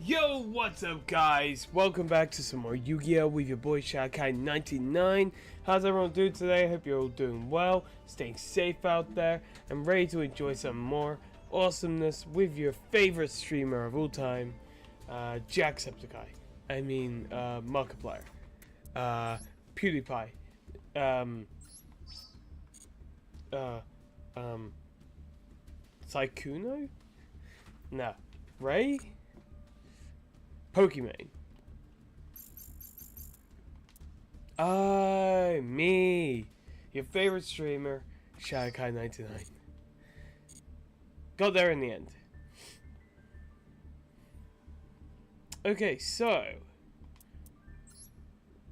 Yo, what's up guys? Welcome back to some more Yu-Gi-Oh! With your boy Shakai99. How's everyone doing today? I hope you're all doing well, staying safe out there, and ready to enjoy some more awesomeness with your favorite streamer of all time, Jacksepticeye. I mean, Markiplier. PewDiePie. Saikuno? Nah. Ray? Pokemon. Me. Your favorite streamer, Shakai99. Got there in the end. Okay, so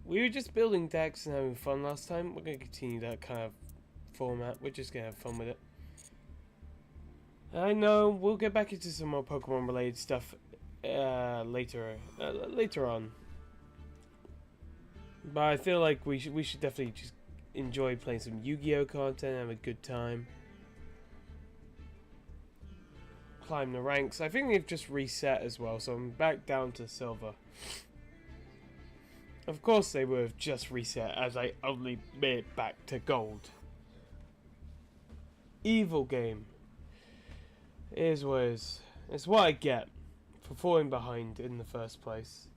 we were just building decks and having fun last time. We're going to continue that kind of format. We're just going to have fun with it. I know we'll get back into some more Pokemon related stuff later on, but I feel like we should definitely just enjoy playing some Yu-Gi-Oh content, have a good time, climb the ranks. I think they've just reset as well, so I'm back down to silver. Of course they would have just reset as I only made it back to gold. Evil game. It is what it is. It's what I get for falling behind in the first place.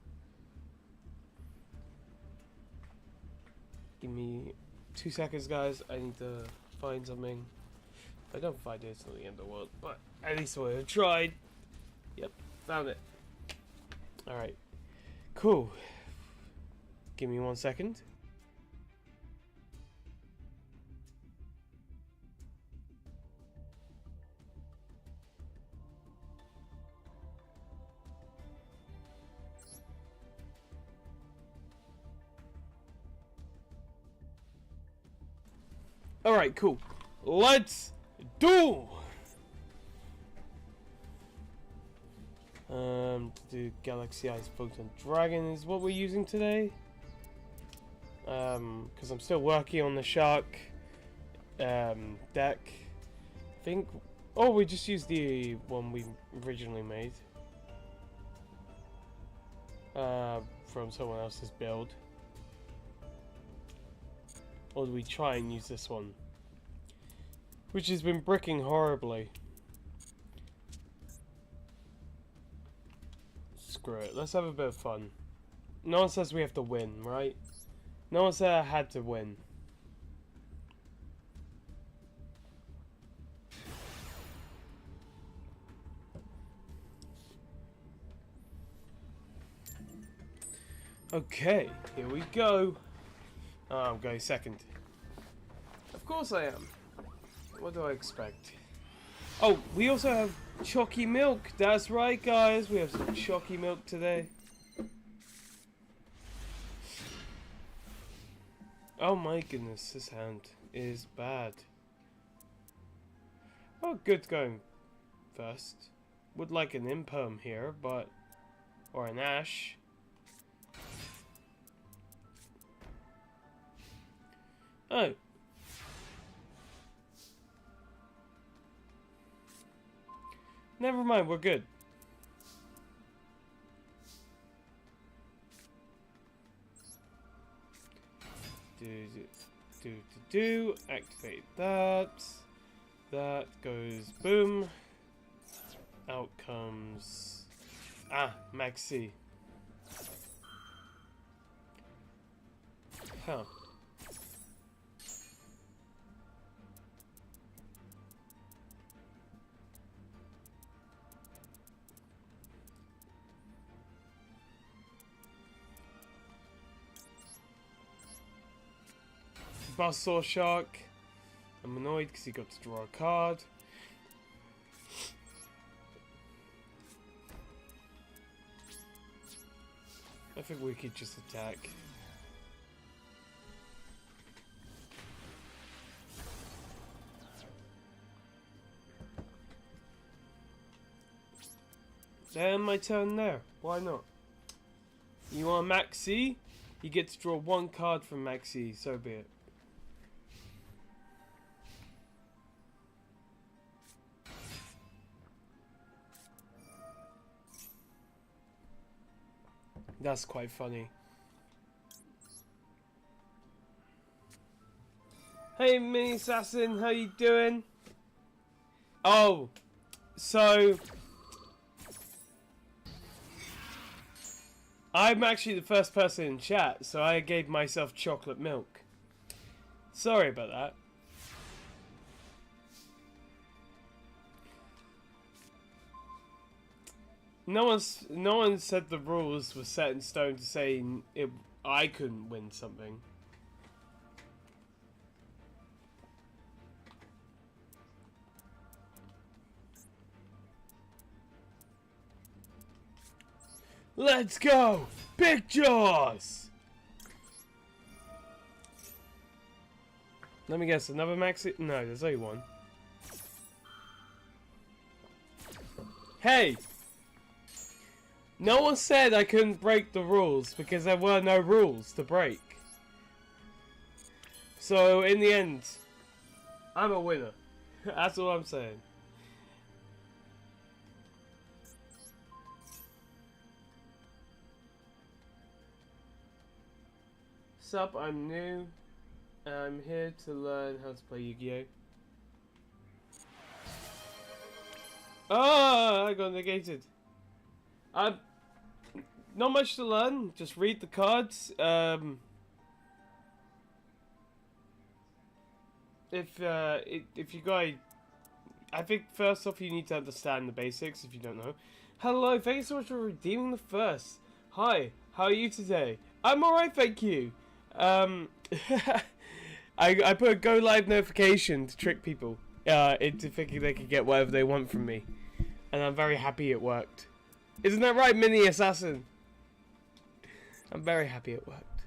Give me 2 seconds, guys. I need to find something. If I don't find it, it's not the end of the world. But at least I have tried. Yep, found it. Alright. Cool. Give me 1 second. Alright, cool. Let's do! The Galaxy Ice Photon Dragon is what we're using today. Because I'm still working on the Shark deck. I think... Oh, we just used the one we originally made. From someone else's build. Or do we try and use this one? Which has been bricking horribly. Screw it, let's have a bit of fun. No one says we have to win, right? No one said I had to win. Okay, here we go. Oh, I'm going second. Of course I am. What do I expect? Oh, we also have chalky milk. That's right, guys. We have some chalky milk today. Oh my goodness, this hand is bad. Oh, good going first. Would like an imperm here, but... Or an ash. Oh. Never mind, we're good. Activate that. That goes boom. Out comes... Ah, Maxi. Huh. Buzzsaw Shark. I'm annoyed because he got to draw a card. I think we could just attack. Then my turn there. Why not? You want Maxi? You get to draw one card from Maxi, so be it. That's quite funny. Hey, Mini Assassin, how you doing? Oh, so I'm actually the first person in chat, so I gave myself chocolate milk. Sorry about that. No one said the rules were set in stone to say I couldn't win something. Let's go! Big Jaws! Let me guess, another maxi? No, there's only one. Hey! No one said I couldn't break the rules because there were no rules to break. So, in the end, I'm a winner. That's all I'm saying. Sup, I'm new. I'm here to learn how to play Yu-Gi-Oh! Oh, I got negated. Not much to learn. Just read the cards. If you guys, I think first off you need to understand the basics if you don't know. Hello, thank you so much for redeeming the first. Hi, how are you today? I'm alright, thank you. I put a go live notification to trick people into thinking they could get whatever they want from me, and I'm very happy it worked. Isn't that right, Mini Assassin? I'm very happy it worked.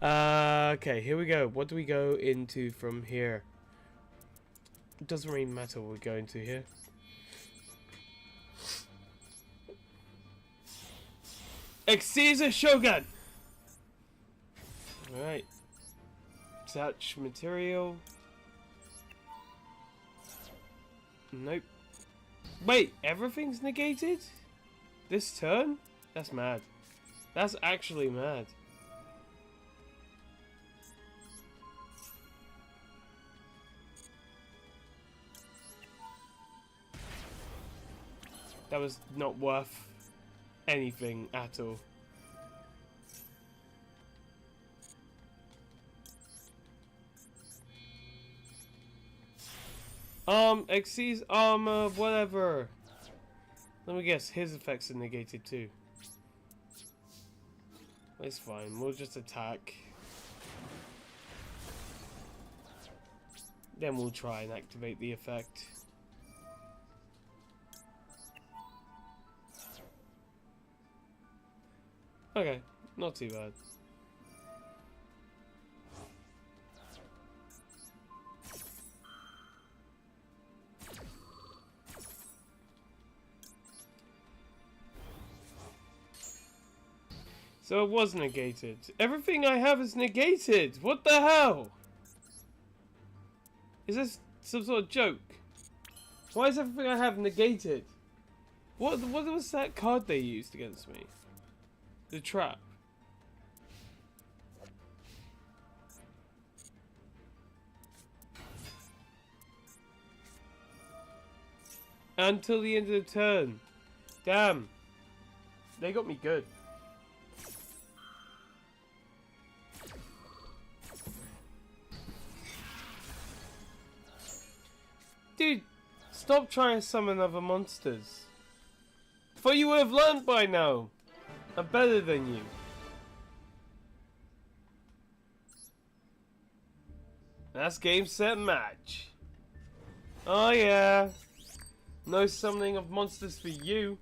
Okay, here we go. What do we go into from here? It doesn't really matter what we go into here. Caesar Shogun! Alright. Touch material. Nope. Wait, everything's negated? This turn? That's mad. That's actually mad. That was not worth anything at all. Exceeds armor, whatever. Let me guess, his effects are negated too. It's fine, we'll just attack. Then we'll try and activate the effect. Okay, not too bad. So it was negated. Everything I have is negated! What the hell? Is this some sort of joke? Why is everything I have negated? What was that card they used against me? The trap. Until the end of the turn. Damn. They got me good. Dude, stop trying to summon other monsters. Thought you would have learned by now. I'm better than you. That's game, set, match. Oh yeah. No summoning of monsters for you.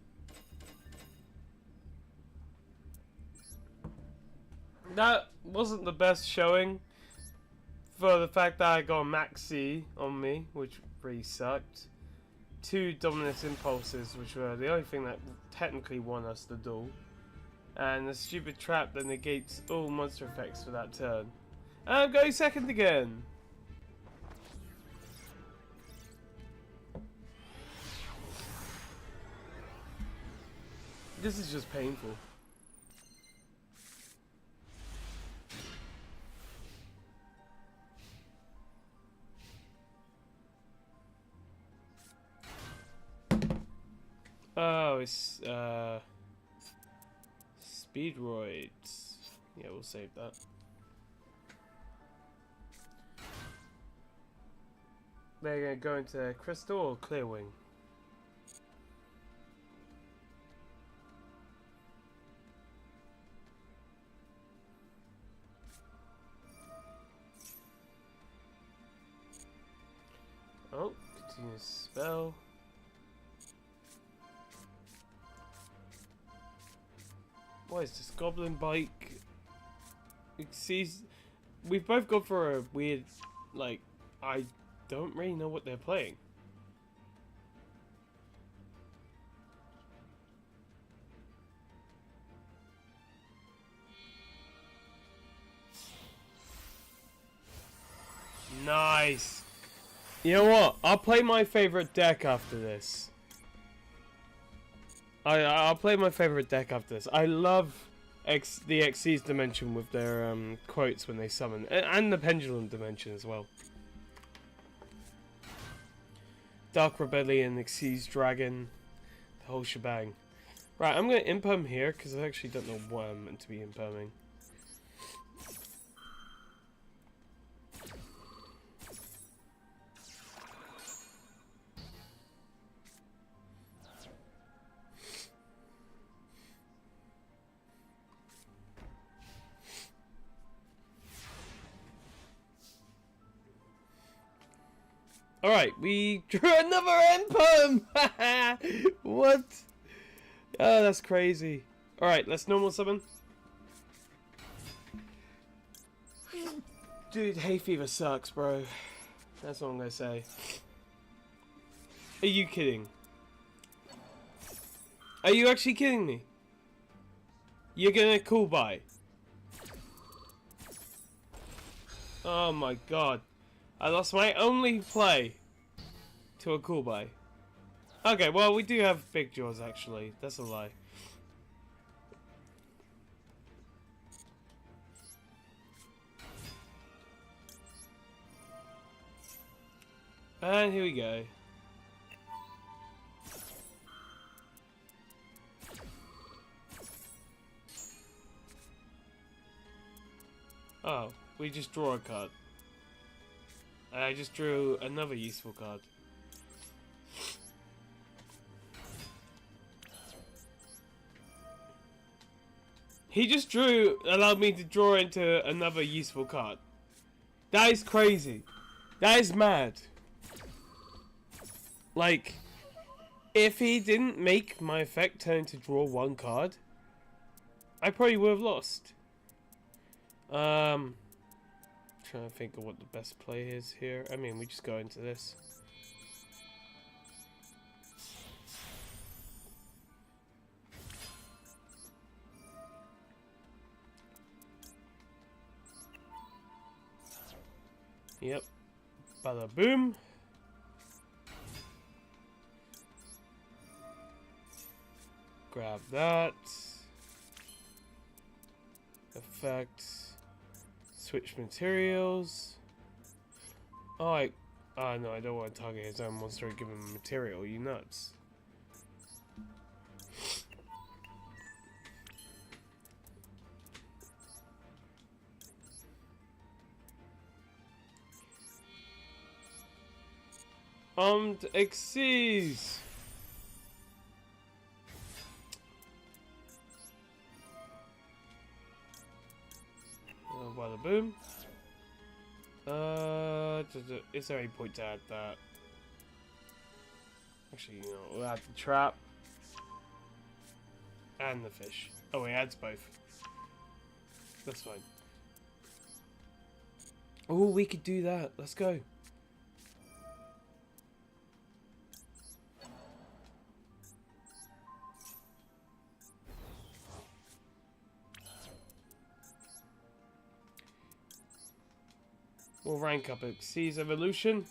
That wasn't the best showing. For the fact that I got a maxi on me, which really sucked. 2 Dominus Impulses, which were the only thing that technically won us the duel. And a stupid trap that negates all monster effects for that turn. And I'm going second again! This is just painful. Oh, it's Speedroids. Yeah, we'll save that. They're gonna go into Crystal or Clearwing. Oh, continue spell. What is this? Goblin Bike? We've both gone for a weird, like, I don't really know what they're playing. Nice. You know what? I'll play my favorite deck after this. I'll play my favorite deck after this. I love the Xyz dimension with their quotes when they summon, and the pendulum dimension as well. Dark Rebellion, Xyz Dragon, the whole shebang. Right, I'm gonna imperm here because I actually don't know what I'm meant to be imperming. Alright, we drew another imperm! What? Oh, that's crazy. Alright, let's normal summon. Dude, hay fever sucks, bro. That's all I'm gonna say. Are you kidding? Are you actually kidding me? You're gonna cool buy. Oh my god. I lost my only play to a cool buy. Okay, well, we do have big jaws, actually. That's a lie. And here we go. Oh, we just draw a card. I just drew another useful card. He just allowed me to draw into another useful card. That is crazy. That is mad. Like, if he didn't make my effect turn to draw one card, I probably would have lost. Trying to think of what the best play is here. I mean, we just go into this. Yep. Bada boom. Grab that. Effect. Switch materials. Oh, no, I don't want to target his own monster and give him material. You nuts. Armed Xyz. Bada boom. Is there any point to add that? Actually, you know, we'll add the trap and the fish. Oh, he adds both. That's fine. Oh, we could do that. Let's go. We'll rank up Xyz Evolution.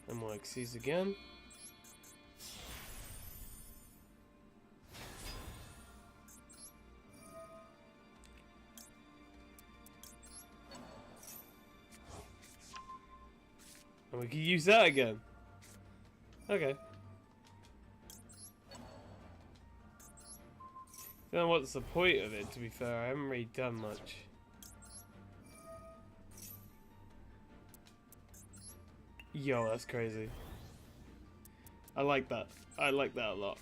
And more Xyz again. we can use that again. Okay. Don't know what's the point of it, to be fair. I haven't really done much. Yo, that's crazy. I like that. I like that a lot.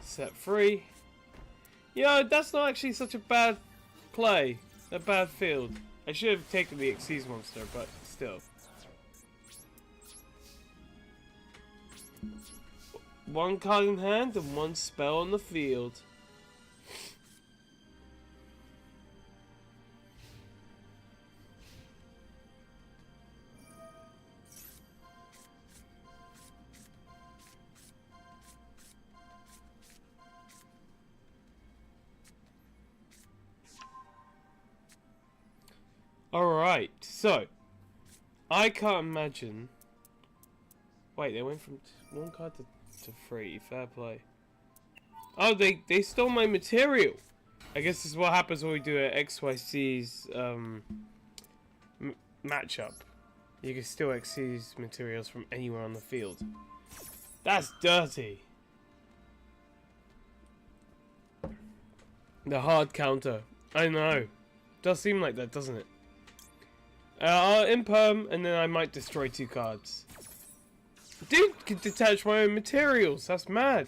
Set free. Yo, that's not actually such a bad play. A bad field. I should have taken the Xyz monster, but still. One card in hand and one spell on the field. Alright, so I can't imagine. Wait, they went from one card to 3. Fair play. Oh, they stole my material. I guess this is what happens when we do an XYZ's matchup. You can steal XYZ materials from anywhere on the field. That's dirty. The hard counter. I know. Does seem like that, doesn't it? I'll imperm and then I might destroy 2 cards. Dude can detach my own materials. That's mad.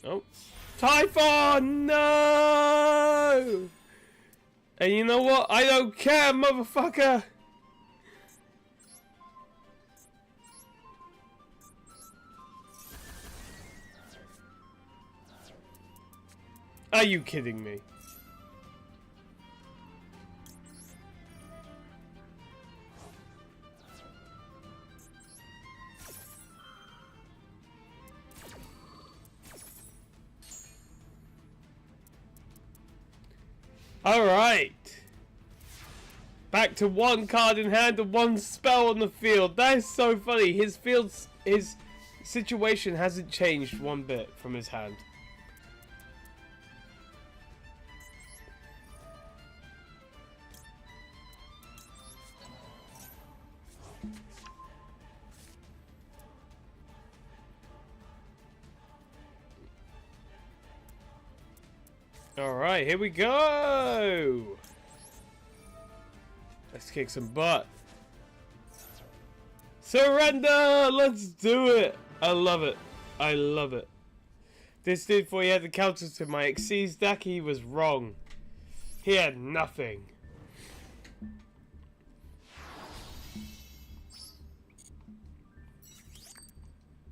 Oh. Typhon! No! And you know what? I don't care, motherfucker! Are you kidding me? Alright. Back to 1 card in hand and 1 spell on the field. That is so funny. His situation hasn't changed one bit from his hand. Alright, here we go! Let's kick some butt. Surrender! Let's do it! I love it. I love it. This dude, before he had the counter to my Xyz deck, he was wrong. He had nothing.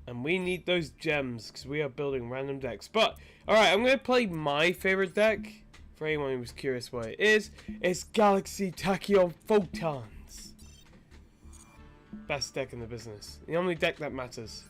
And we need those gems, because we are building random decks. But, alright, I'm going to play my favorite deck. For anyone who was curious what it is, it's Galaxy Tachyon Photons. Best deck in the business. The only deck that matters.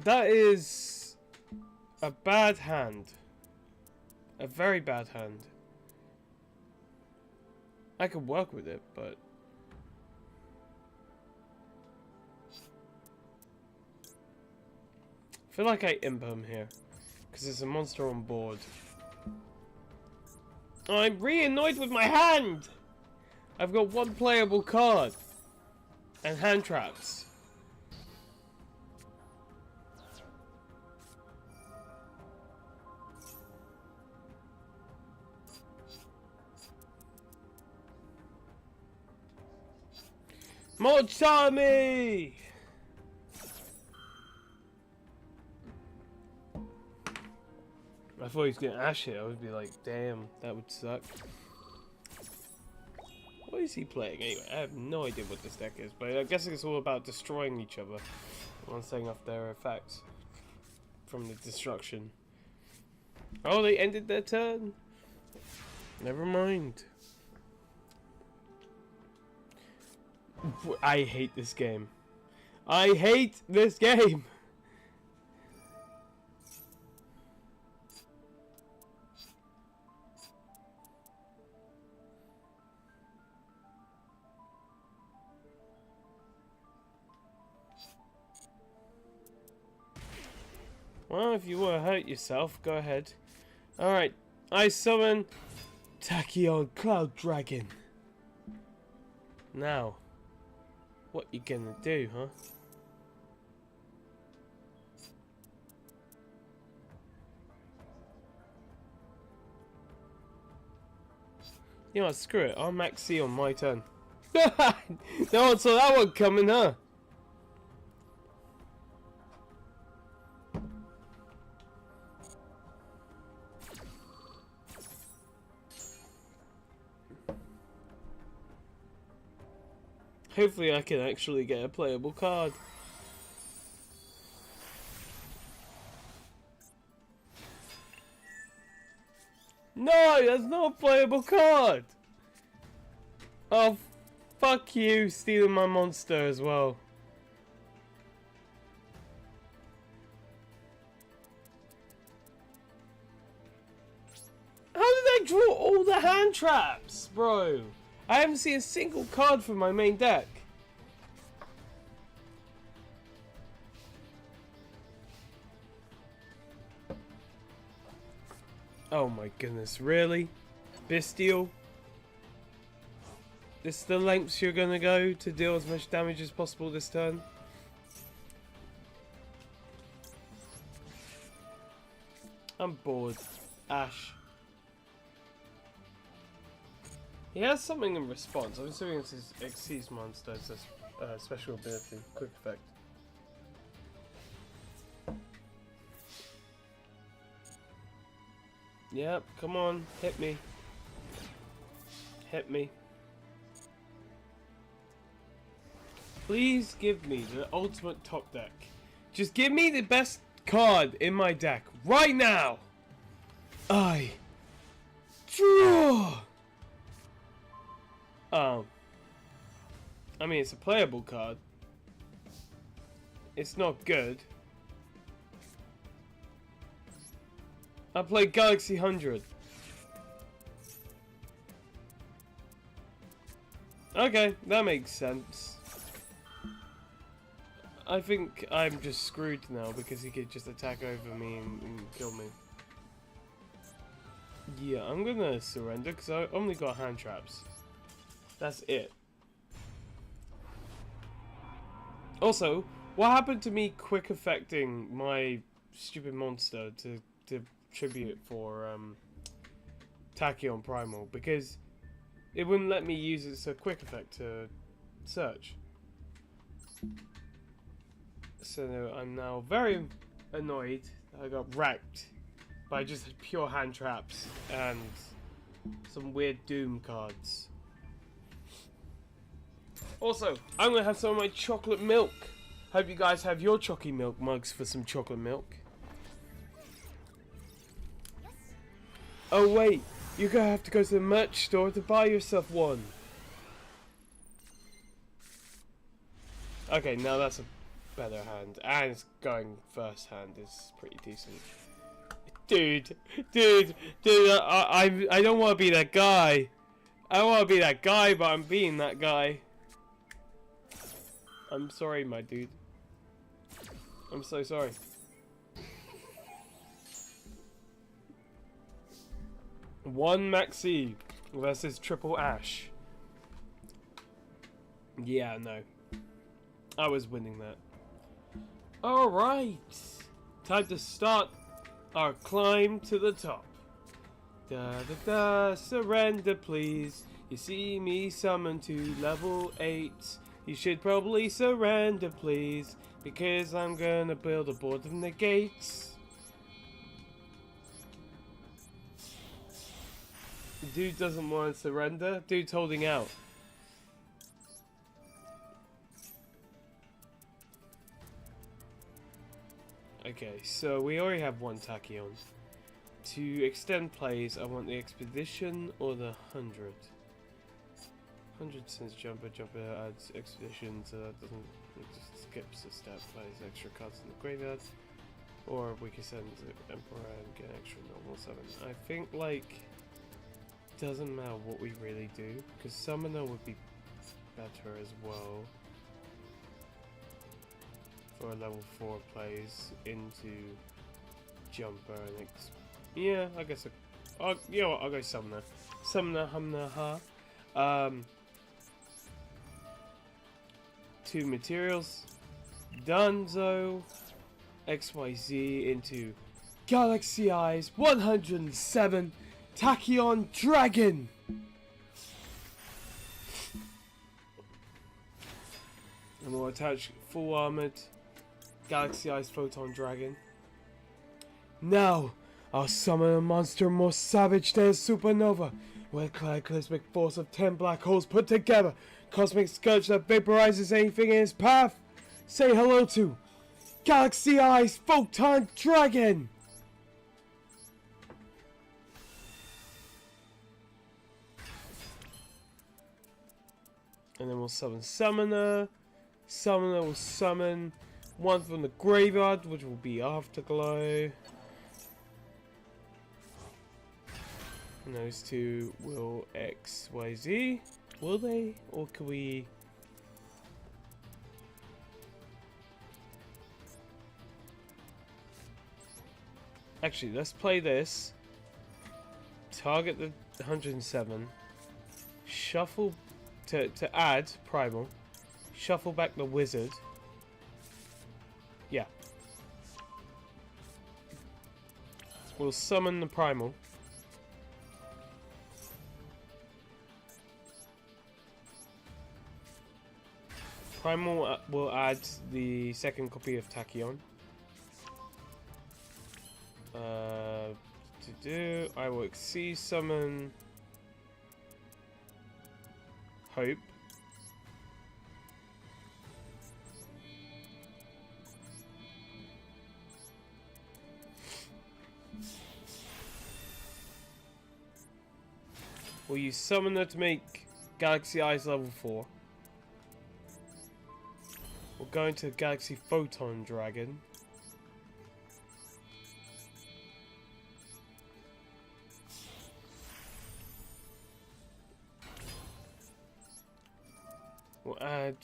That is a bad hand. A very bad hand. I could work with it, but... I feel like I imp him here. Because there's a monster on board. I'm re-annoyed with my hand! I've got 1 playable card. And hand traps. More Tommy! I thought he was gonna ash it. I would be like, damn, that would suck. What What is he playing anyway? I have no idea what this deck is, but I guess it's all about destroying each other and setting off their effects from the destruction. Oh, they ended their turn. Never mind. I hate this game. I hate this game. Well, if you want to hurt yourself, go ahead. Alright, I summon Tachyon Cloud Dragon. Now, what you gonna do, huh? You know what, screw it, I'll max C on my turn. No one saw that one coming, huh? Hopefully I can actually get a playable card. No, that's not a playable card! Oh, fuck you, stealing my monster as well. How did I draw all the hand traps, bro? I haven't seen a single card from my main deck. Oh my goodness, really? Bestial? This is the lengths you're gonna go to deal as much damage as possible this turn? I'm bored. Ash. He has something in response. I'm assuming it's his Xyz monster. It's a special ability. Quick effect. Yep, come on. Hit me. Hit me. Please give me the ultimate top deck. Just give me the best card in my deck. Right now! I draw! I mean, it's a playable card. It's not good. I play Galaxy 100. Okay, that makes sense. I think I'm just screwed now because he could just attack over me and kill me. Yeah, I'm gonna surrender because I only got hand traps. That's it. Also, what happened to me quick affecting my stupid monster to tribute for Tachyon Primal? Because it wouldn't let me use it as a quick effect to search. So I'm now very annoyed that I got wrecked by just pure hand traps and some weird Doom cards. Also, I'm gonna have some of my chocolate milk. Hope you guys have your chocolate milk mugs for some chocolate milk. Oh wait, you're gonna have to go to the merch store to buy yourself one. Okay, now that's a better hand, and it's going first hand is pretty decent. Dude, I don't want to be that guy. I don't want to be that guy, but I'm being that guy. I'm sorry, my dude. I'm so sorry. One Maxi versus Triple Ash. Yeah, no. I was winning that. Alright. Time to start our climb to the top. Da da da, surrender please. You see me summon to level 8. You should probably surrender please, because I'm gonna build a board of negates. Dude doesn't want to surrender. Dude's holding out. Okay, so we already have one Tachyon. To extend plays, I want the Expedition or the 100. 100 sends Jumper adds Expedition, so that doesn't, it just skips a step, plays extra cards in the graveyard. Or we can send the Emperor and get an extra normal summon. I think, like, doesn't matter what we really do, because Summoner would be better as well. For a level 4 plays into Jumper and yeah, I guess you know what, I'll go Summoner. Summoner, Humner, Ha. 2 materials. Dunzo. XYZ into Galaxy Eyes 107 Tachyon Dragon. And we'll attach full armored Galaxy Eyes Photon Dragon. Now, I'll summon a monster more savage than a supernova, with a cataclysmic force of 10 black holes put together. Cosmic scourge that vaporizes anything in its path. Say hello to Galaxy Eyes Photon Dragon! And then we'll summon Summoner. Summoner will summon one from the graveyard, which will be Afterglow. And those two will XYZ. Will they? Or can we... Actually, let's play this. Target the 107. Shuffle to add Primal. Shuffle back the Wizard. Yeah. We'll summon the Primal. Primal will add the second copy of Tachyon. I will Xyz summon Hope. We'll use Summoner to make Galaxy Eyes level 4. We'll go into Galaxy Photon Dragon. We'll add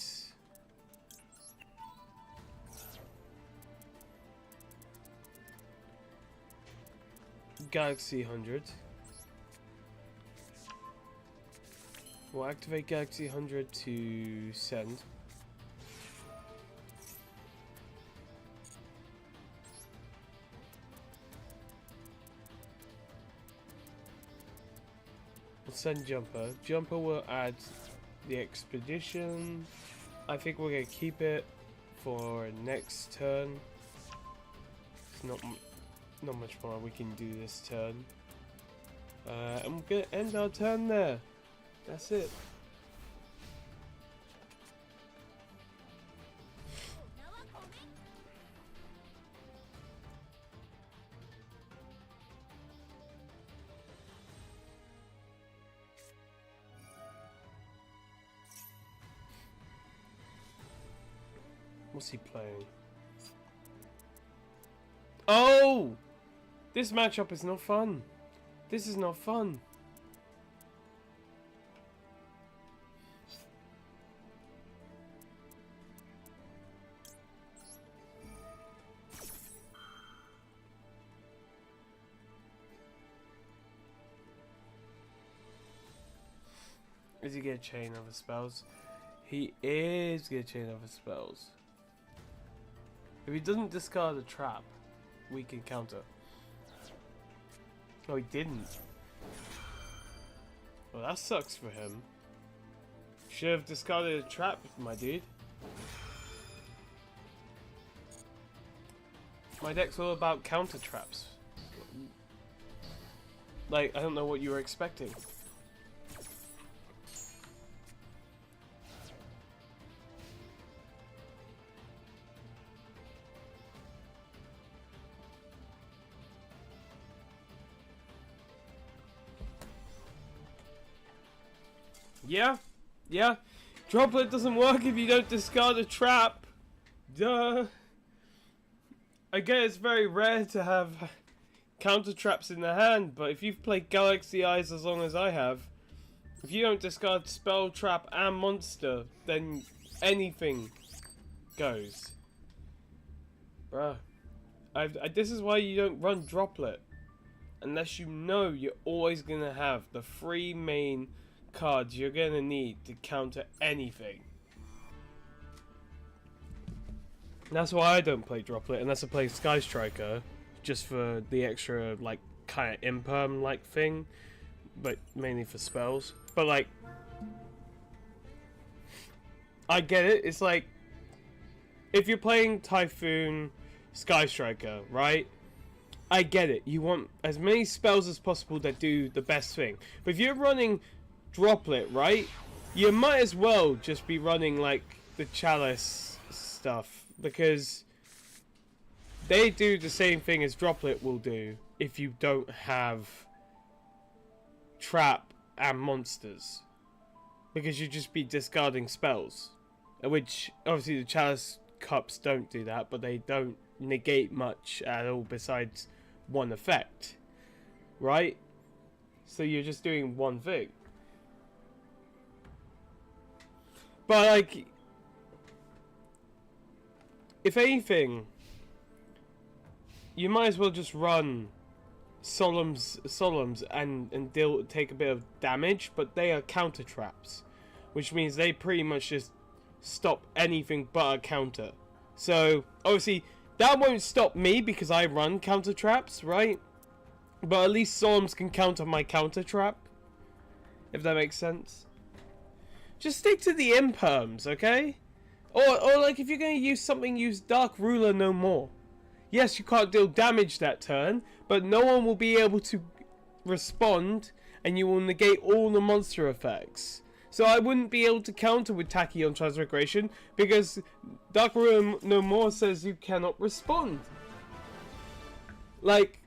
Galaxy 100. We'll activate Galaxy 100 to send. We'll send Jumper. Jumper will add the Expedition. I think we're gonna keep it for next turn. It's not much more we can do this turn. And we're gonna end our turn there. That's it. What's he playing? Oh! This matchup is not fun. This is not fun. Is he gonna chain other spells? He is gonna chain other spells. If he doesn't discard a trap, we can counter. No, he didn't. Well, that sucks for him. Should have discarded a trap, my dude. My deck's all about counter traps. Like, I don't know what you were expecting. Yeah, yeah. Droplet doesn't work if you don't discard a trap. Duh. I guess it's very rare to have counter traps in the hand, but if you've played Galaxy Eyes as long as I have, if you don't discard spell, trap, and monster, then anything goes. Bruh. This is why you don't run Droplet. Unless you know you're always going to have the 3 main cards you're going to need to counter anything. That's why I don't play Droplet unless I play Sky Striker, just for the extra, like, kind of imperm-like thing, but mainly for spells. But, like, I get it. It's like, if you're playing Typhoon, Sky Striker, right? I get it. You want as many spells as possible that do the best thing. But if you're running Droplet, right? You might as well just be running, like, the Chalice stuff. Because they do the same thing as Droplet will do if you don't have Trap and Monsters. Because you'd just be discarding spells. Which, obviously, the Chalice Cups don't do that, but they don't negate much at all besides one effect. Right? So you're just doing one thing. But, like, if anything, you might as well just run Solemns and take a bit of damage, but they are counter traps, which means they pretty much just stop anything but a counter. So obviously that won't stop me because I run counter traps, right? But at least Solemns can counter my counter trap, if that makes sense. Just stick to the imperms, okay? Or like, if you're going to use something, use Dark Ruler no more. Yes, you can't deal damage that turn, but no one will be able to respond, and you will negate all the monster effects. So I wouldn't be able to counter with Tachyon Transmigration, because Dark Ruler no more says you cannot respond. Like,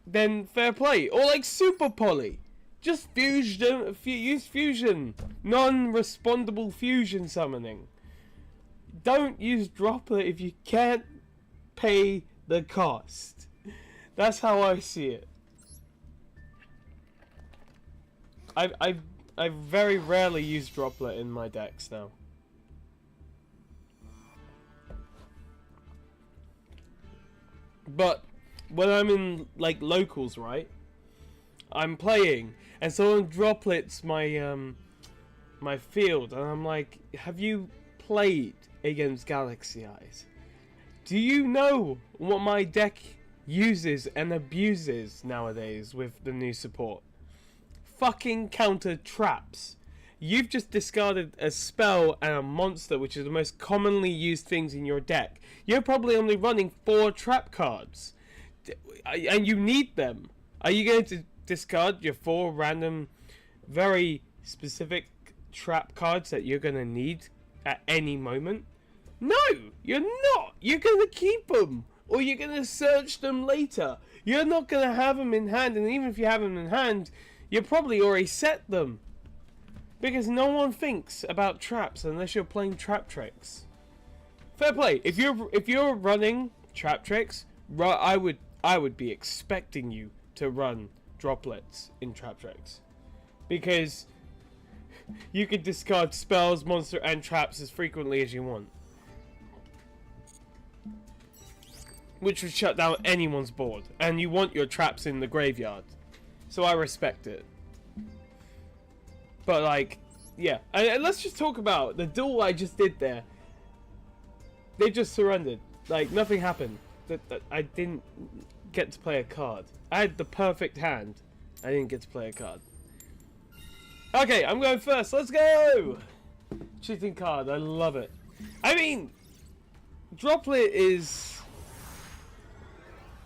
then fair play. Or like Super Poly. Just use fusion. Non-respondable fusion summoning. Don't use Droplet if you can't pay the cost. That's how I see it. I very rarely use Droplet in my decks now. But when I'm in, like, locals, right? I'm playing and someone droplets my my field, and I'm like, have you played against Galaxy Eyes? Do you know what my deck uses and abuses nowadays with the new support? Fucking counter traps. You've just discarded a spell and a monster, which is the most commonly used things in your deck. You're probably only running 4 trap cards, and you need them. Are you going to discard your 4 random, very specific trap cards that you're going to need at any moment? No, you're not. You're going to keep them, or you're going to search them later. You're not going to have them in hand, and even if you have them in hand, you probably already set them. Because no one thinks about traps unless you're playing trap tricks. Fair play. If you're running trap tricks, I would be expecting you to run droplets in trap tricks, because you can discard spells, monster, and traps as frequently as you want, which would shut down anyone's board. And you want your traps in the graveyard, so I respect it. But, like, yeah, and let's just talk about the duel I just did there. They just surrendered. Like, nothing happened. That I didn't get to play a card. I had the perfect hand. I didn't get to play a card. Okay, I'm going first. Let's go! Cheating card. I love it. I mean, Droplet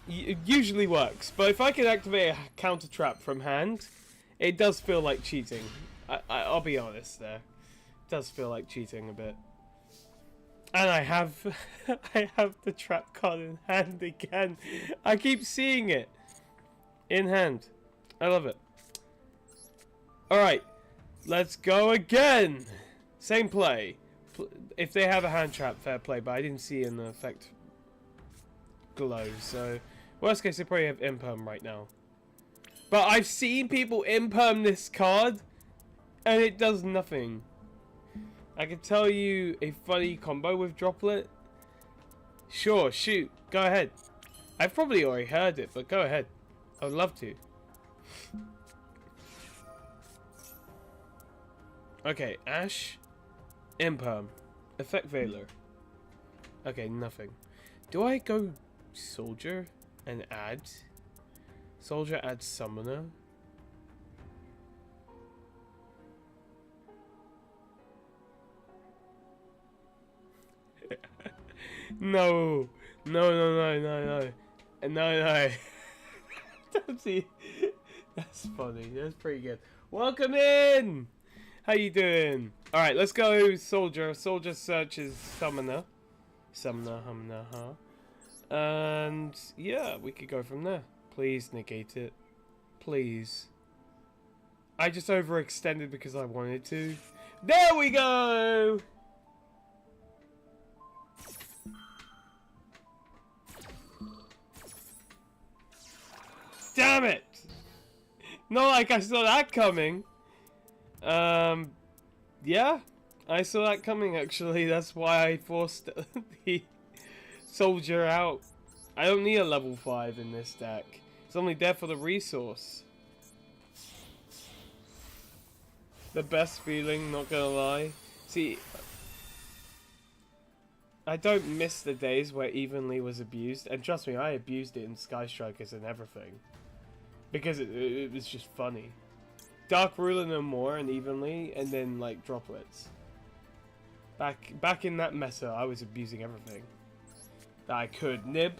it usually works, but if I can activate a counter trap from hand, it does feel like cheating. I'll be honest there. It does feel like cheating a bit. And I have the trap card in hand again. I keep seeing it in hand. I love it. Alright. Let's go again. Same play. If they have a hand trap, fair play. But I didn't see an effect glow. So worst case, they probably have imperm right now. But I've seen people imperm this card, and it does nothing. I can tell you a funny combo with Droplet. Sure, shoot. Go ahead. I've probably already heard it, but go ahead. I would love to. Okay, Ash. Imperm. Effect Veiler. Okay, nothing. Do I go Soldier and add? Soldier adds Summoner. No. No. Don't see. That's funny. That's pretty good. Welcome in. How you doing? All right, let's go Soldier. Soldier searches Summoner. Humner, huh? And yeah, we could go from there. Please negate it. Please. I just overextended because I wanted to. There we go! Damn it! Not like I saw that coming. Yeah. I saw that coming actually. That's why I forced the Soldier out. I don't need a level 5 in this deck. It's only there for the resource. The best feeling, not gonna lie. See, I don't miss the days where Evenly was abused. And trust me, I abused it in Sky Strikers and everything. Because it was just funny. Dark Ruler no more and Evenly, and then like Droplets. Back in that meta, I was abusing everything that I could. Nib.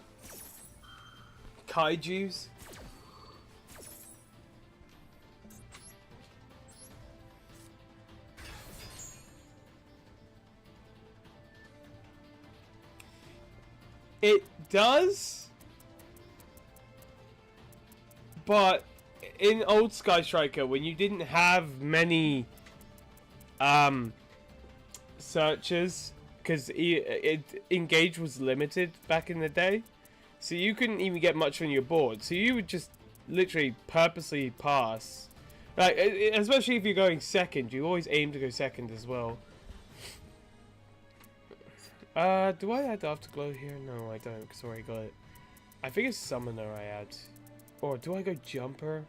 Kaijus. It does, but in old Sky Striker, when you didn't have many searches, because engage was limited back in the day, so you couldn't even get much on your board. So you would just literally purposely pass, like especially if you're going second. You always aim to go second as well. Do I add Afterglow here? No, I don't, because I already got it. I think it's Summoner I add. Or do I go Jumper?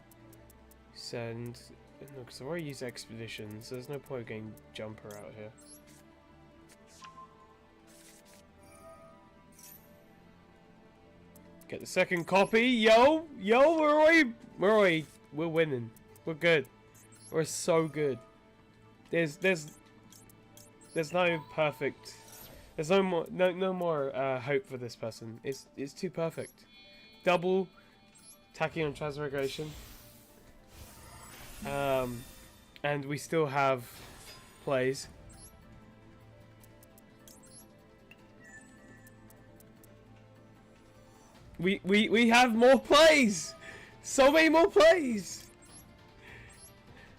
Send. No, because I already used Expedition, so there's no point of getting Jumper out here. Get the second copy. Yo, we're winning. We're good. We're so good. There's no perfect. There's no more hope for this person. It's too perfect. Double Tachyon Transmigration. And we still have plays. We have more plays. So many more plays.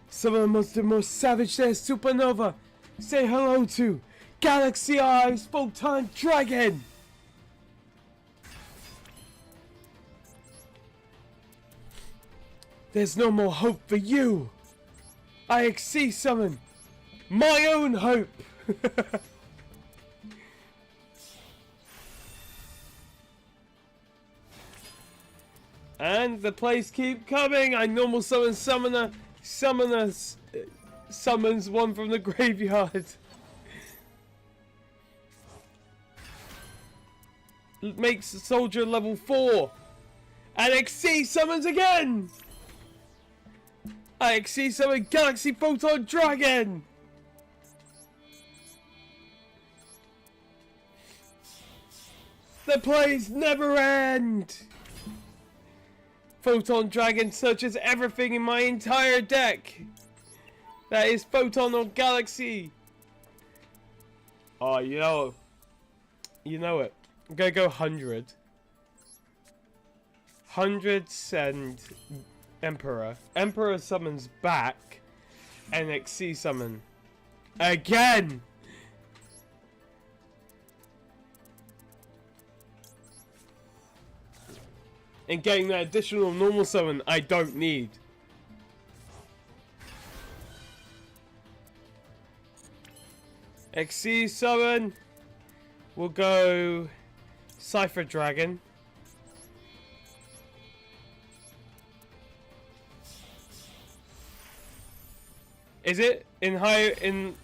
Some of the most savage there, Supernova. Say hello to Galaxy Eyes Photon Dragon! There's no more hope for you! I exceed summon my own hope! And the plays keep coming! I normal summon Summoner. Summoner summons one from the graveyard. Makes Soldier level 4. And XC summons again! I XC summon Galaxy Photon Dragon! The plays never end! Photon Dragon searches everything in my entire deck! That is Photon or Galaxy! Oh, you know it. I'm gonna go 100. 100 send Emperor. Emperor summons back. NXC summon. Again! And getting that additional normal summon I don't need. XC summon. We'll go Cypher Dragon. Is it in higher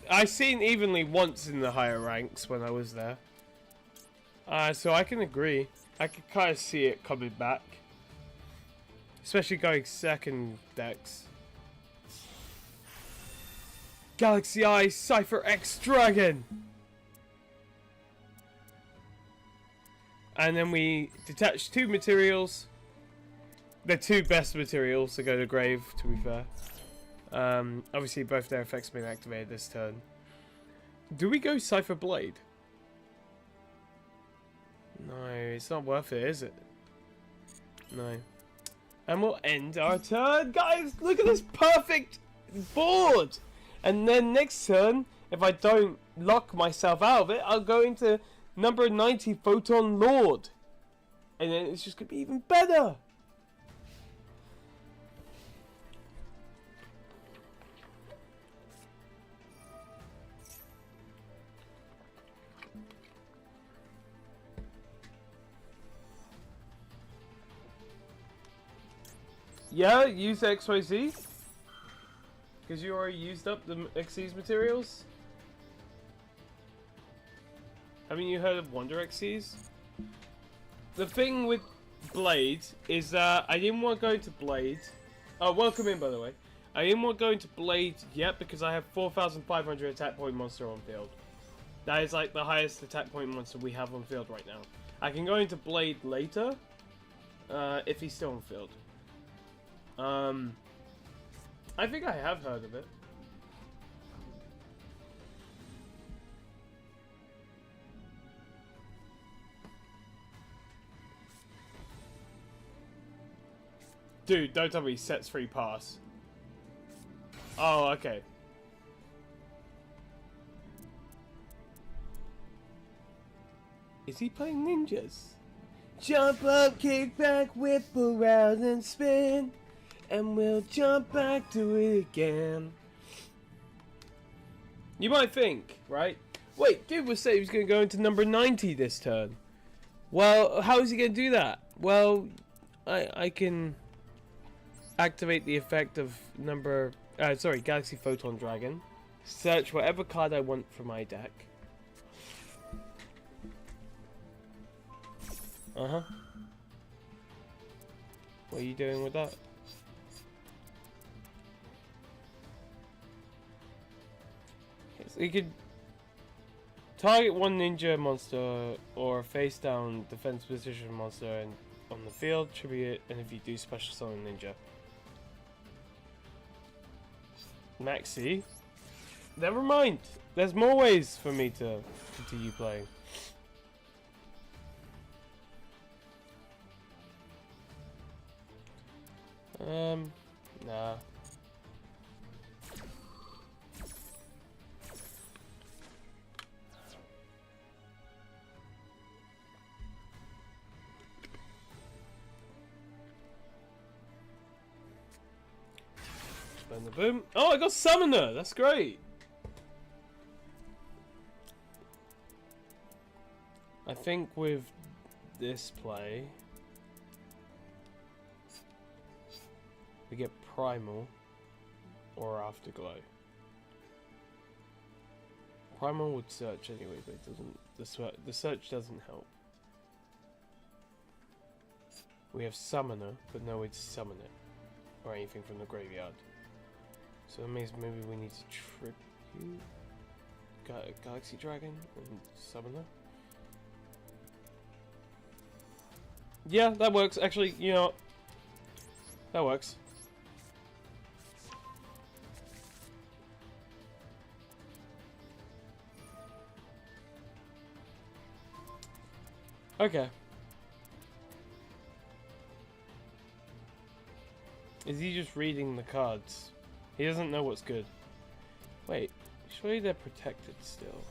I seen evenly once in the higher ranks when I was there. So I can agree. I can kind of see it coming back. Especially going second decks. Galaxy Eye Cypher X Dragon! And then we detach 2 materials. The 2 best materials to go to grave, to be fair. Obviously both their effects have been activated this turn. Do we go Cypher Blade? No, it's not worth it, is it? No. And we'll end our turn. Guys, look at this perfect board! And then next turn, if I don't lock myself out of it, I'll go into number 90 Photon Lord. And then it's just going to be even better. Yeah, use XYZ. Because you already used up the XC's materials. Haven't you heard of Wonder XC's? The thing with Blade is that I didn't want to go into Blade. Oh, welcome in, by the way. I didn't want to go into Blade yet because I have 4,500 attack point monster on field. That is like the highest attack point monster we have on field right now. I can go into Blade later if he's still on field. I think I have heard of it. Dude, don't tell me he sets free pass. Oh, okay. Is he playing ninjas? Jump up, kick back, whip around and spin. And we'll jump back to it again. You might think, right? Wait, dude was saying he was going to go into number 90 this turn. Well, how is he going to do that? Well, I can activate the effect of Galaxy Photon Dragon. Search whatever card I want for my deck. Uh-huh. What are you doing with that? So you could target one ninja monster or a face down defense position monster and on the field, tribute it, and if you do special summon ninja. Maxi? Never mind. There's more ways for me to continue playing. Nah. Spend the boom. Oh, I got Summoner! That's great! I think with this play, we get Primal or Afterglow. Primal would search anyway, but it doesn't. The search doesn't help. We have Summoner, but no way to summon it or anything from the graveyard. So that means maybe we need to tribute Galaxy Dragon and Summoner. Yeah, that works. Actually, you know, that works. Okay. Is he just reading the cards? He doesn't know what's good. Wait, surely they're protected still.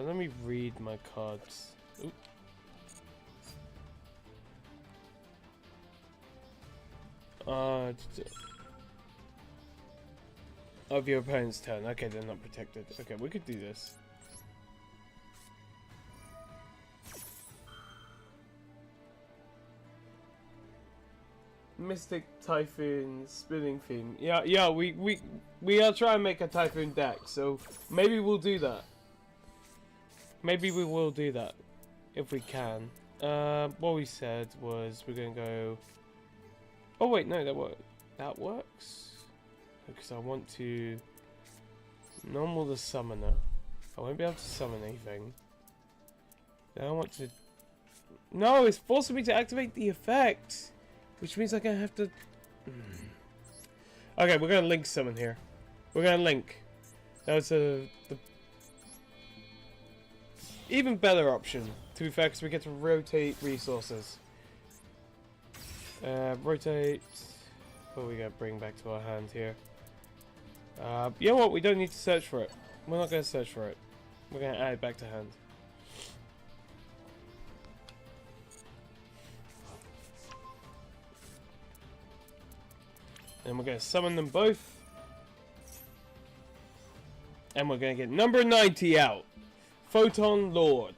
Let me read my cards. Oop. Of your opponent's turn. Okay, they're not protected. Okay, we could do this. Mystic Typhoon Spinning Theme. Yeah, we are trying to make a Typhoon deck, so maybe we'll do that. Maybe we will do that if we can. What we said was we're gonna go. Oh wait, no, that works. Because I want to normal the summoner. I won't be able to summon anything. Then I want to. No, it's forcing me to activate the effect, which means I'm gonna have to. Okay, we're gonna link summon here. We're gonna link. That was the even better option, to be fair, because we get to rotate resources. Rotate. What we gotta bring back to our hand here? You know what? We don't need to search for it. We're not gonna search for it. We're gonna add it back to hand. And we're gonna summon them both. And we're gonna get number 90 out. Photon Lord.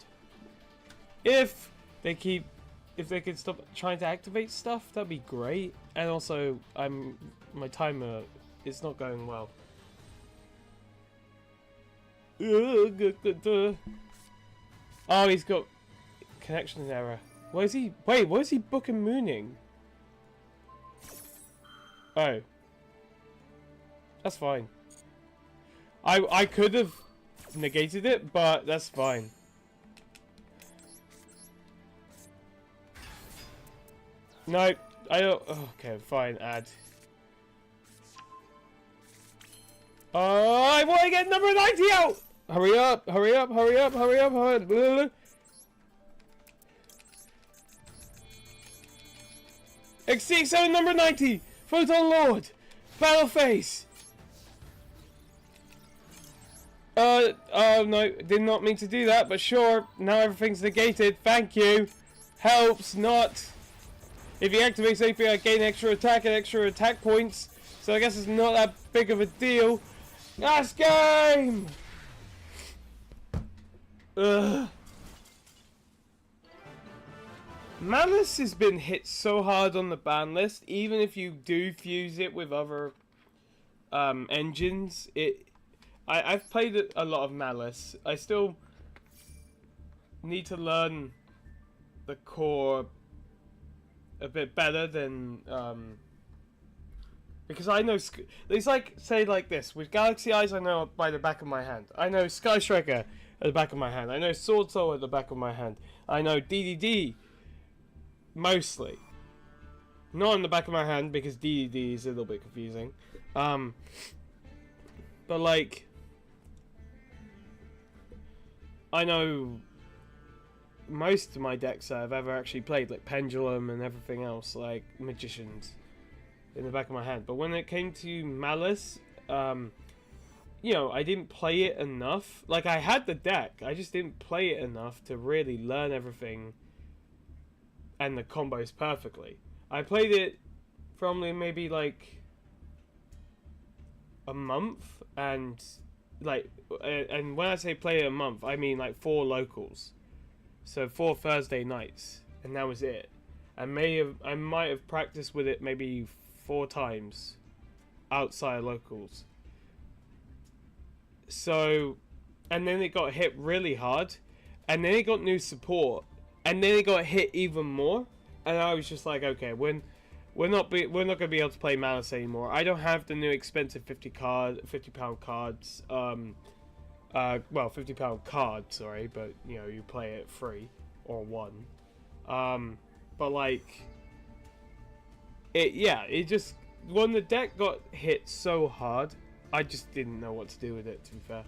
If they could stop trying to activate stuff, that'd be great. And also, my timer is not going well. Oh, he's got connection error. What is he? Wait, what is he book and mooning? Oh, that's fine. I could have negated it, but that's fine. No, I don't. Oh, okay, fine. Add. I want to get number 90 out. Hurry up! Hurry up! Hurry up! Hurry up! Hurry up! Blah, blah. Exceed zone number 90. Photon Lord. Battle phase. Oh no, did not mean to do that, but sure, now everything's negated, thank you. Helps not. If he activates anything, I gain extra attack and extra attack points, so I guess it's not that big of a deal. Last game! Ugh. Malice has been hit so hard on the ban list, even if you do fuse it with other engines, I've played a lot of Malice. I still need to learn the core a bit better than because I know it's like, say like this with Galaxy Eyes. I know by the back of my hand. I know Sky Striker at the back of my hand. I know Sword Soul at the back of my hand. I know DDD mostly, not on the back of my hand because DDD is a little bit confusing. But like, I know most of my decks I've ever actually played, like Pendulum and everything else, like Magicians, in the back of my hand. But when it came to Malice, you know, I didn't play it enough. Like, I had the deck, I just didn't play it enough to really learn everything and the combos perfectly. I played it for only maybe like a month, and like, and when I say play it a month, I mean like 4 locals, so 4 Thursday nights, and that was it. I might have practiced with it maybe 4 times outside locals. So, and then it got hit really hard, and then it got new support, and then it got hit even more, and I was just like, okay, we're not gonna be able to play Malice anymore. I don't have the new expensive £50 cards. Well, £50 card, sorry, but you know, you play it free or 1. But like, it just, when the deck got hit so hard, I just didn't know what to do with it, to be fair.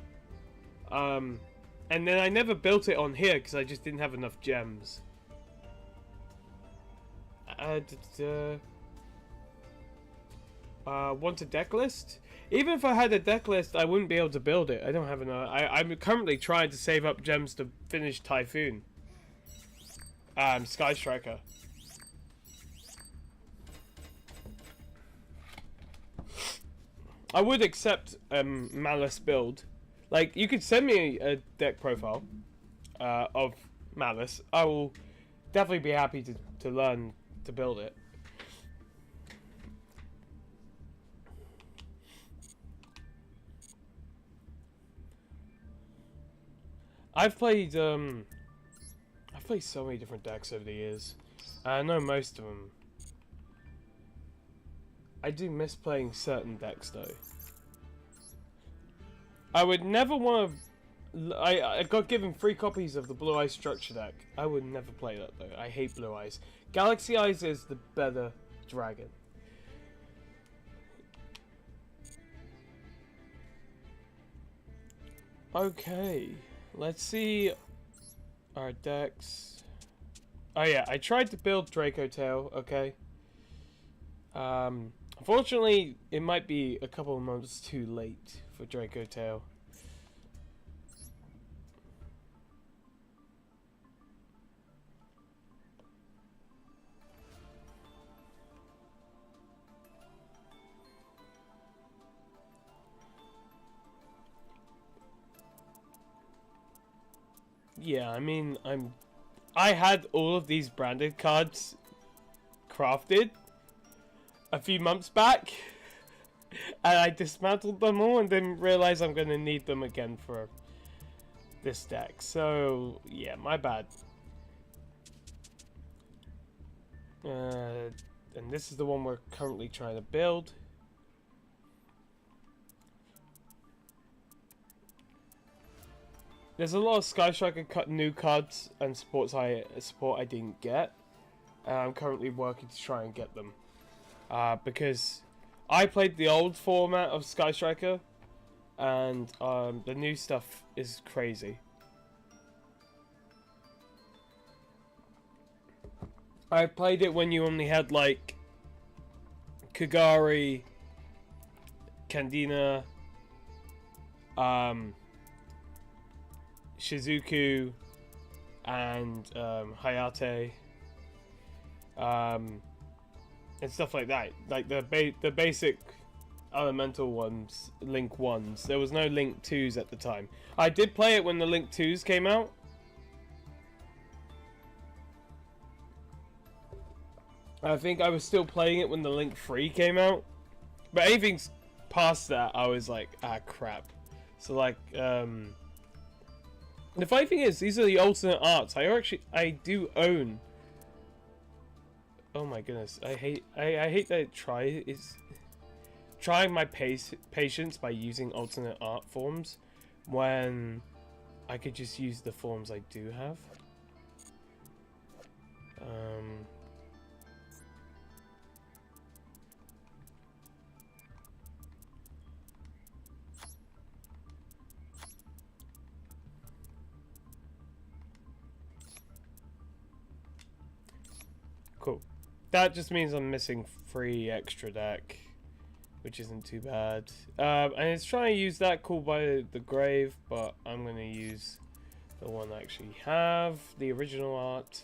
And then I never built it on here because I just didn't have enough gems. Want a deck list? Even if I had a deck list, I wouldn't be able to build it. I don't have enough. I'm currently trying to save up gems to finish Typhoon. Sky Striker. I would accept Malice build. Like, you could send me a deck profile of Malice. I will definitely be happy to learn to build it. I've played so many different decks over the years. I know most of them. I do miss playing certain decks though. I would never want to. I got given 3 copies of the Blue Eyes structure deck. I would never play that though. I hate Blue Eyes. Galaxy Eyes is the better dragon. Okay, let's see our decks. Oh yeah, I tried to build Draco Tail. Okay. Unfortunately, it might be a couple of months too late for Draco Tail. Yeah, I mean, I had all of these branded cards crafted a few months back, and I dismantled them all and didn't realize I'm going to need them again for this deck. So, yeah, my bad. And this is the one we're currently trying to build. There's a lot of Sky Striker new cards and support I didn't get. I'm currently working to try and get them. Because I played the old format of Sky Striker, and the new stuff is crazy. I played it when you only had like Kagari, Kandina, Shizuku, and Hayate, and stuff like that. Like the basic elemental ones, Link 1s. There was no Link 2s at the time. I did play it when the Link 2s came out. I think I was still playing it when the Link 3 came out. But anything past that, I was like, ah, crap. So like, the funny thing is, these are the alternate arts. I do own. Oh my goodness, I hate that it's trying my patience by using alternate art forms when I could just use the forms I do have. Cool. That just means I'm missing 3 extra deck, which isn't too bad. And it's trying to use that Call by the Grave, but I'm going to use the one I actually have, the original art.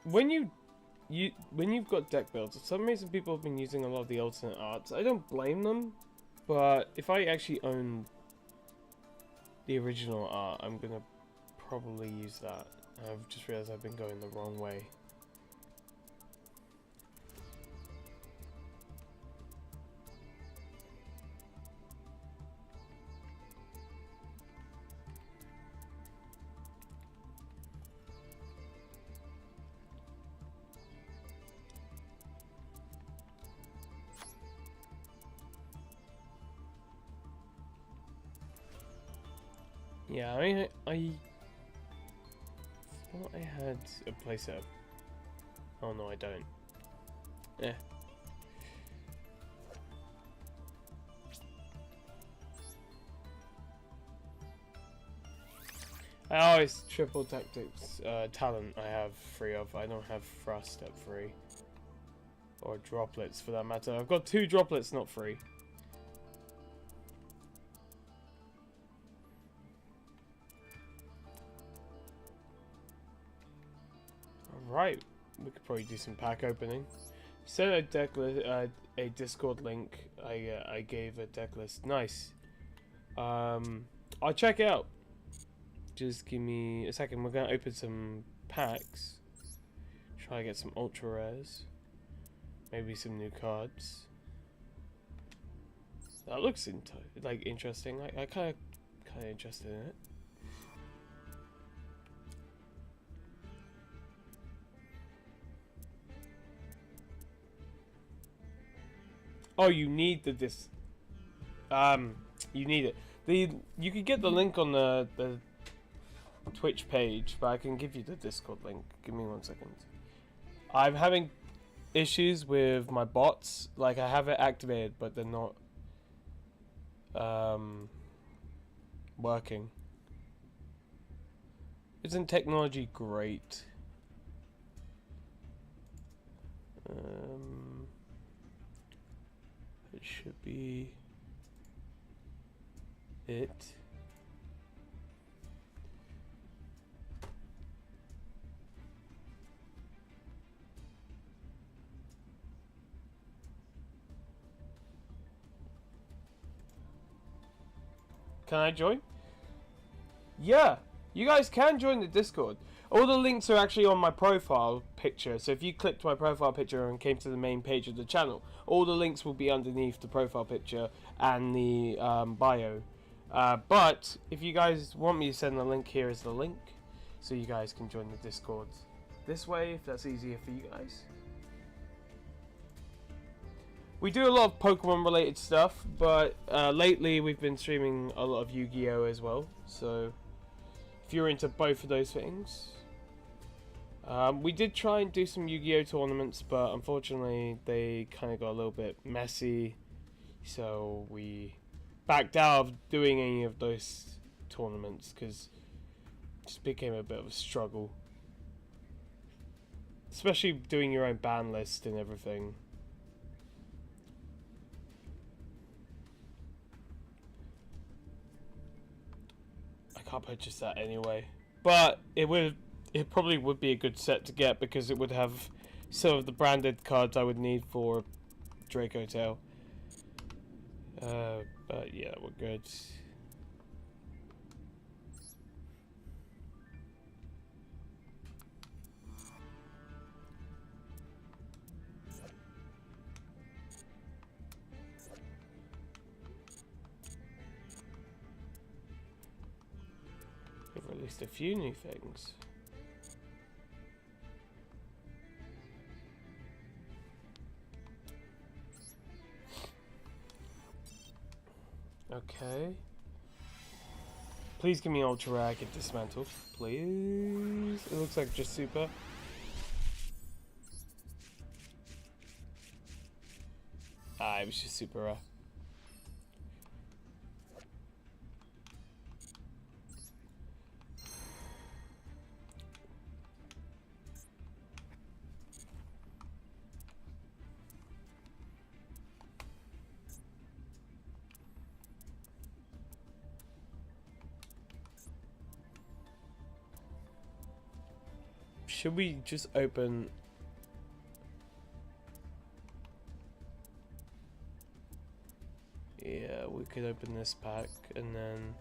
When you've got deck builds, for some reason people have been using a lot of the alternate arts. I don't blame them, but if I actually own the original art, I'm going to probably use that. I've just realized I've been going the wrong way. Yeah, I thought I had a playset. Oh no, I don't. Yeah. Oh, it's triple tactics talent I have 3 of. I don't have thrust at 3. Or droplets for that matter. I've got 2 droplets, not 3. Alright, we could probably do some pack opening. Send a deck list, a Discord link. I gave a deck list. Nice. I'll check it out. Just give me a second. We're gonna open some packs. Try to get some ultra rares. Maybe some new cards. That looks like interesting. I kind of interested in it. Oh, you need the you need it. You could get the link on the Twitch page, but I can give you the Discord link. Give me 1 second. I'm having issues with my bots. Like, I have it activated, but they're not working. Isn't technology great? It should be it. Can I join? Yeah, you guys can join the Discord. All the links are actually on my profile picture, so if you clicked my profile picture and came to the main page of the channel, all the links will be underneath the profile picture and the bio. But if you guys want me to send the link, here is the link, so you guys can join the Discord this way, if that's easier for you guys. We do a lot of Pokemon related stuff, but lately we've been streaming a lot of YuGiOh as well, so if you're into both of those things. We did try and do some YuGiOh tournaments, but unfortunately they kind of got a little bit messy, so we backed out of doing any of those tournaments because it just became a bit of a struggle, especially doing your own ban list and everything. I can't purchase that anyway, but it probably would be a good set to get because it would have some of the branded cards I would need for Draco Tail. But yeah, we're good. They've released a few new things. Okay. Please give me ultra rare, get dismantled. Please. It looks like just super. Ah, it was just super rare. Should we just open... Yeah, we could open this pack and then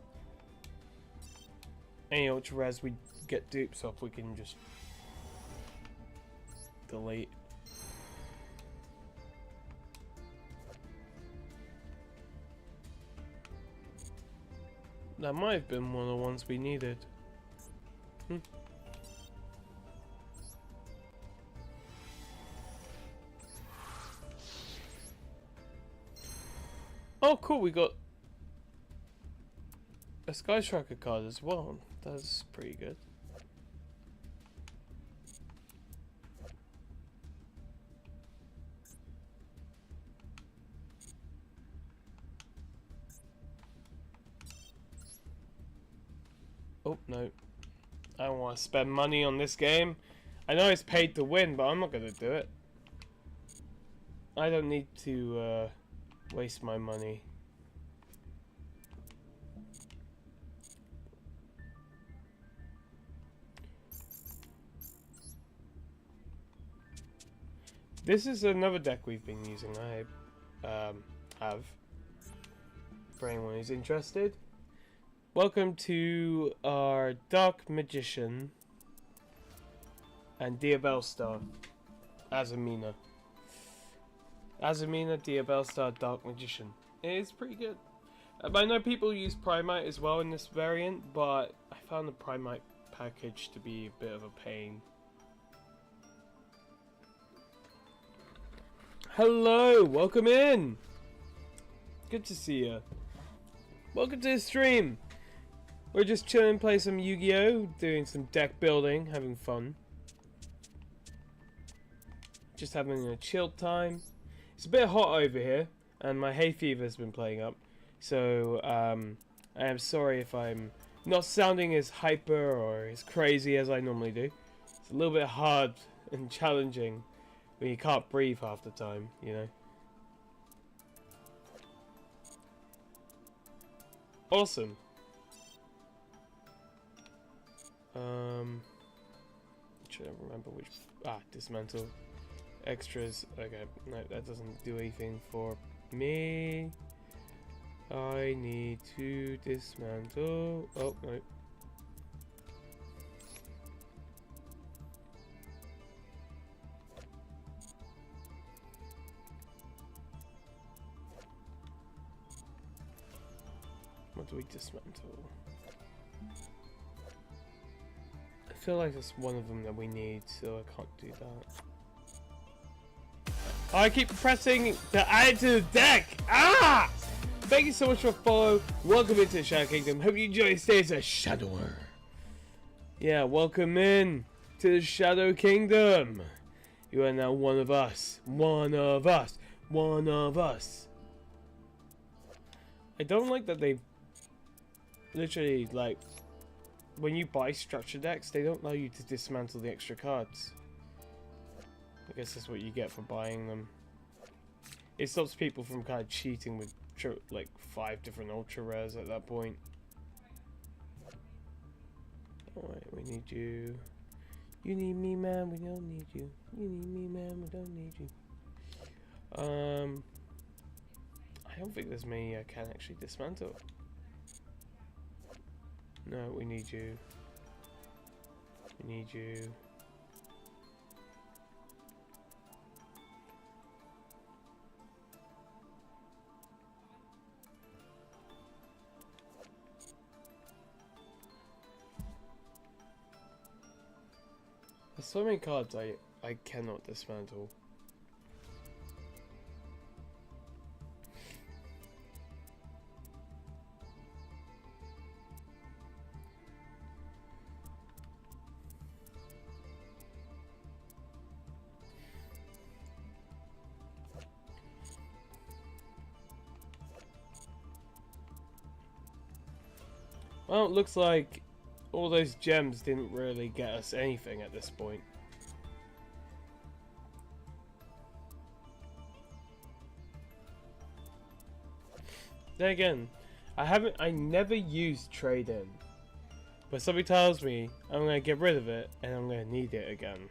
any ultra rares we get dupes off we can just delete. That might have been one of the ones we needed. Oh cool, we got a Sky Striker card as well. That's pretty good. Oh no, I don't want to spend money on this game. I know it's paid to win, but I'm not going to do it. I don't need to waste my money. This is another deck we've been using. I have. For anyone who's interested. Welcome to our Dark Magician and Diabellstar Azamina. Azamina, Diabellstar, Dark Magician. It is pretty good. I know people use Primite as well in this variant, but I found the Primite package to be a bit of a pain. Hello, welcome in. Good to see you. Welcome to the stream. We're just chilling, playing some Yu-Gi-Oh, doing some deck building, having fun. Just having a chill time. It's a bit hot over here, and my hay fever has been playing up. So I am sorry if I'm not sounding as hyper or as crazy as I normally do. It's a little bit hard and challenging when you can't breathe half the time, you know. Awesome. Trying to remember which. Dismantle. Extras. Okay, no, that doesn't do anything for me. I need to dismantle. Oh, no. What do we dismantle? I feel like it's one of them that we need, so I can't do that. Oh, I keep pressing to add it to the deck! Ah! Thank you so much for following. Welcome into the Shadow Kingdom. Hope you enjoy your stay as a Shadower. Yeah, welcome in to the Shadow Kingdom. You are now one of us. One of us. One of us. I don't like that they literally, like, when you buy structure decks, they don't allow you to dismantle the extra cards. I guess that's what you get for buying them. It stops people from kind of cheating with like 5 different ultra rares at that point. Alright, we need you. You need me, man, we don't need you. You need me, man, we don't need you. I don't think there's many I can actually dismantle. No, we need you. We need you. There's so many cards I cannot dismantle. Well, it looks like all those gems didn't really get us anything at this point. Then again, I never used trade in, but somebody tells me I'm gonna get rid of it and I'm gonna need it again.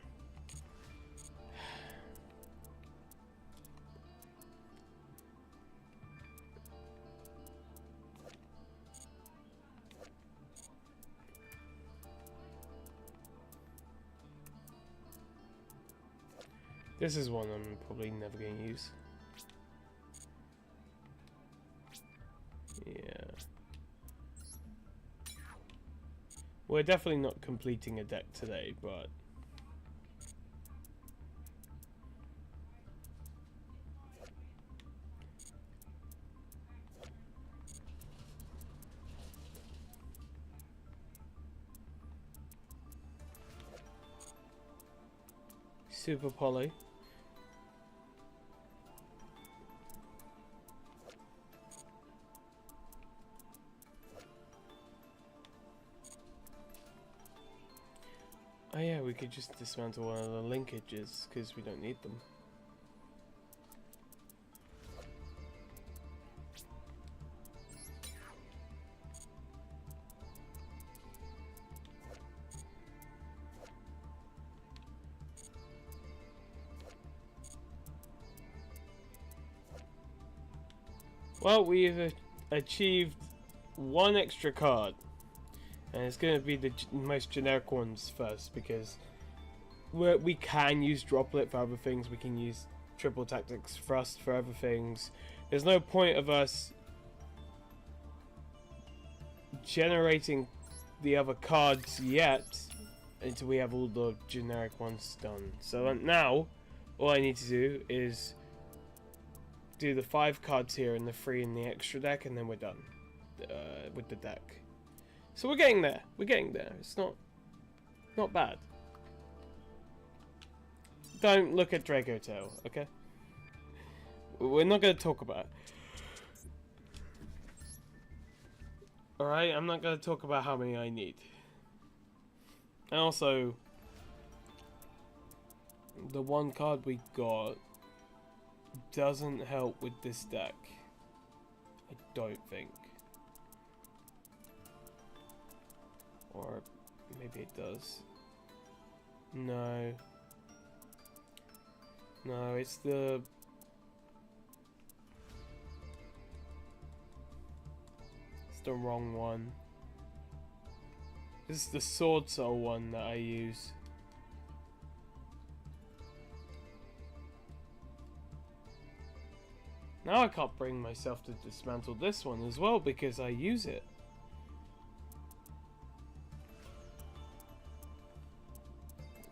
This is one I'm probably never going to use. Yeah. We're definitely not completing a deck today, but... Super Poly. Oh yeah, we could just dismantle one of the linkages because we don't need them. Well, we've achieved one extra card. And it's going to be the most generic ones first, because we can use Droplet for other things. We can use Triple Tactics Thrust for other things. There's no point of us generating the other cards yet until we have all the generic ones done. So now, all I need to do is do the 5 cards here and the 3 in the extra deck, and then we're done with the deck. So we're getting there. We're getting there. It's not bad. Don't look at Draco Tail, okay? We're not going to talk about it. Alright, I'm not going to talk about how many I need. And also, the one card we got doesn't help with this deck. I don't think. Or maybe it does. No. No, it's the... It's the wrong one. This is the Sword Soul one that I use. Now I can't bring myself to dismantle this one as well because I use it.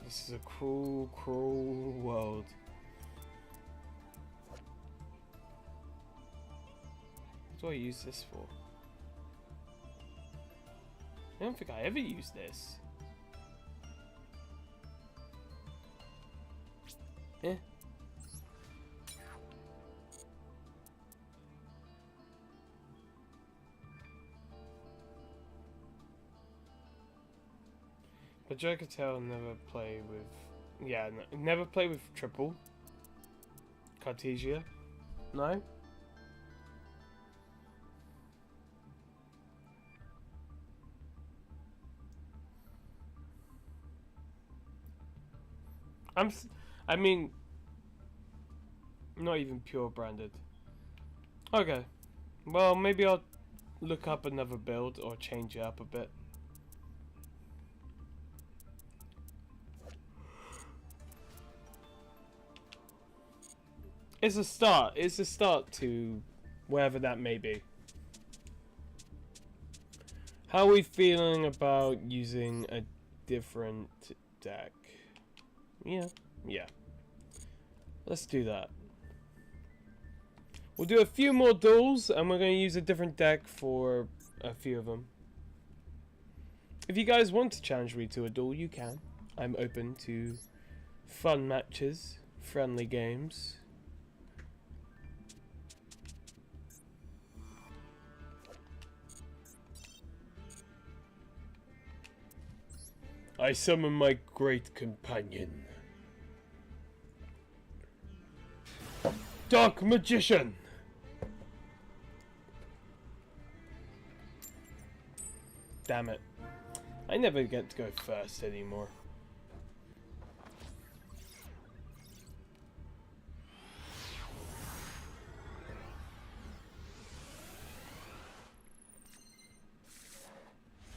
This is a cruel, cruel world. What do I use this for? I don't think I ever used this. Eh. But Joker Tail never play with... Yeah, no, never play with triple. Cartesia. No? I mean... Not even pure branded. Okay. Well, maybe I'll look up another build or change it up a bit. It's a start. It's a start to wherever that may be. How are we feeling about using a different deck? Yeah. Let's do that. We'll do a few more duels, and we're going to use a different deck for a few of them. If you guys want to challenge me to a duel, you can. I'm open to fun matches, friendly games. I summon my great companion. Dark Magician! Damn it. I never get to go first anymore.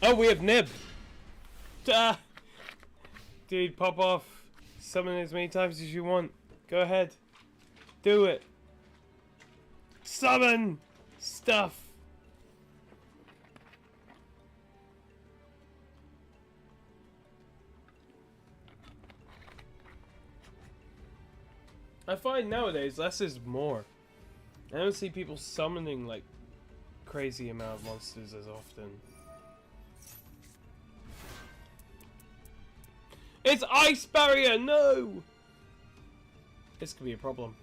Oh, we have Nib! Ah! Dude, pop off. Summon as many times as you want. Go ahead. Do it. Summon stuff. I find nowadays less is more. I don't see people summoning like crazy amount of monsters as often. It's Ice Barrier! No! This could be a problem.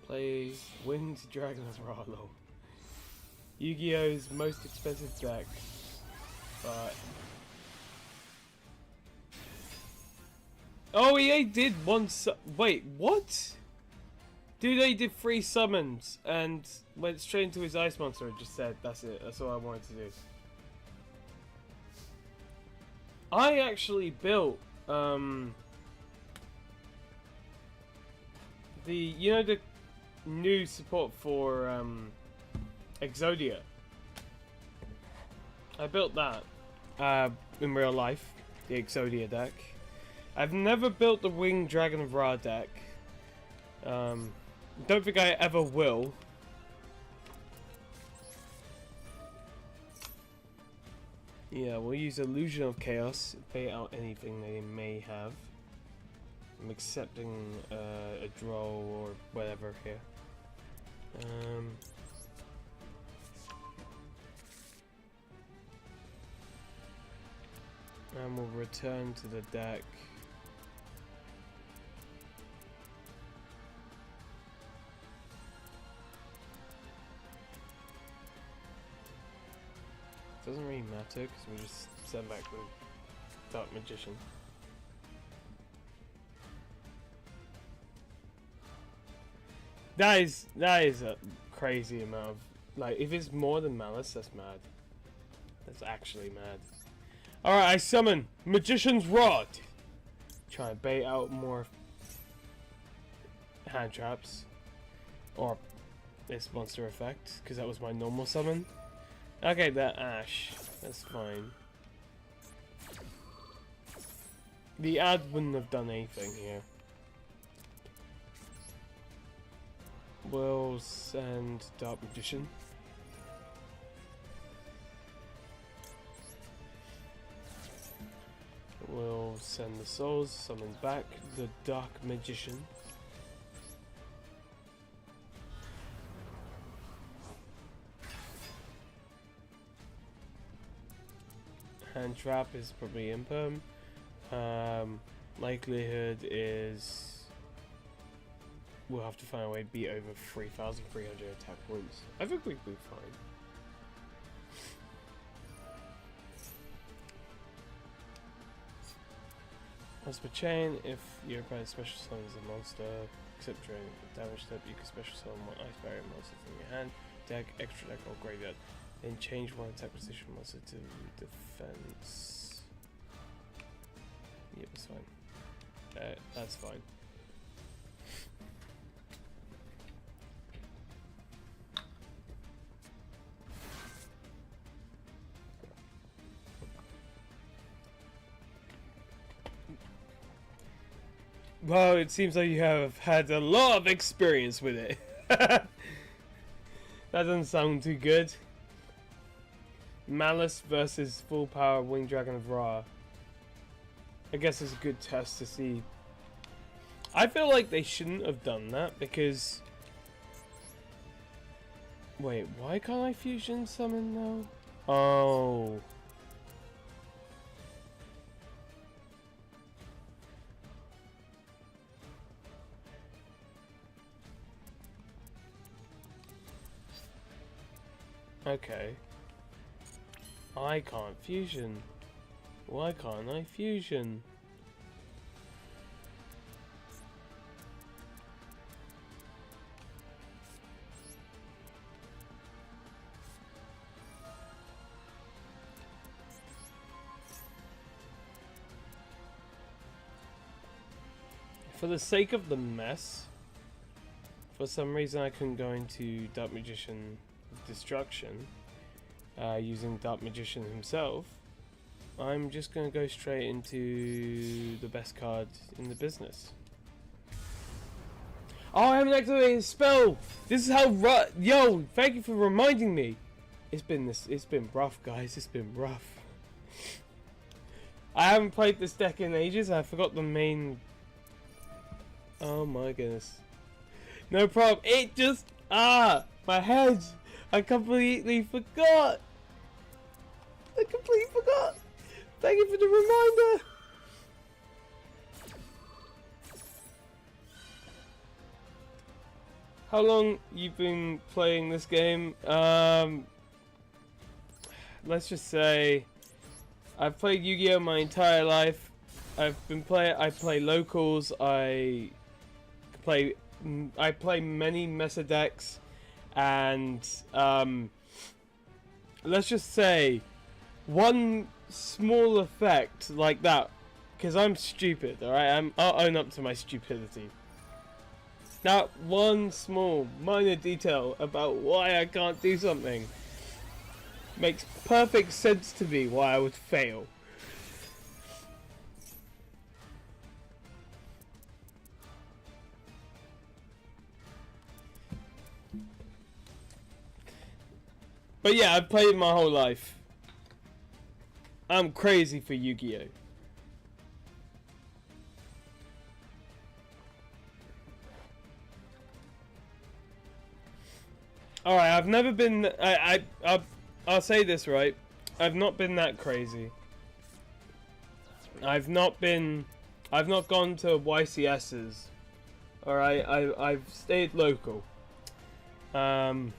Play Wind Dragon Ralo. YuGiOh's most expensive deck. But... Oh, he did one wait, what? Dude, he did 3 summons and went straight into his ice monster and just said, that's it, that's all I wanted to do. I actually built, you know the new support for Exodia. I built that in real life, the Exodia deck. I've never built the Winged Dragon of Ra deck. Don't think I ever will. Yeah, we'll use Illusion of Chaos, bait out anything they may have. I'm accepting a draw or whatever here. And we'll return to the deck. Doesn't really matter because we just send back the Dark Magician. That is a crazy amount of, like, if it's more than Malice, that's mad. That's actually mad. Alright, I summon Magician's Rod. Try and bait out more hand traps. Or this monster effect, because that was my normal summon. Okay, that Ash. That's fine. The ad wouldn't have done anything here. We'll send Dark Magician. We'll send the souls, summon back the Dark Magician. Hand trap is probably imperm. Likelihood is we'll have to find a way to beat over 3,300 attack points. I think we'd be fine. As per chain, if your opponent special summons a monster, except during the damage step, you can special summon one ice barrier monster from your hand, deck, extra deck, or graveyard. Then change one attack position monster to defense. Yep, that's fine. That's fine. Well, it seems like you have had a lot of experience with it. That doesn't sound too good. Malice versus full power Winged Dragon of Ra. I guess it's a good test to see. I feel like they shouldn't have done that because... Wait, why can't I fusion summon now? Oh. Okay. I can't fusion. Why can't I fusion? For the sake of the mess, for some reason I couldn't go into Dark Magician Destruction using Dark Magician himself. I'm just going to go straight into the best card in the business. Oh, I haven't activated a spell! This is how yo, thank you for reminding me! It's been rough, guys, it's been rough. I haven't played this deck in ages, I forgot the main... Oh my goodness. No problem, it just... my head! I completely forgot! I completely forgot! Thank you for the reminder! How long you've been playing this game? Let's just say I've played Yu-Gi-Oh my entire life. I play locals. I play many meta decks, and let's just say one small effect like that, because I'm stupid, alright? I'll own up to my stupidity. That one small minor detail about why I can't do something makes perfect sense to me why I would fail. But yeah, I've played it my whole life. I'm crazy for YuGiOh. Alright, I've never been... I'll say this, right? I've not been that crazy. I've not gone to YCS's. Alright, I've stayed local. I'll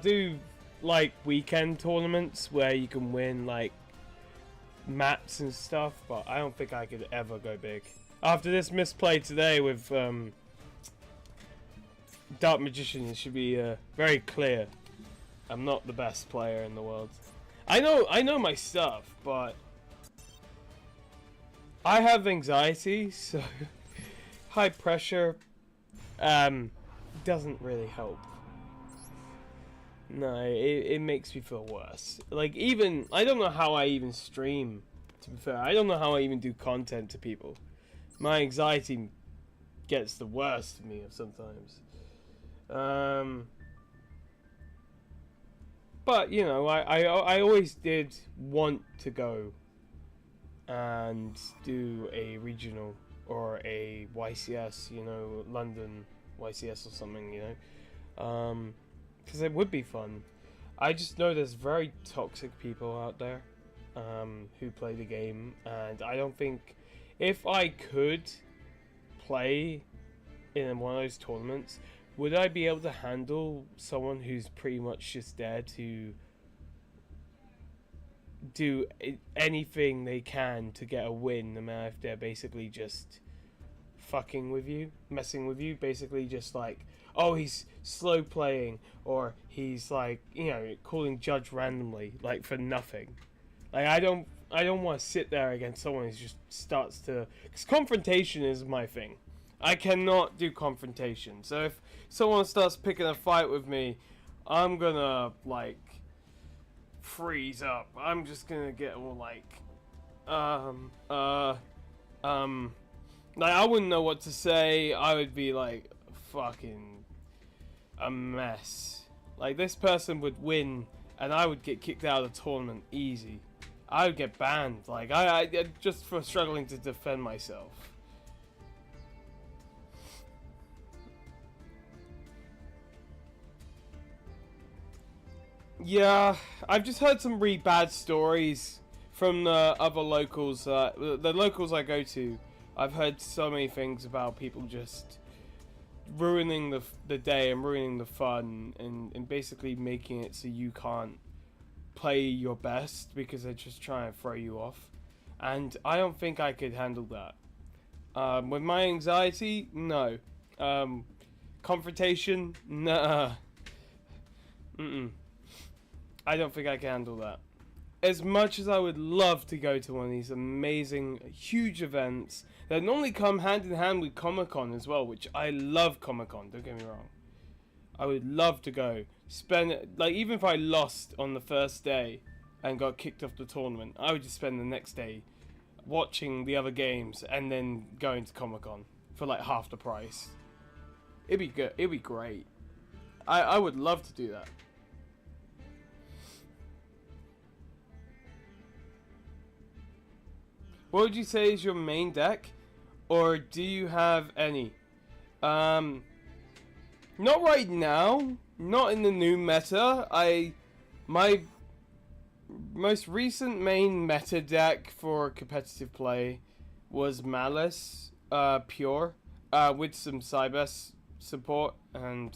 do like weekend tournaments where you can win like maps and stuff, but I don't think I could ever go big. After this misplay today with Dark Magician, it should be very clear I'm not the best player in the world. I know my stuff, but I have anxiety, so high pressure doesn't really help. No, it makes me feel worse. Like, even I don't know how I even stream, to be fair. I don't know how I even do content to people. My anxiety gets the worst of me sometimes. But you know, I always did want to go and do a regional or a YCS, you know, London YCS or something, you know, because it would be fun. I just know there's very toxic people out there who play the game, and I don't think if I could play in one of those tournaments, would I be able to handle someone who's pretty much just there to do anything they can to get a win, no matter if they're basically just fucking with you, messing with you, basically just like, oh, he's slow playing, or he's like, you know, calling judge randomly, like for nothing. Like, I don't want to sit there against someone who just starts to, because confrontation is my thing. I cannot do confrontation. So if someone starts picking a fight with me, I'm gonna like freeze up. I'm just gonna get all like like, I wouldn't know what to say. I would be like fucking a mess. Like, this person would win and I would get kicked out of the tournament easy. I would get banned, like I just for struggling to defend myself. Yeah, I've just heard some really bad stories from the other locals. The locals I go to, I've heard so many things about people just ruining the day and ruining the fun, and basically making it so you can't play your best because they're just trying to throw you off. And I don't think I could handle that. With my anxiety, no. Confrontation, nah. I don't think I can handle that. As much as I would love to go to one of these amazing, huge events that normally come hand in hand with Comic-Con as well, which I love Comic-Con, don't get me wrong. I would love to go. Spend, like, even if I lost on the first day and got kicked off the tournament, I would just spend the next day watching the other games and then going to Comic-Con for like half the price. It'd be good. It'd be great. I would love to do that. What would you say is your main deck? Or do you have any? Not right now. Not in the new meta. My most recent main meta deck for competitive play was Malice Pure with some Cybers support and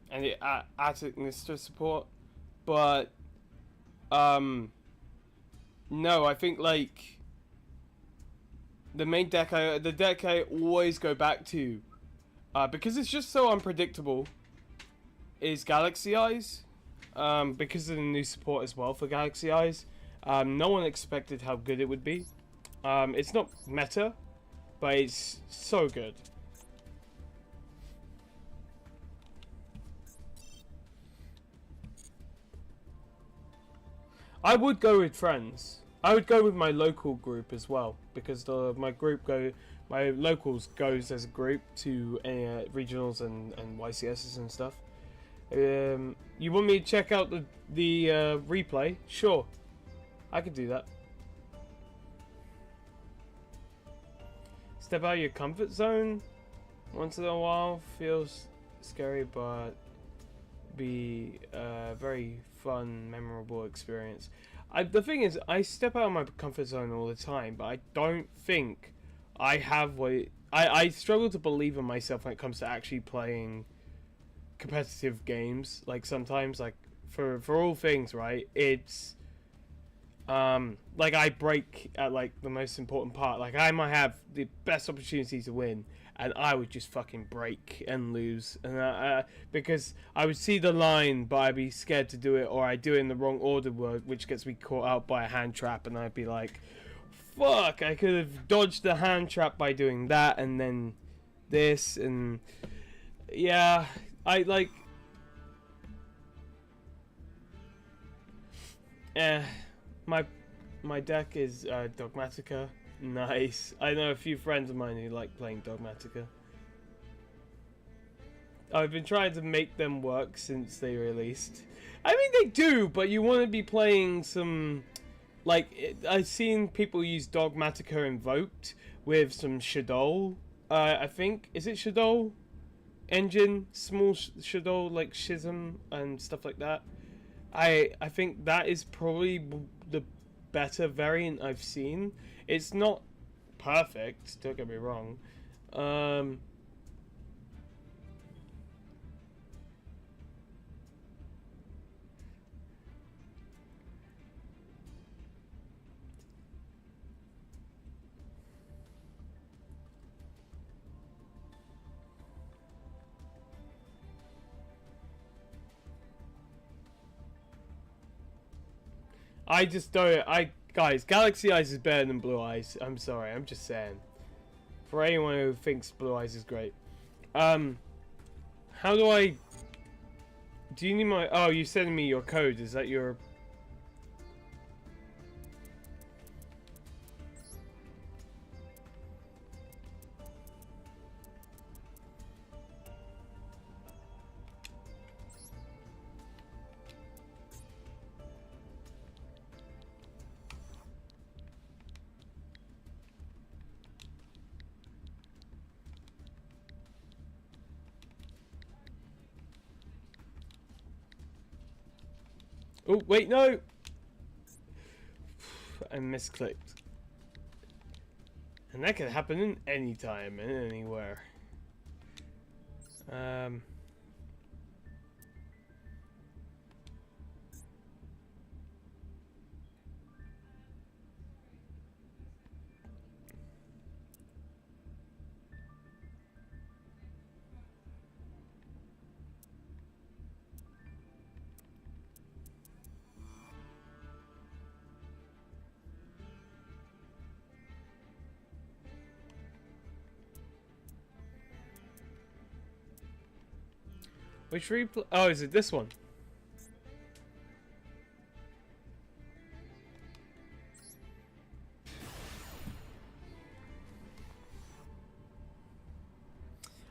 the Attic Nister support. But no, I think like the main deck, the deck I always go back to, because it's just so unpredictable, is Galaxy Eyes, because of the new support as well for Galaxy Eyes. No one expected how good it would be, It's not meta, but it's so good. I would go with friends. I would go with my local group as well, because my locals goes as a group to regionals and YCSs and stuff. You want me to check out the replay? Sure, I could do that. Step out of your comfort zone once in a while feels scary, but be a very fun, memorable experience. The thing is, I step out of my comfort zone all the time, but I don't think I have I struggle to believe in myself when it comes to actually playing competitive games. Like sometimes, like for all things, right? It's like I break at like the most important part. Like I might have the best opportunity to win, and I would just fucking break and lose, and because I would see the line, but I'd be scared to do it, or I do it in the wrong order, which gets me caught out by a hand trap, and I'd be like, "Fuck! I could have dodged the hand trap by doing that, and then this, and yeah, I like." My deck is Dogmatica. Nice. I know a few friends of mine who like playing Dogmatica. I've been trying to make them work since they released. I mean, they do, but you want to be playing some... Like, I've seen people use Dogmatica Invoked with some Shadow. I think. Is it Shadow? Engine? Small Shadow, like Schism and stuff like that. I think that is probably the better variant I've seen. It's not perfect, don't get me wrong. I just don't. Guys, Galaxy Eyes is better than Blue Eyes. I'm sorry, I'm just saying. For anyone who thinks Blue Eyes is great. How do I... Do you need my... Oh, you're sending me your code. Is that your... Oh, wait, no! I misclicked. And that can happen in any time and anywhere. Which replay? Oh, is it this one?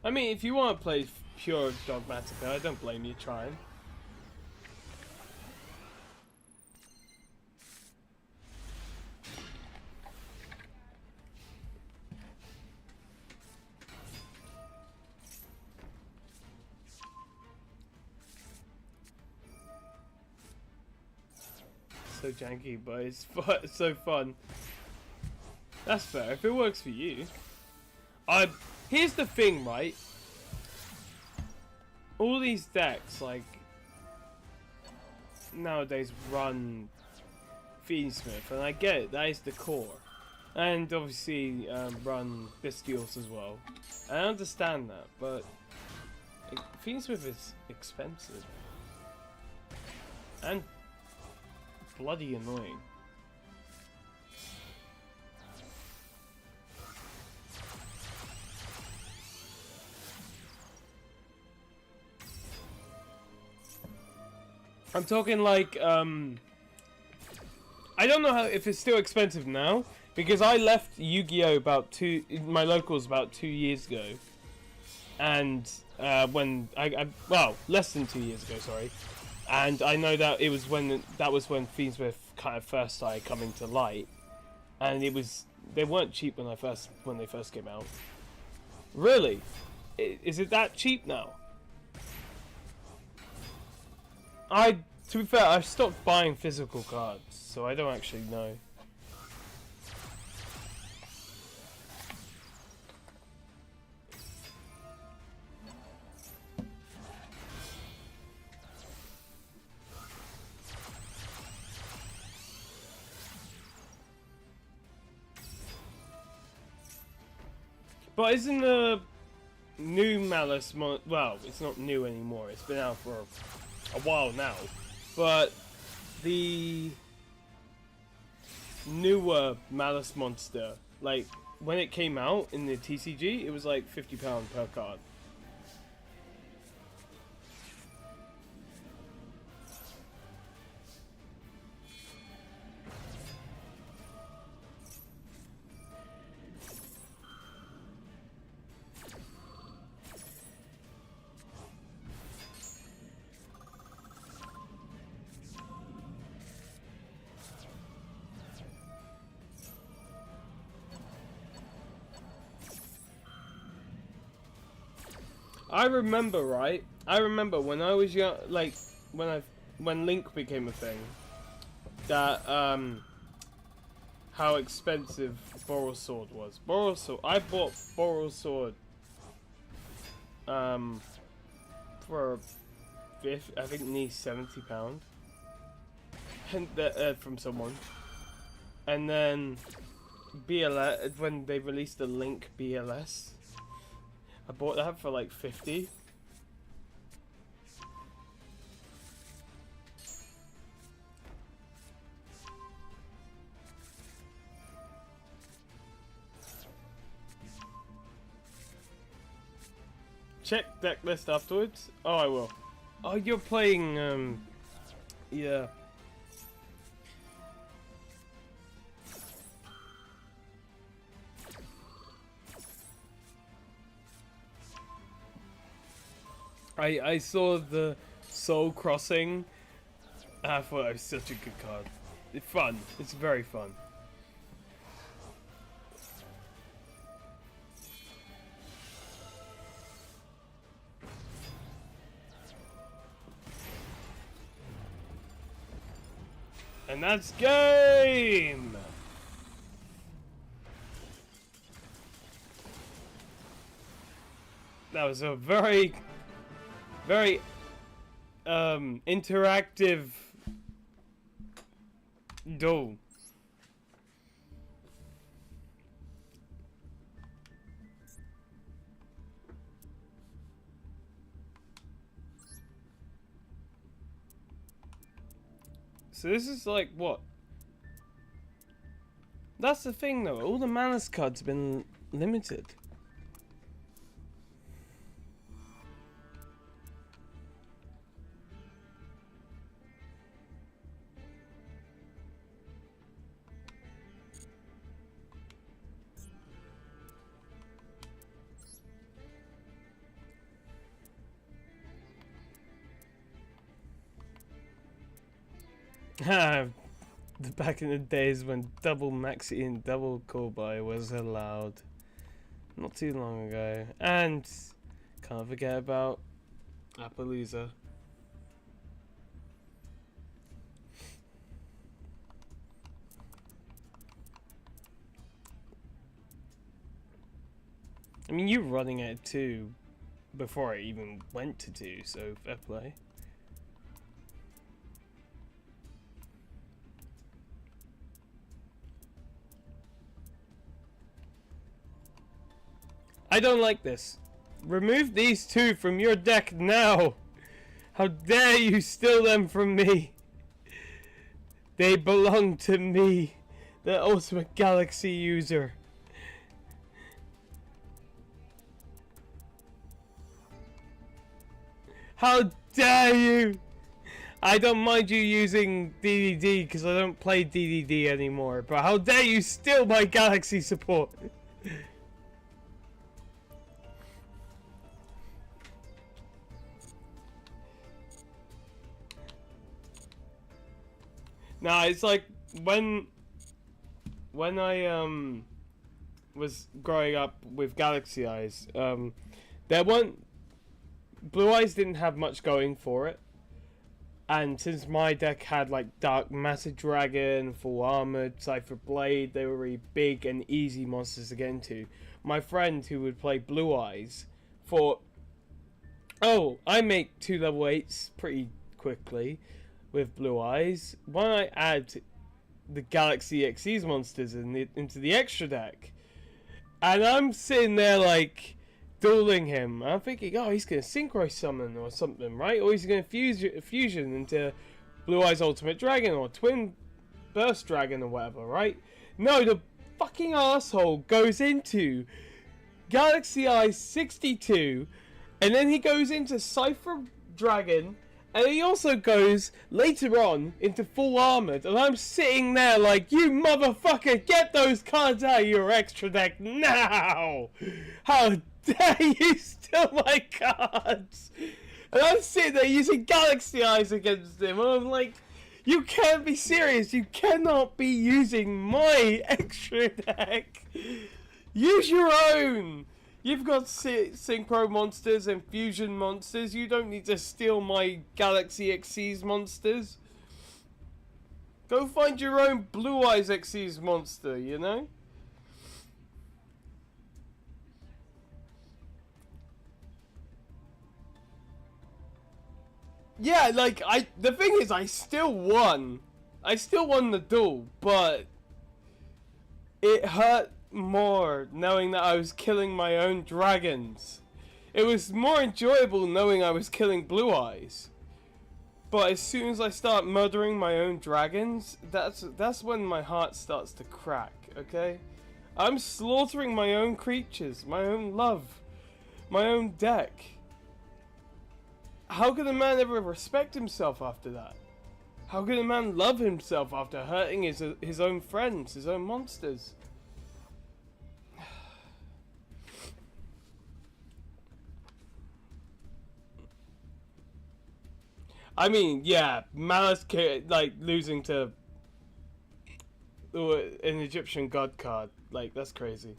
I mean, if you want to play pure Dogmatica, I don't blame you trying. So janky, but it's so fun. That's fair. If it works for you. Here's the thing, right? All these decks, like, nowadays run Fiendsmith, and I get it. That is the core, and obviously run Bestials as well. I understand that, but Fiendsmith is expensive and bloody annoying. I'm talking like, I don't know if it's still expensive now, because I left YuGiOh my locals about 2 years ago. And, when well, less than 2 years ago, sorry. And I know that it was when themes were kind of first started coming to light. And they weren't cheap when they first came out. Really? Is it that cheap now? To be fair, I've stopped buying physical cards, so I don't actually know. But isn't the new Malice well, it's not new anymore. It's been out for a while now. But the newer Malice monster, like when it came out in the TCG, it was like £50 per card. I remember, right? I remember when I was young, like when Link became a thing, that how expensive Borrow's Sword was. I bought Borrow's Sword for I think nearly £70, and from someone, and then BLS when they released the Link BLS. I bought that for like 50. Check deck list afterwards. Oh, I will. Oh, you're playing, yeah. I saw the Soul Crossing. I thought it was such a good card. It's fun. It's very fun. And that's game! That was a very interactive duel. So this is like what? That's the thing though, all the Malice cards have been limited. Back in the days when double maxi and double call buy was allowed. Not too long ago. And can't forget about Appaloosa. I mean, you were running at 2 before I even went to 2, so fair play. I don't like this. Remove these 2 from your deck now. How dare you steal them from me? They belong to me, the Ultimate Galaxy user. How dare you? I don't mind you using DDD because I don't play DDD anymore. But how dare you steal my Galaxy support? Nah, it's like when I was growing up with Galaxy Eyes, there weren't Blue Eyes didn't have much going for it. And since my deck had like Dark Matter Dragon, Full Armored, Cypher Blade, they were really big and easy monsters to get into. My friend who would play Blue Eyes thought, oh, I make 2 level 8s pretty quickly with Blue Eyes. Why don't I add the Galaxy XE's monsters into the extra deck? And I'm sitting there like dueling him. I'm thinking, oh, he's going to Synchro Summon or something, right? Or he's going to fusion into Blue Eyes Ultimate Dragon or Twin Burst Dragon or whatever, right? No, the fucking asshole goes into Galaxy Eyes 62, and then he goes into Cypher Dragon, and he also goes later on into Full Armored, and I'm sitting there like, you motherfucker, get those cards out of your extra deck now! How dare you steal my cards? And I'm sitting there using Galaxy Eyes against him, and I'm like, you can't be serious, you cannot be using my extra deck! Use your own! You've got Synchro monsters and Fusion monsters. You don't need to steal my Galaxy XC's monsters. Go find your own Blue Eyes XC's monster, you know? Yeah, like, the thing is, I still won. I still won the duel, but it hurt more knowing that I was killing my own dragons. It was more enjoyable knowing I was killing Blue Eyes. But as soon as I start murdering my own dragons, that's when my heart starts to crack, okay? I'm slaughtering my own creatures, my own love, my own deck. How can a man ever respect himself after that? How can a man love himself after hurting his own friends, his own monsters? I mean, yeah, Malice, like, losing to an Egyptian god card. Like, that's crazy.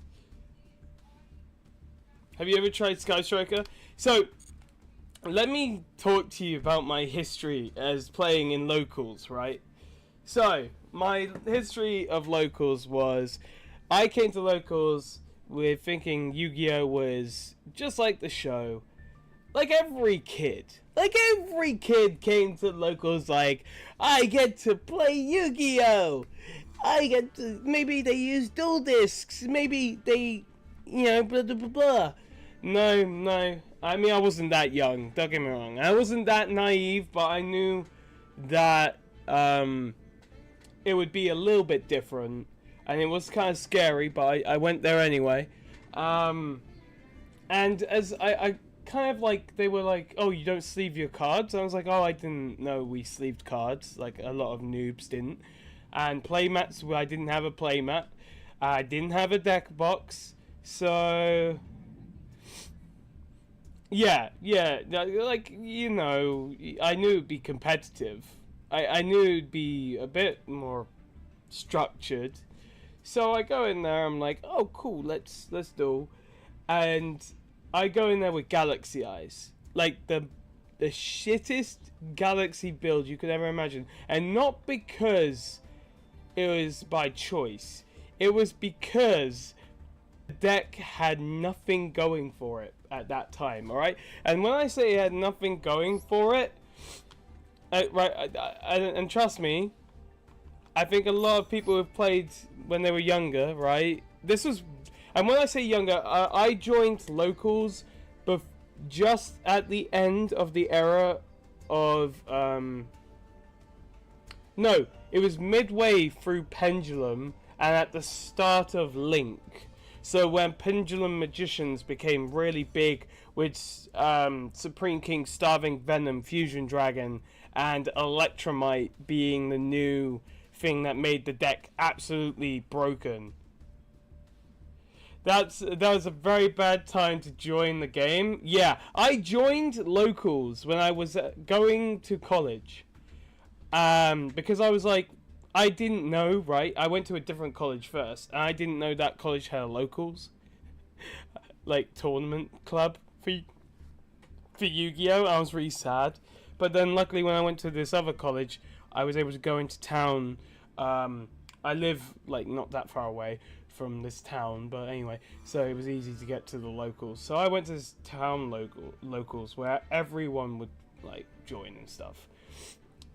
Have you ever tried Sky Striker? So, let me talk to you about my history as playing in locals, right? So, my history of locals was, I came to locals with thinking Yu-Gi-Oh was just like the show. Like every kid. Like every kid came to locals like, I get to play Yu-Gi-Oh! I get to, maybe they use dual discs, maybe they, you know, blah blah blah blah. No. I mean, I wasn't that young, don't get me wrong. I wasn't that naive, but I knew that it would be a little bit different. And it was kind of scary, but I went there anyway. And as I kind of like, they were like, oh, you don't sleeve your cards? I was like, oh, I didn't know we sleeved cards. Like, a lot of noobs didn't. And playmats, I didn't have a playmat. I didn't have a deck box. So, yeah, like, you know, I knew it'd be competitive. I knew it'd be a bit more structured. So I go in there, I'm like, oh, cool, let's do. And I go in there with Galaxy Eyes. Like, the shittest Galaxy build you could ever imagine. And not because it was by choice. It was because the deck had nothing going for it at that time, alright? And when I say it had nothing going for it, and trust me, I think a lot of people have played when they were younger, right? This was, and when I say younger, I joined locals just at the end of the era of, no, it was midway through Pendulum and at the start of Link. So when Pendulum Magicians became really big with Supreme King, Starving Venom, Fusion Dragon, and Electromite being the new thing that made the deck absolutely broken. That was a very bad time to join the game. Yeah, I joined locals when I was going to college. Because I was like, I didn't know, right? I went to a different college first, and I didn't know that college had a locals, like, tournament club for Yu-Gi-Oh! I was really sad. But then luckily when I went to this other college, I was able to go into town. I live, like, not that far away from this town, but anyway, so it was easy to get to the locals. So I went to this town locals where everyone would, like, join and stuff.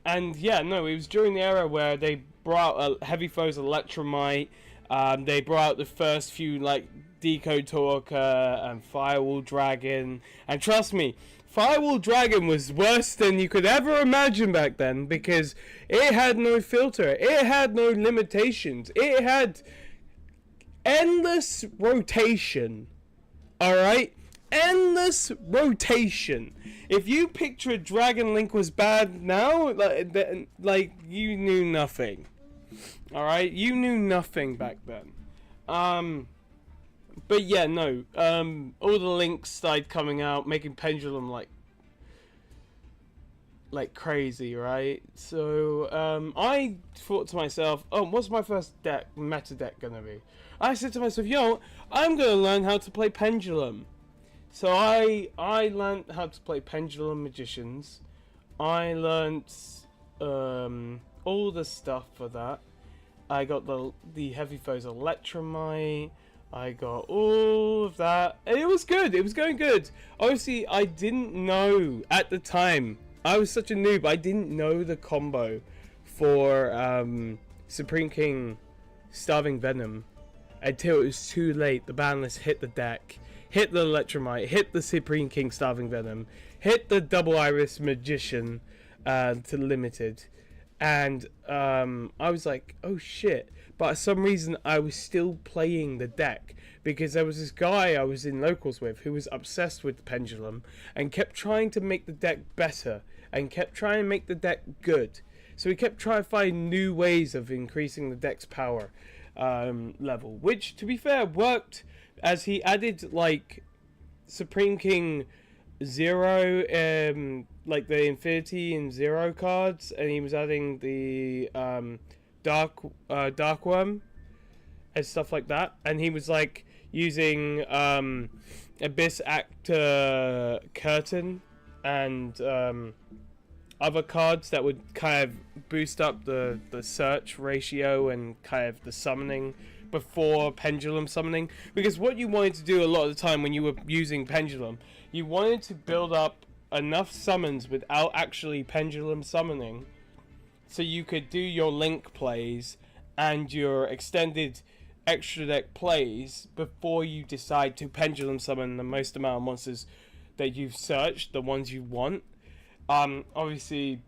And yeah, no, it was during the era where they brought out Heavy Foes Electromite. They brought out the first few, like, Decode Talker and Firewall Dragon. And trust me, Firewall Dragon was worse than you could ever imagine back then, because it had no filter, it had no limitations, it had endless rotation. Alright? Endless rotation. If you picture Dragon Link was bad now, like you knew nothing. Alright? You knew nothing back then. But yeah, no. All the links started coming out, making Pendulum like crazy, right? So I thought to myself, oh, what's my first meta deck gonna be? I said to myself, yo, I'm gonna learn how to play Pendulum. So I learned how to play Pendulum Magicians. I learned all the stuff for that. I got the Heavy Foes Electromite. I got all of that. And it was good. It was going good. Obviously, I didn't know at the time. I was such a noob. I didn't know the combo for Supreme King Starving Venom until it was too late. The ban list hit the deck, hit the Electromite, hit the Supreme King Starving Venom, hit the Double Iris Magician to limited. And I was like, oh shit. But for some reason, I was still playing the deck because there was this guy I was in locals with who was obsessed with the Pendulum and kept trying to make the deck better and kept trying to make the deck good. So he kept trying to find new ways of increasing the deck's power level, which, to be fair, worked, as he added, like, Supreme King Zero, like the Infinity and Zero cards, and he was adding the Dark Worm and stuff like that, and he was like using Abyss Actor Curtain and other cards that would kind of boost up the search ratio and kind of the summoning before Pendulum summoning. Because what you wanted to do a lot of the time when you were using Pendulum, you wanted to build up enough summons without actually Pendulum summoning, so you could do your Link plays and your extended extra deck plays before you decide to Pendulum summon the most amount of monsters that you've searched, the ones you want. Obviously,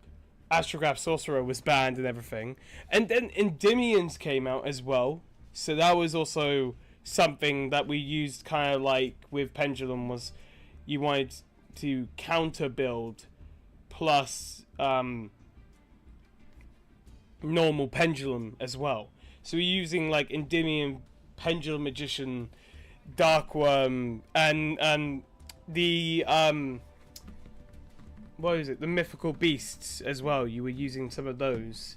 Astrograph Sorcerer was banned and everything. And then Endymions came out as well. So that was also something that we used kind of like with Pendulum, was you wanted to counter build plus normal Pendulum as well. So we're using like Endymion, Pendulum Magician, Dark Worm, and the what is it? The Mythical Beasts as well. You were using some of those.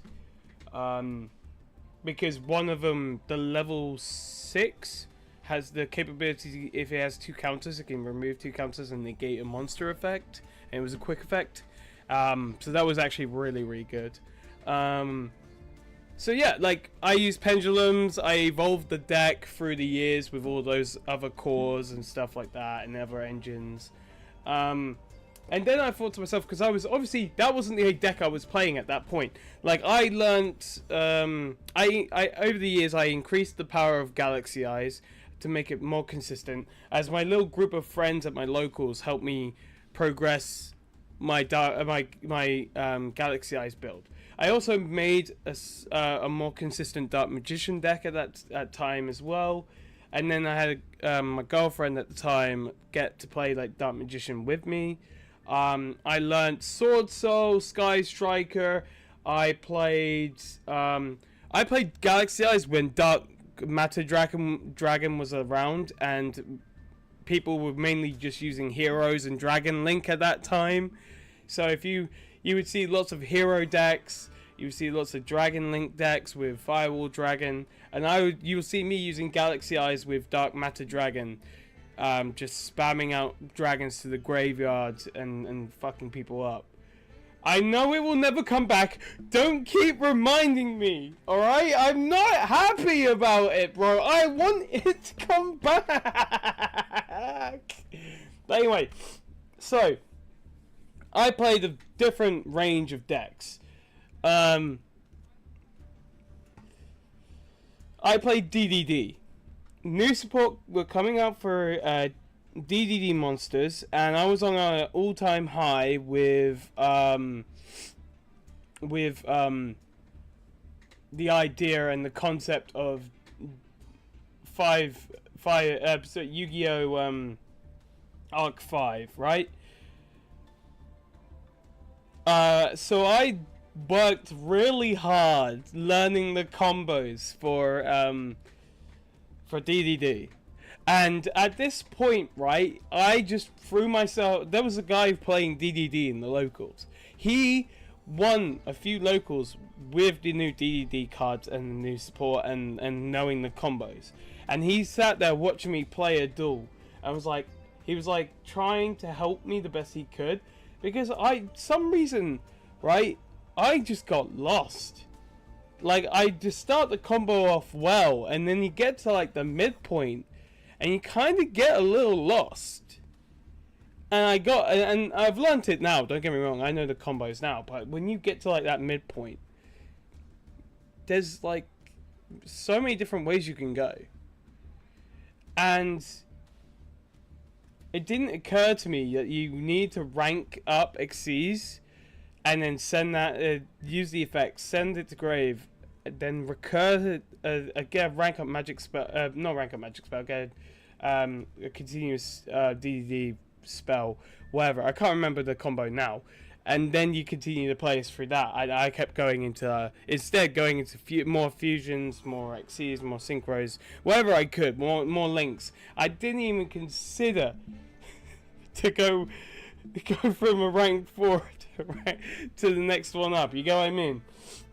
Because one of them, the level 6, has the capability, if it has 2 counters, it can remove 2 counters and negate a monster effect. And it was a quick effect. So that was actually really, really good. So yeah, like, I used Pendulums, I evolved the deck through the years with all those other cores and stuff like that, and other engines. And then I thought to myself, because I was, obviously, that wasn't the deck I was playing at that point. Like, I learnt, I over the years, I increased the power of Galaxy Eyes to make it more consistent, as my little group of friends at my locals helped me progress my Galaxy Eyes build. I also made a more consistent Dark Magician deck at that time as well. And then I had my girlfriend at the time get to play like Dark Magician with me. I learned Sword Soul, Sky Striker. I played Galaxy Eyes when Dark Matter Dragon was around, and people were mainly just using Heroes and Dragon Link at that time. So if you would see lots of hero decks, you would see lots of Dragon Link decks with Firewall Dragon, and you'll see me using Galaxy Eyes with Dark Matter Dragon, just spamming out dragons to the graveyard and fucking people up. I know it will never come back. Don't keep reminding me, alright? I'm not happy about it, bro. I want it to come back. But anyway, so I played a different range of decks. I played DDD. New support were coming out for DDD monsters, and I was on an all-time high with the idea and the concept of YuGiOh Arc 5, right? So I worked really hard learning the combos for DDD. And at this point, right, I just threw myself... There was a guy playing DDD in the locals. He won a few locals with the new DDD cards and the new support and knowing the combos. And he sat there watching me play a duel. I was like... He was like trying to help me the best he could. Because some reason, right, I just got lost. Like, I just start the combo off well, and then you get to like the midpoint, and you kind of get a little lost. And I've learnt it now, don't get me wrong, I know the combos now, but when you get to like that midpoint, there's like so many different ways you can go. And it didn't occur to me that you need to rank up Xyz and then send that, use the effect, send it to grave, then recur get a rank up magic spell, not rank up magic spell, get a continuous DDD spell, whatever. I can't remember the combo now. And then you continue to play through that. I kept going into, instead going into more fusions, more Xyz, more synchros, whatever I could, more links. I didn't even consider to go from a rank 4 to the next one up. You get what I mean?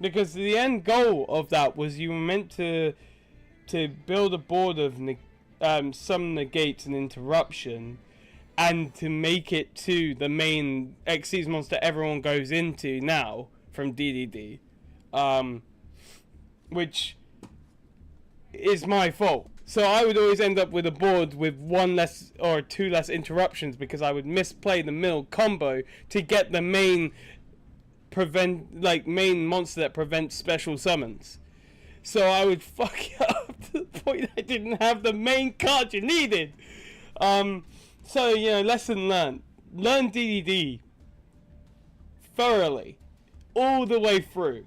Because the end goal of that was you were meant to build a board of some negates and interruption, and to make it to the main Xyz monster everyone goes into now from DDD, which is my fault. So I would always end up with a board with one less or two less interruptions because I would misplay the middle combo to get the main main monster that prevents special summons. So I would fuck it up to the point I didn't have the main card you needed. So, you know, lesson learned. Learn DDD thoroughly, all the way through.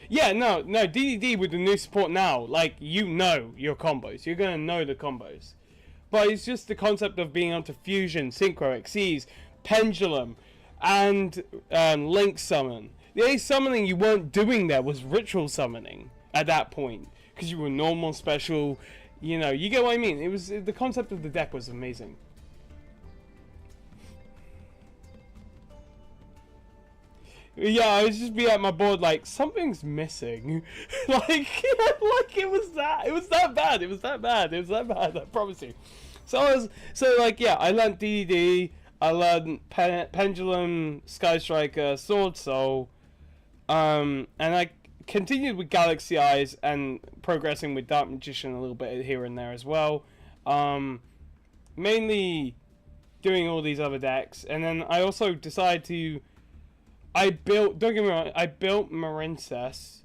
Yeah, no, DDD with the new support now, like, you know your combos. You're gonna know the combos. But it's just the concept of being able to fusion, synchro, Xyz, pendulum, and link summon. The only summoning you weren't doing there was ritual summoning at that point. Because you were normal, special, you know, you get what I mean. It was, the concept of the deck was amazing. Yeah, I would just be at my board like, something's missing. like it was that bad, I promise you. So I learned DDD, I learned Pendulum, Sky Striker, Sword Soul, and I continued with Galaxy Eyes and progressing with Dark Magician a little bit here and there as well. Mainly doing all these other decks, and then I also decided to... don't get me wrong, I built Marincess,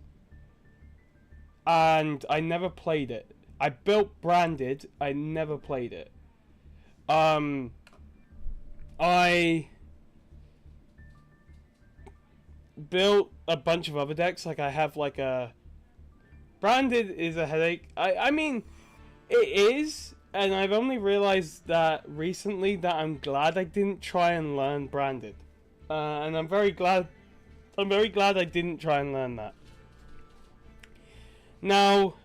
and I never played it. I built Branded, I never played it. I built a bunch of other decks, like I have Branded is a headache. I mean, it is, and I've only realized that recently that I'm glad I didn't try and learn Branded. And I'm very glad I didn't try and learn that. Now,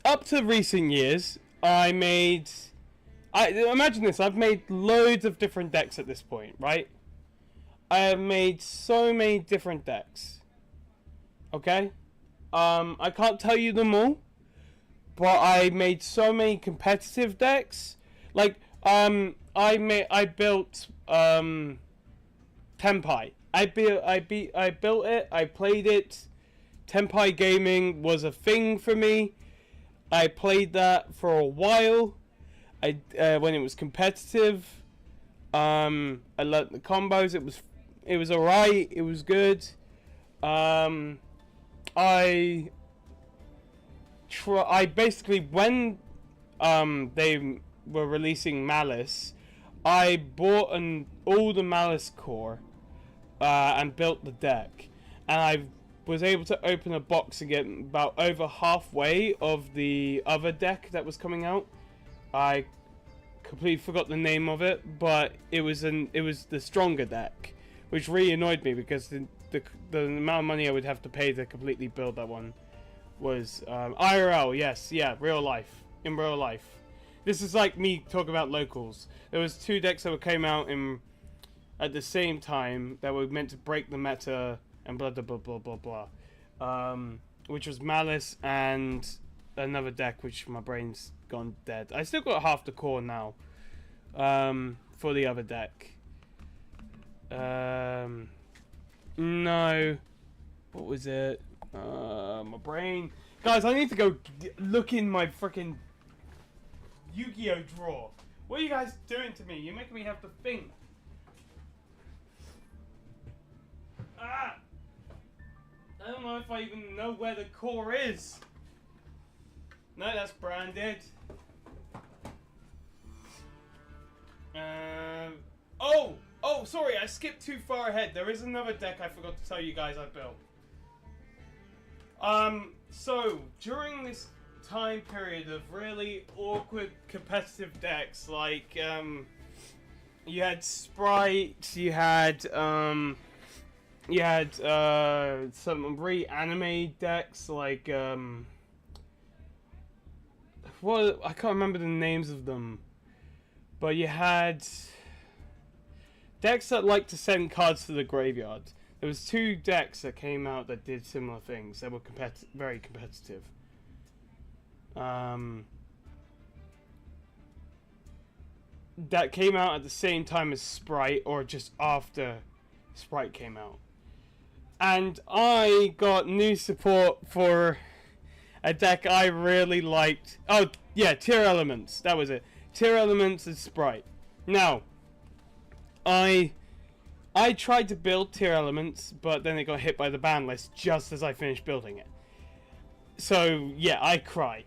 up to recent years, imagine this, I've made loads of different decks at this point, right? I have made so many different decks. Okay? I can't tell you them all, but I made so many competitive decks. Like, I built Tenpai. I built it, I played it. Tenpai gaming was a thing for me. I played that for a while. When it was competitive. I learnt the combos. It was alright. It was good. I basically, when they were releasing Malice, I bought all the Malice core and built the deck, and I was able to open a box and get about over halfway of the other deck that was coming out. I completely forgot the name of it, but it was the stronger deck, which really annoyed me because the amount of money I would have to pay to completely build that one was IRL. Yes, yeah, real life, in real life. This is like me talking about locals. There was 2 decks that came out at the same time that were meant to break the meta and blah blah blah blah blah blah, which was Malice and another deck which my brain's gone dead. I still got half the core now for the other deck. No, what was it? My brain, guys. I need to go look in my freaking YuGiOh drawer. What are you guys doing to me? You're making me have to think. I don't know if I even know where the core is. No, that's Branded. Oh, sorry, I skipped too far ahead. There is another deck I forgot to tell you guys I built. So, during this time period of really awkward competitive decks, like, you had Sprite, you had some re-anime decks, like, well, I can't remember the names of them, but you had decks that like to send cards to the graveyard. There was 2 decks that came out that did similar things, that were very competitive. That came out at the same time as Sprite, or just after Sprite came out. And I got new support for a deck I really liked. Oh, yeah, Tier Elements. That was it. Tier Elements and Sprite. Now, I tried to build Tier Elements, but then it got hit by the ban list just as I finished building it. So, yeah, I cried.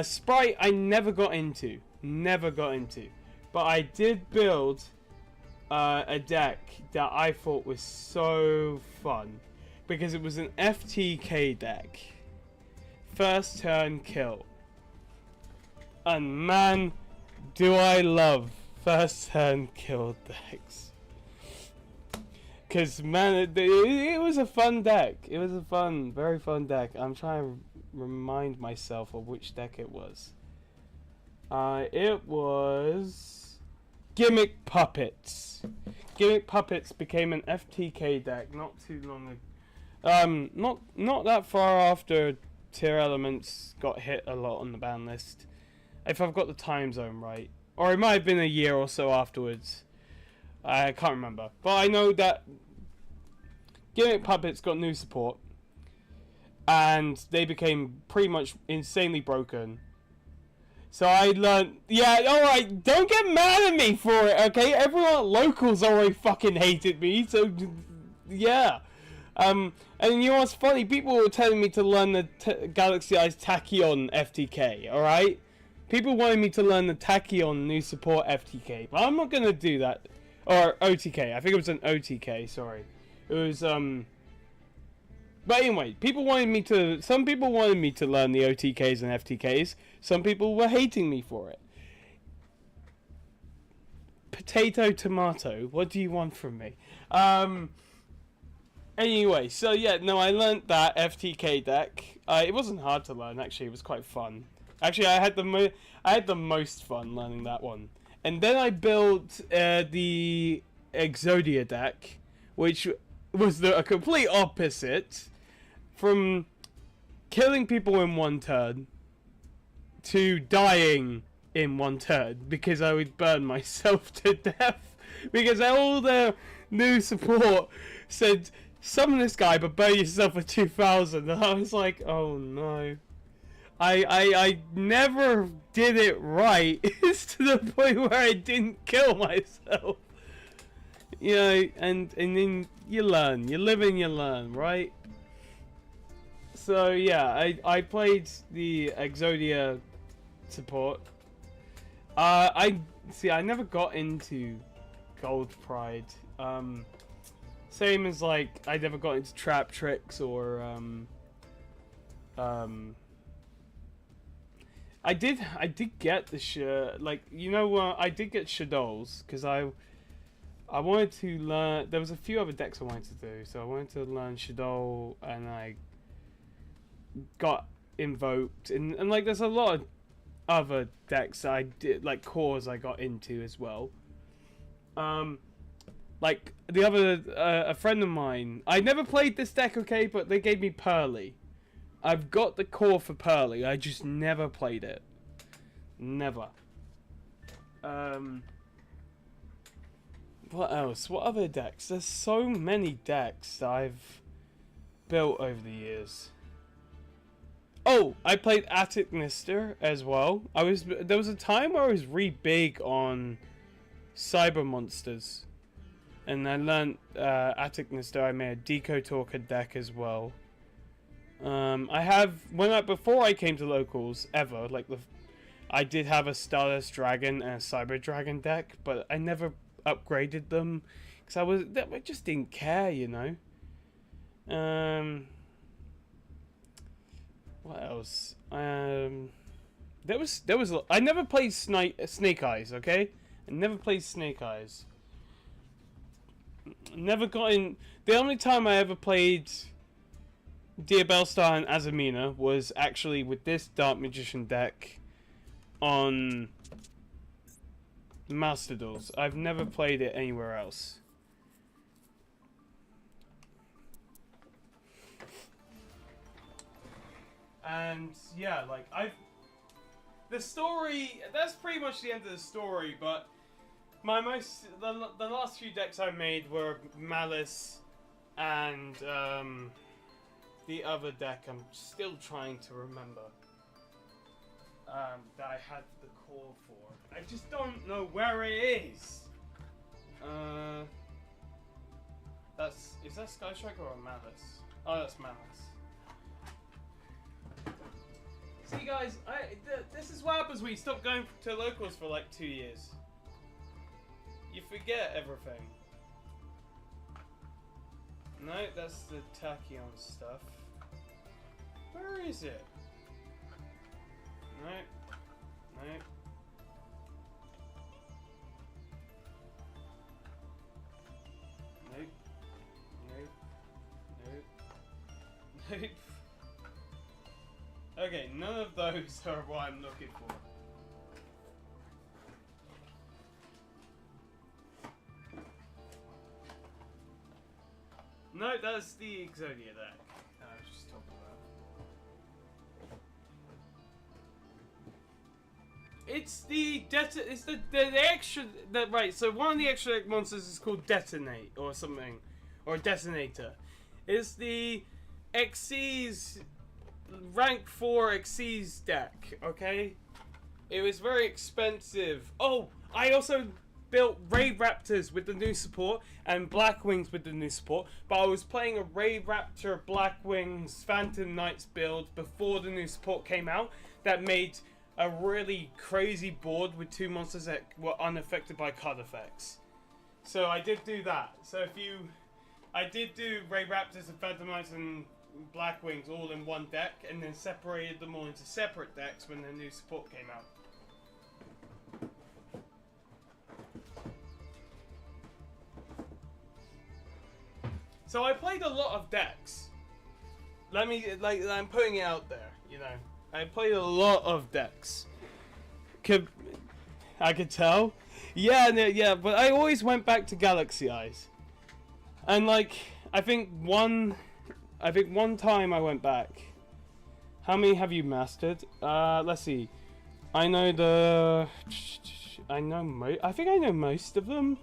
Sprite, I never got into. But I did build a deck that I thought was so fun, because it was an FTK deck. First turn kill. And man, do I love first turn kill decks. Because man, it was a fun deck. It was a very fun deck. I'm trying to remind myself of which deck it was. It was Gimmick Puppets. Gimmick Puppets became an FTK deck not too long ago. Not that far after Tier Elements got hit a lot on the ban list, if I've got the time zone right, or it might have been a year or so afterwards. I can't remember, but I know that Gimmick Puppets got new support, and they became pretty much insanely broken. So I learned, yeah, alright, don't get mad at me for it, okay? Everyone at Locals already fucking hated me, so, yeah. And you know what's funny? People were telling me to learn the Galaxy Eyes Tachyon FTK, alright? People wanted me to learn the Tachyon new support FTK, but I'm not gonna do that. Or OTK, I think it was an OTK, sorry. It was, But anyway, some people wanted me to learn the OTKs and FTKs. Some people were hating me for it. Potato, tomato. What do you want from me? Anyway, so yeah, no, I learned that FTK deck. It wasn't hard to learn, actually. It was quite fun. Actually, I had the most fun learning that one. And then I built the Exodia deck, which was a complete opposite. From killing people in one turn to dying in one turn because I would burn myself to death because all the new support said summon this guy but burn yourself for 2,000, and I was like, oh no. I never did it right. It's to the point where I didn't kill myself. You know, and then you learn. You live and you learn, right? So yeah, I played the Exodia support. I never got into Gold Pride. Same as like I never got into Trap Tricks or I did get the I did get Shadows because I wanted to learn. There was a few other decks I wanted to do, so I wanted to learn Shadow, and I got invoked, and like there's a lot of other decks I did, like cores I got into as well. Like the other a friend of mine, I never played this deck, okay, but they gave me Pearly. I've got the core for Pearly, I just never played it. Never. What else? What other decks? There's so many decks that I've built over the years. Oh, I played Attic Nister as well. There was a time where I was really big on cyber monsters, and I learned Attic Nister. I made a Deco Talker deck as well. Before I came to locals ever, I did have a Stardust Dragon and a Cyber Dragon deck, but I never upgraded them because I just didn't care, you know. What else? There was. I never played Snake Eyes. Okay, I never played Snake Eyes. Never got in. The only time I ever played Diabellstar and Azamina was actually with this Dark Magician deck on Master Duels. I've never played it anywhere else. And yeah, the story, that's pretty much the end of the story, but the last few decks I made were Malice and the other deck I'm still trying to remember that I had the core for. I just don't know where it is. Is that Sky Striker or Malice? Oh, that's Malice. See guys, this is what happens when you stop going to locals for like 2 years. You forget everything. No, that's the Tachyon stuff. Where is it? No. No. Nope. Nope. Nope. Nope. Okay, none of those are what I'm looking for. No, that's the Exodia deck I was just talking about. It's the extra right. So one of the extra monsters is called Detonate or something, or Detonator. It's the Xyz rank 4 Xyz deck. Okay, it was very expensive. Oh, I also built Ray Raptors with the new support and Black Wings with the new support, but I was playing a Ray Raptor Black Wings Phantom Knights build before the new support came out that made a really crazy board with 2 monsters that were unaffected by card effects. So I did do that. So I did do Ray Raptors and Phantom Knights and Black Wings all in one deck, and then separated them all into separate decks when the new support came out. So I played a lot of decks. I'm putting it out there, you know. I played a lot of decks. I could tell. Yeah, but I always went back to Galaxy Eyes. And like, I think one time I went back. How many have you mastered? Let's see. I think I know most of them.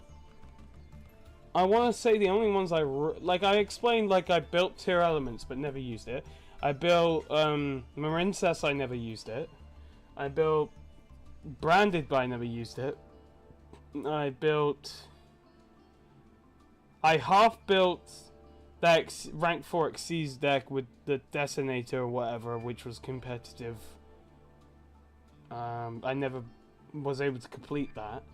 I want to say the only ones I explained, like I built Tier Elements but never used it. I built Marincess, I never used it. I built Branded, but I never used it. I half built that rank 4 Xyz deck with the Detonator or whatever, which was competitive. I never was able to complete that.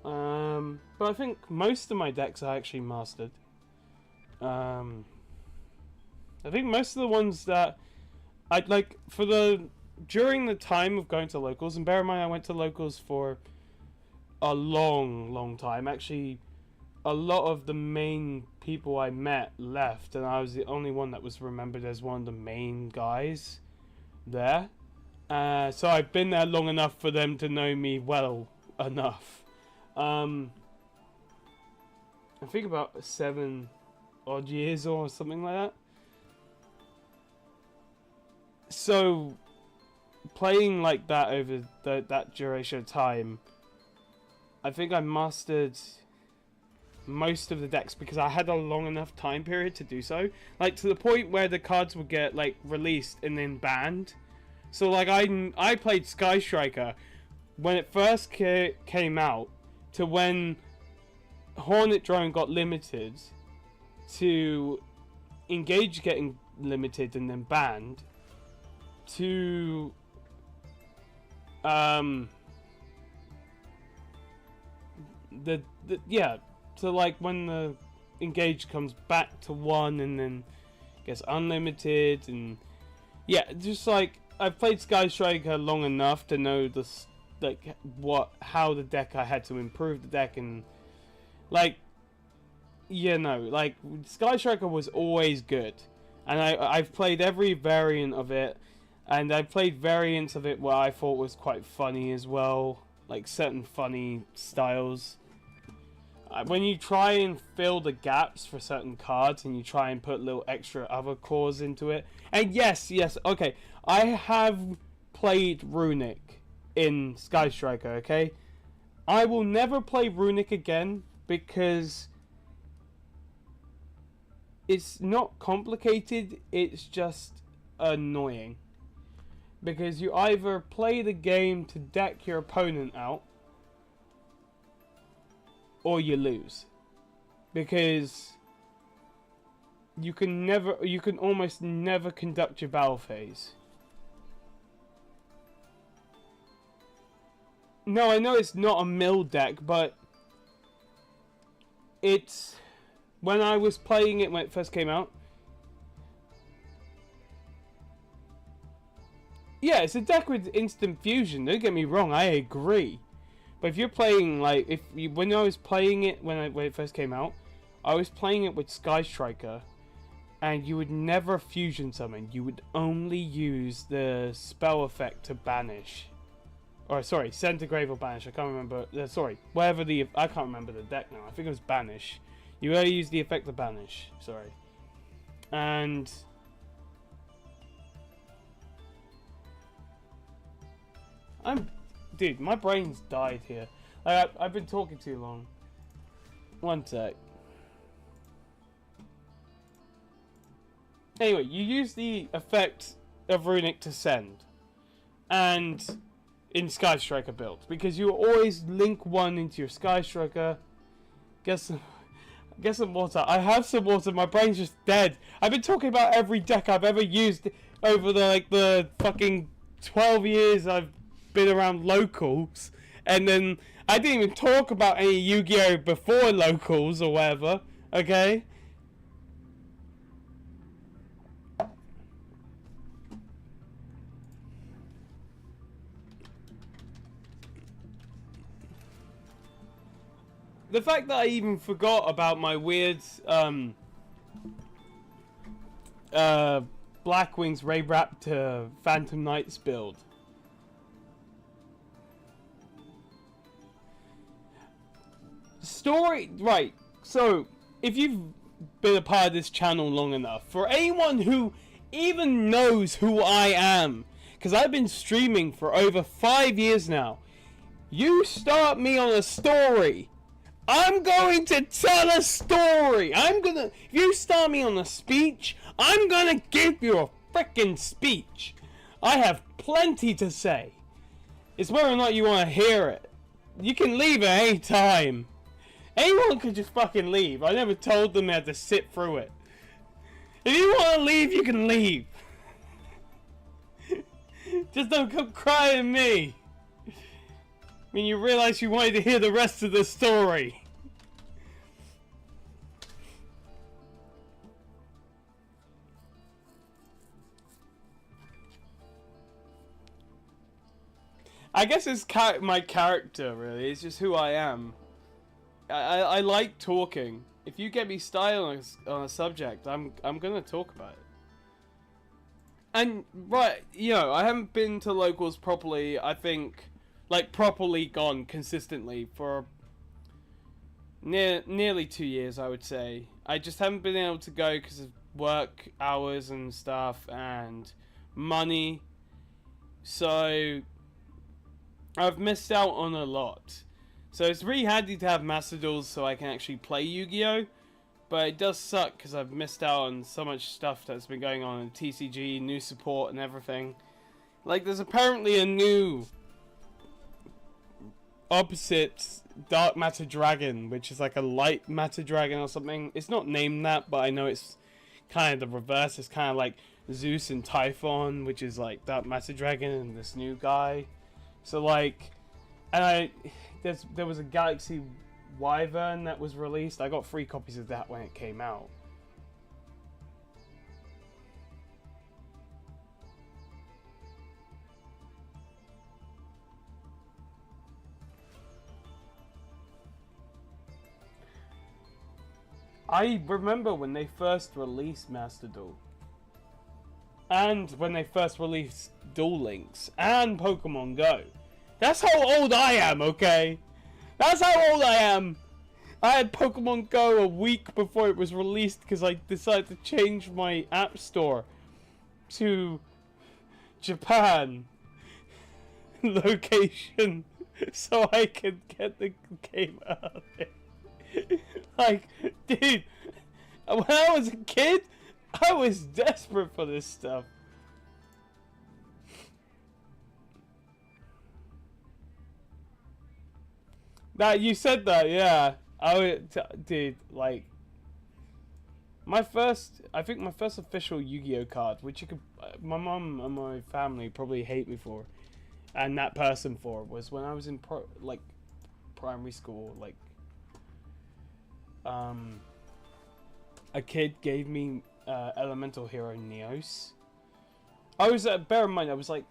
But I think most of my decks I actually mastered. I think most of the ones that I'd like during the time of going to locals, and bear in mind I went to locals for a long time. Actually, a lot of the main people I met left, and I was the only one that was remembered as one of the main guys there. So I've been there long enough for them to know me well enough. I think about 7 odd years or something like that. So playing like that over that duration of time, I think I mastered most of the decks because I had a long enough time period to do so. Like to the point where the cards would get like released and then banned. So like I played Sky Striker when it first came out, to when Hornet Drone got limited, to Engage getting limited and then banned, to to like when the Engage comes back to 1 and then gets unlimited, and yeah, just like I've played Sky Striker long enough to know how the deck I had to improve the deck, and like Sky Striker was always good, and I've played every variant of it, and I've played variants of it where I thought was quite funny as well, like certain funny styles. When you try and fill the gaps for certain cards and you try and put little extra other cores into it, and yes, okay, I have played Runic in Sky Striker, okay? I will never play Runic again because it's not complicated, it's just annoying. Because you either play the game to deck your opponent out, or you lose. Because you can almost never conduct your battle phase. No, I know it's not a mill deck, but it's... When I was playing it when it first came out... Yeah, it's a deck with instant fusion, don't get me wrong, I agree. But if you're playing, like, when I was playing it when it first came out, I was playing it with Sky Striker, and you would never fusion summon, you would only use the spell effect to banish. Or sorry, Centigrave or Banish. I can't remember. Sorry, whatever I can't remember the deck now. I think it was Banish. You only use the effect of Banish. Sorry, and dude, my brain's died here. I've been talking too long. One sec. Anyway, you use the effect of Runic to send, and in Sky Striker builds, because you always link 1 into your Sky Striker. Get some water. I have some water. My brain's just dead. I've been talking about every deck I've ever used over the fucking 12 years I've been around locals, and then I didn't even talk about any Yu-Gi-Oh before locals or whatever. Okay. the fact that I even forgot about my weird Blackwing's Ray Raptor Phantom Knights build. Story, right, so if you've been a part of this channel long enough, for anyone who even knows who I am, because I've been streaming for over 5 years now, you start me on a story, I'm going to tell a story. If you start me on a speech, I'm gonna give you a frickin' speech. I have plenty to say. It's whether or not you want to hear it. You can leave at any time. Anyone could just fucking leave. I never told them they had to sit through it. If you want to leave, you can leave. Just don't come crying at me when you realize you wanted to hear the rest of the story. I guess it's my character, really. It's just who I am. I like talking. If you get me started on a subject, I'm gonna talk about it. And right, you know, I haven't been to locals properly. I think, like, properly gone consistently for nearly 2 years, I would say. I just haven't been able to go because of work hours and stuff and money. So I've missed out on a lot. So it's really handy to have Master Duels so I can actually play Yu-Gi-Oh! But it does suck because I've missed out on so much stuff that's been going on in TCG, new support and everything. Like, there's apparently a new opposite Dark Matter Dragon, which is like a light Matter Dragon or something. It's not named that, but I know it's kind of the reverse. It's kind of like Zeus and Typhon, which is like Dark Matter Dragon and this new guy. So like, and there was a Galaxy Wyvern that was released. I got 3 copies of that when it came out. I remember when they first released Master Duel. And when they first released Duel Links and Pokemon Go. That's how old I am, okay? That's how old I am. I had Pokemon Go a week before it was released because I decided to change my app store to Japan location so I could get the game out of it. Like, dude, when I was a kid, I was desperate for this stuff. That you said that, yeah. Dude, like, I think my first official Yu-Gi-Oh card, which you could, my mom and my family probably hate me for, and that person for, was when I was in primary school. Like, a kid gave me Elemental Hero Neos. I was, bear in mind, I was like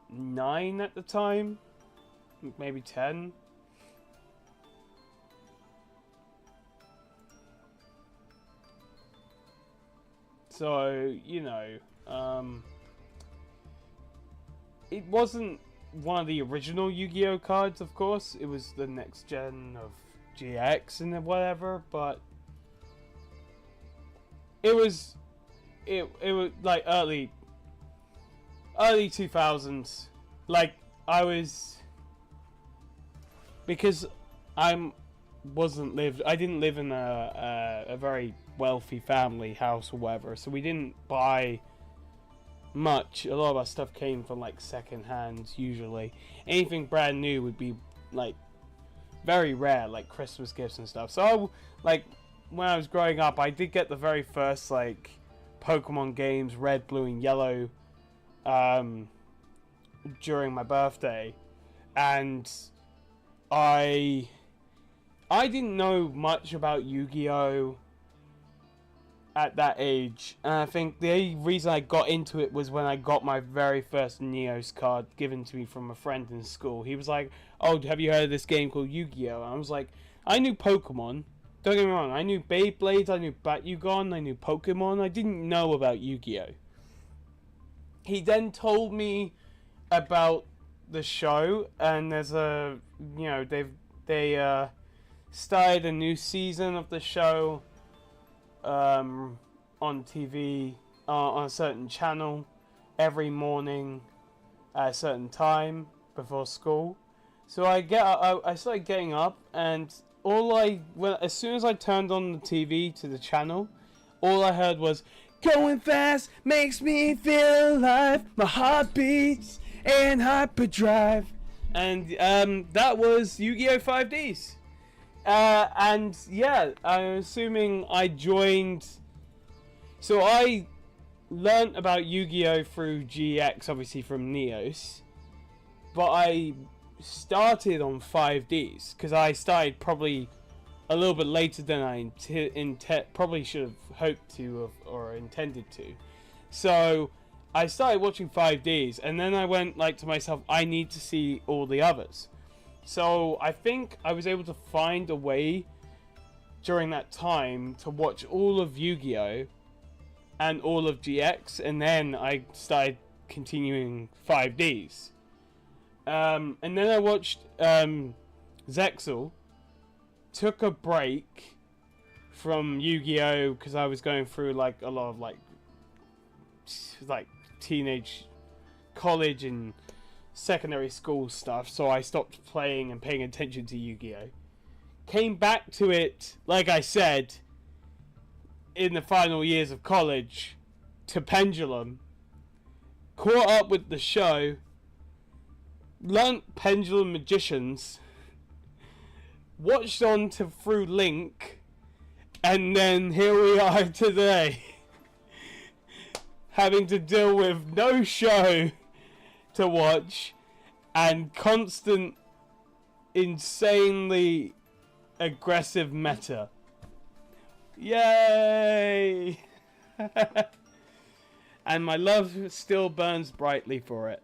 9 at the time. Maybe 10. So, you know, it wasn't one of the original Yu-Gi-Oh cards, of course. It was the next gen of GX and whatever, but it was like early 2000s. Like, I was, because I didn't live in a very wealthy family house or whatever, so we didn't buy much. A lot of our stuff came from like second hand usually. Anything brand new would be like very rare, like Christmas gifts and stuff. So like when I was growing up, I did get the very first like Pokemon games, Red, Blue and Yellow, during my birthday, and I didn't know much about Yu-Gi-Oh at that age. And I think the only reason I got into it was when I got my very first Neos card given to me from a friend in school. He was like, "Oh, have you heard of this game called Yu-Gi-Oh?" And I was like, I knew Pokemon. Don't get me wrong, I knew Beyblades, I knew Bakugan, I knew Pokemon. I didn't know about Yu-Gi-Oh. He then told me about the show, and there's they started a new season of the show on TV on a certain channel every morning at a certain time before school. So I started getting up, and as soon as I turned on the TV to the channel, all I heard was, "Going fast makes me feel alive. My heart beats in hyperdrive," and that was Yu-Gi-Oh 5Ds. And yeah, I'm assuming I joined. So I learnt about Yu-Gi-Oh through GX, obviously from Neos, but I started on 5Ds because I started probably a little bit later than I probably should have hoped to or intended to. So I started watching 5Ds, and then I went to myself, I need to see all the others. So I think I was able to find a way during that time to watch all of Yu-Gi-Oh and all of GX, and then I started continuing 5Ds. And then I watched Zexal, took a break from Yu-Gi-Oh because I was going through a lot of teenage college and secondary school stuff, so I stopped playing and paying attention to Yu-Gi-Oh. Came back to it, like I said, in the final years of college, to Pendulum, caught up with the show, learnt Pendulum Magicians, watched on to through Link, and then here we are today, having to deal with no show to watch and constant, insanely aggressive meta. Yay! And my love still burns brightly for it.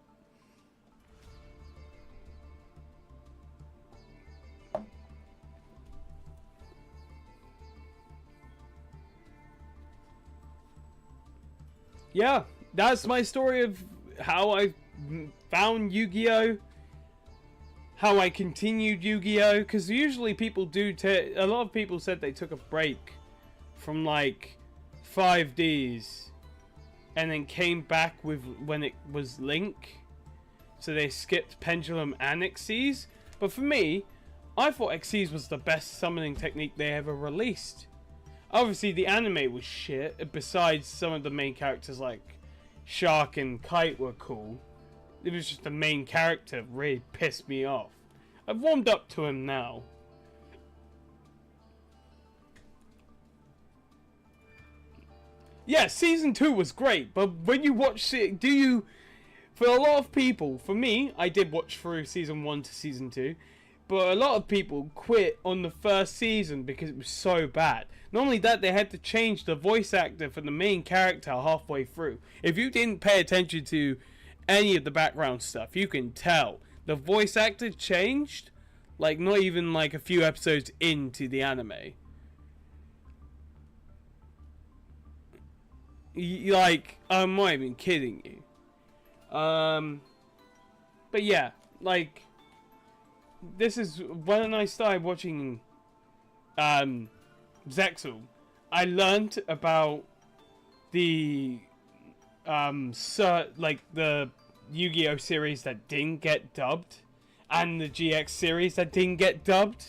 Yeah, that's my story of how I found Yu-Gi-Oh, how I continued Yu-Gi-Oh, because usually people do a lot of people said they took a break from 5Ds and then came back with when it was Link, so they skipped Pendulum and Xyz. But for me, I thought Xyz was the best summoning technique they ever released. Obviously the anime was shit, besides some of the main characters like Shark and Kite were cool. It was just the main character really pissed me off. I've warmed up to him now. Yeah, season 2 was great, but when you watch it, for a lot of people, for me, I did watch through season 1 to season 2, but a lot of people quit on the first season because it was so bad. Not only that, they had to change the voice actor for the main character halfway through. If you didn't pay attention to any of the background stuff, you can tell the voice actor changed not even a few episodes into the anime. I'm not even kidding you. But yeah, this is when I started watching Zexal. I learned about the the Yu-Gi-Oh series that didn't get dubbed and the GX series that didn't get dubbed,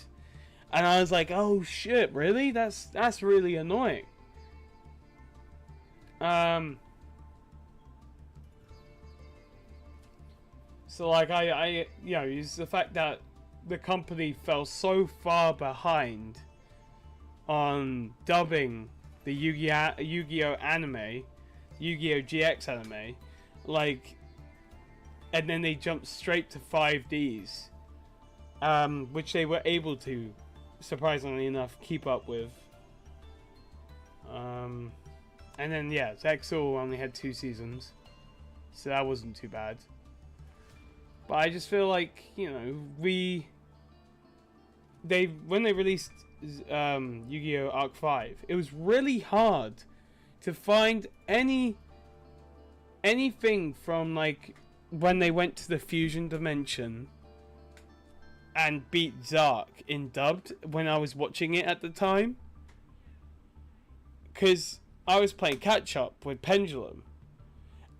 and I was like, oh shit, really? That's really annoying. So I it's the fact that the company fell so far behind on dubbing the Yu-Gi-Oh anime, Yu-Gi-Oh GX anime, and then they jumped straight to 5Ds, which they were able to, surprisingly enough, keep up with. And then yeah, Zexal only had 2 seasons, so that wasn't too bad. But I just feel like, you know, when they released Yu-Gi-Oh! Arc 5, it was really hard to find anything from like when they went to the fusion dimension and beat Zark in dubbed when I was watching it at the time, because I was playing catch up with Pendulum,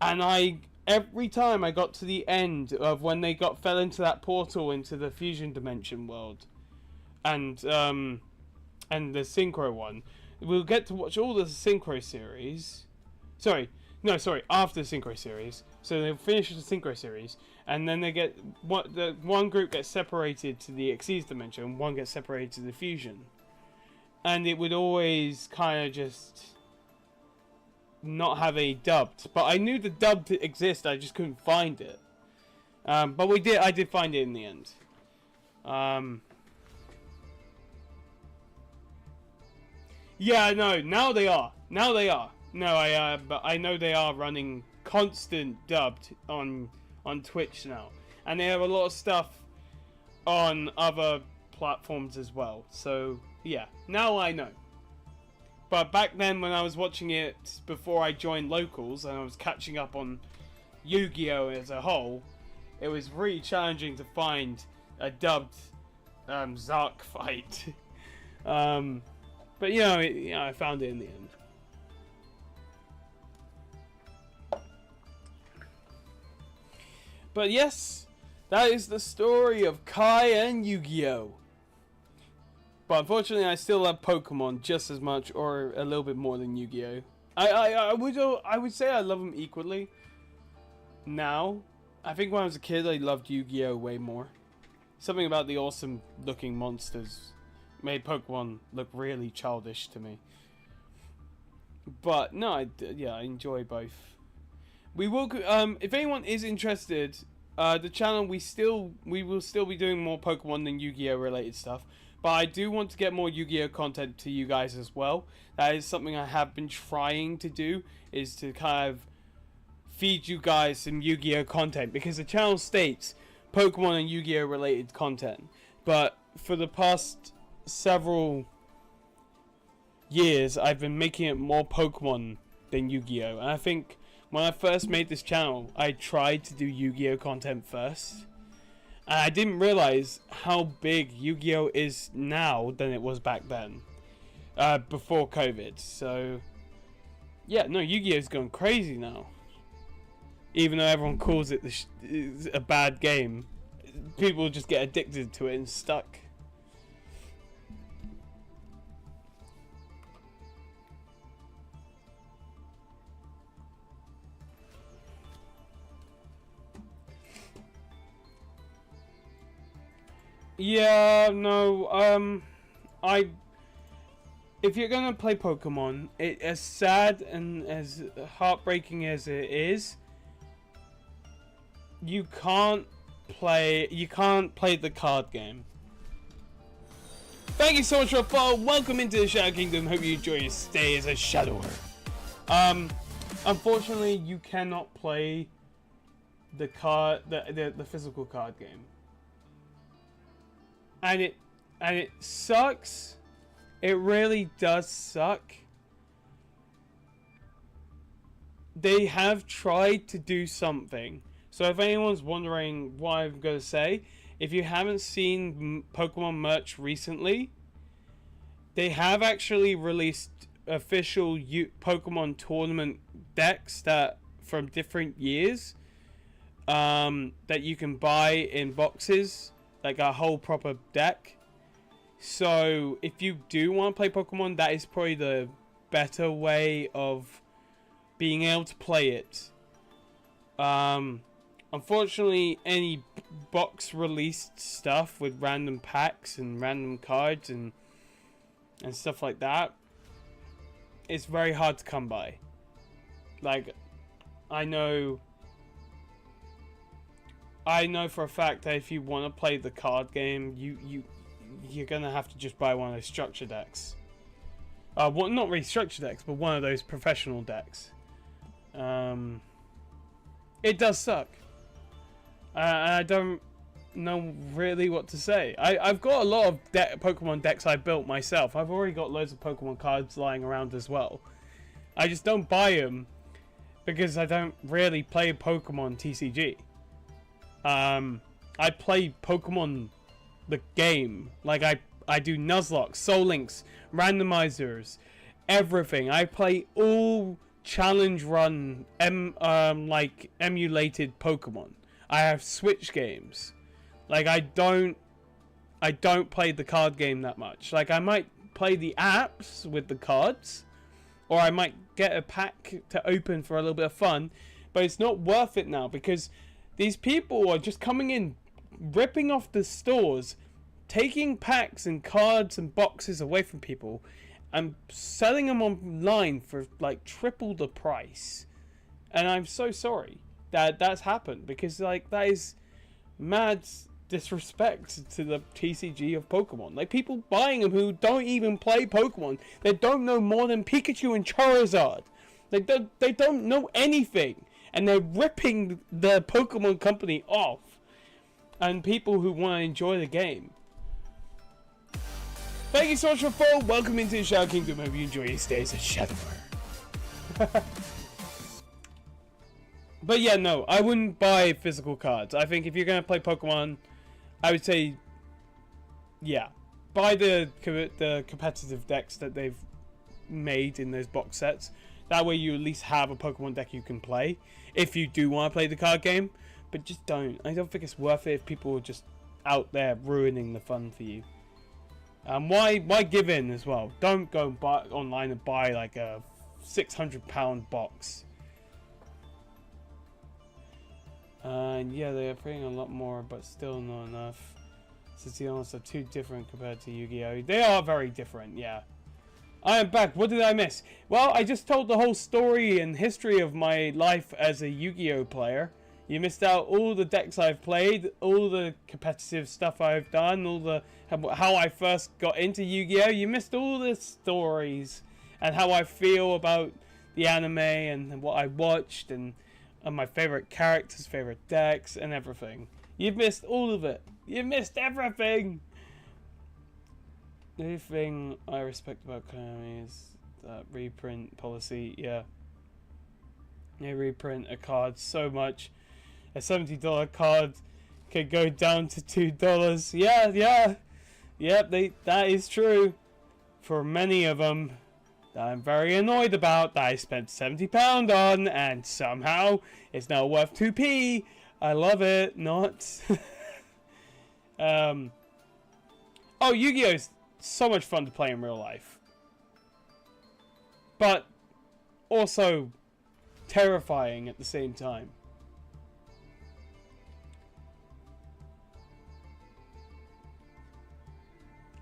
and every time I got to the end of when they fell into that portal into the fusion dimension world, and the synchro one, we'll get to watch all the synchro series. After the synchro series. So they finish the synchro series, and then one group gets separated to the Xyz dimension, and one gets separated to the fusion, and it would always kind of just not have a dubbed. But I knew the dubbed existed, I just couldn't find it. But I did find it in the end. Yeah, no, now they are. No, but I know they are running constant dubbed on Twitch now, and they have a lot of stuff on other platforms as well. So yeah, now I know. But back then, when I was watching it before I joined locals and I was catching up on Yu-Gi-Oh as a whole, it was really challenging to find a dubbed Zark fight. But I found it in the end. But yes, that is the story of Kai and Yu-Gi-Oh! But unfortunately, I still love Pokemon just as much, or a little bit more than Yu-Gi-Oh! I would say I love them equally. Now, I think when I was a kid, I loved Yu-Gi-Oh! Way more. Something about the awesome looking monsters made Pokemon look really childish to me. But no, I enjoy both. We will, if anyone is interested, the channel we will still be doing more Pokemon than Yu-Gi-Oh! Related stuff. But I do want to get more Yu-Gi-Oh! Content to you guys as well. That is something I have been trying to do, is to kind of feed you guys some Yu-Gi-Oh! Content, because the channel states Pokemon and Yu-Gi-Oh! Related content. But for the past several years, I've been making it more Pokemon than Yu-Gi-Oh! And I think when I first made this channel, I tried to do Yu-Gi-Oh! Content first. And I didn't realize how big Yu-Gi-Oh! Is now than it was back then. Before COVID. So, yeah, no, Yu-Gi-Oh! Is going crazy now. Even though everyone calls it a bad game, people just get addicted to it and stuck. Yeah, no, if you're gonna play Pokemon, as sad and as heartbreaking as it is, you can't play the card game. Thank you so much for a follow. Welcome into the Shadow Kingdom. Hope you enjoy your stay as a Shadower. Unfortunately, you cannot play the physical card game. And it sucks. It really does suck. They have tried to do something. So if anyone's wondering what I'm going to say, if you haven't seen Pokemon merch recently, they have actually released official Pokemon tournament decks from different years that you can buy in boxes. Like a whole proper deck. So if you do want to play Pokemon, that is probably the better way of being able to play it. Unfortunately, any box released stuff with random packs and random cards and stuff like that, it's very hard to come by. Like, I know for a fact that if you want to play the card game, you're gonna have to just buy one of those structure decks. Well, not really structured decks, but one of those professional decks. It does suck. I don't know really what to say. I've got a lot of Pokemon decks I built myself. I've already got loads of Pokemon cards lying around as well. I just don't buy them because I don't really play Pokemon TCG. I play Pokemon the game. Like I do Nuzlocke, Soul Links, randomizers, everything. I play all challenge run like emulated Pokemon. I have Switch games. Like I don't play the card game that much. Like I might play the apps with the cards, or I might get a pack to open for a little bit of fun, but it's not worth it now because these people are just coming in, ripping off the stores, taking packs and cards and boxes away from people and selling them online for like triple the price. And I'm so sorry that that's happened because like that is mad disrespect to the TCG of Pokemon. Like people buying them who don't even play Pokemon. They don't know more than Pikachu and Charizard. They don't know anything. And they're ripping the Pokemon company off. And people who want to enjoy the game. Thank you so much for following. Welcome into the Shadow Kingdom. Hope you enjoy your stay as a Shadower. But yeah, no, I wouldn't buy physical cards. I think if you're going to play Pokemon, I would say, yeah, buy the competitive decks that they've made in those box sets. That way you at least have a Pokemon deck you can play if you do want to play the card game. But just don't. I don't think it's worth it if people are just out there ruining the fun for you. Why give in as well? Don't go buy online and buy like a £600 box. And yeah, they are paying a lot more, but still not enough. Since the owners are too different compared to Yu-Gi-Oh! They are very different, yeah. I am back. What did I miss? Well, I just told the whole story and history of my life as a Yu-Gi-Oh! Player. You missed out all the decks I've played, all the competitive stuff I've done, all the how I first got into Yu-Gi-Oh! You missed all the stories and how I feel about the anime and what I watched and my favorite characters, favorite decks, and everything. You've missed all of it. You've missed everything. The only thing I respect about Konami is that reprint policy. Yeah, they reprint a card so much. A $70 card could go down to $2. That is true. For many of them, that I'm very annoyed about, that I spent £70 on, and somehow it's now worth 2p. I love it. Not. Oh, Yu-Gi-Oh! Is so much fun to play in real life. But also terrifying at the same time.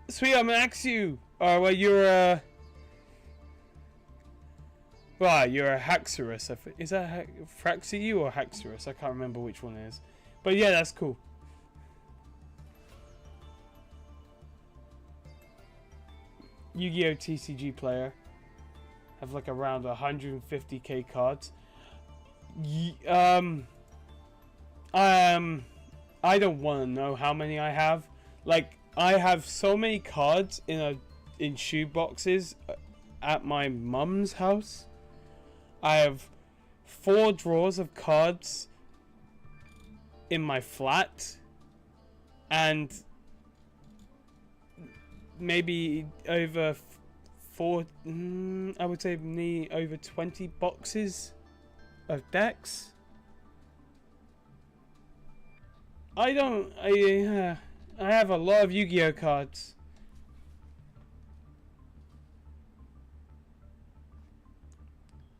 Sweet, I'm gonna ask you. Well, you're well, you're a Haxorus. Is that Fraxiu or Haxorus? I can't remember which one it is. But yeah, that's cool. Yu-Gi-Oh! TCG player. Have like around 150k cards. I don't want to know how many I have. Like, I have so many cards in shoe boxes at my mum's house. I have 4 drawers of cards in my flat, and maybe over I would say over 20 boxes of decks. I have a lot of Yu-Gi-Oh cards.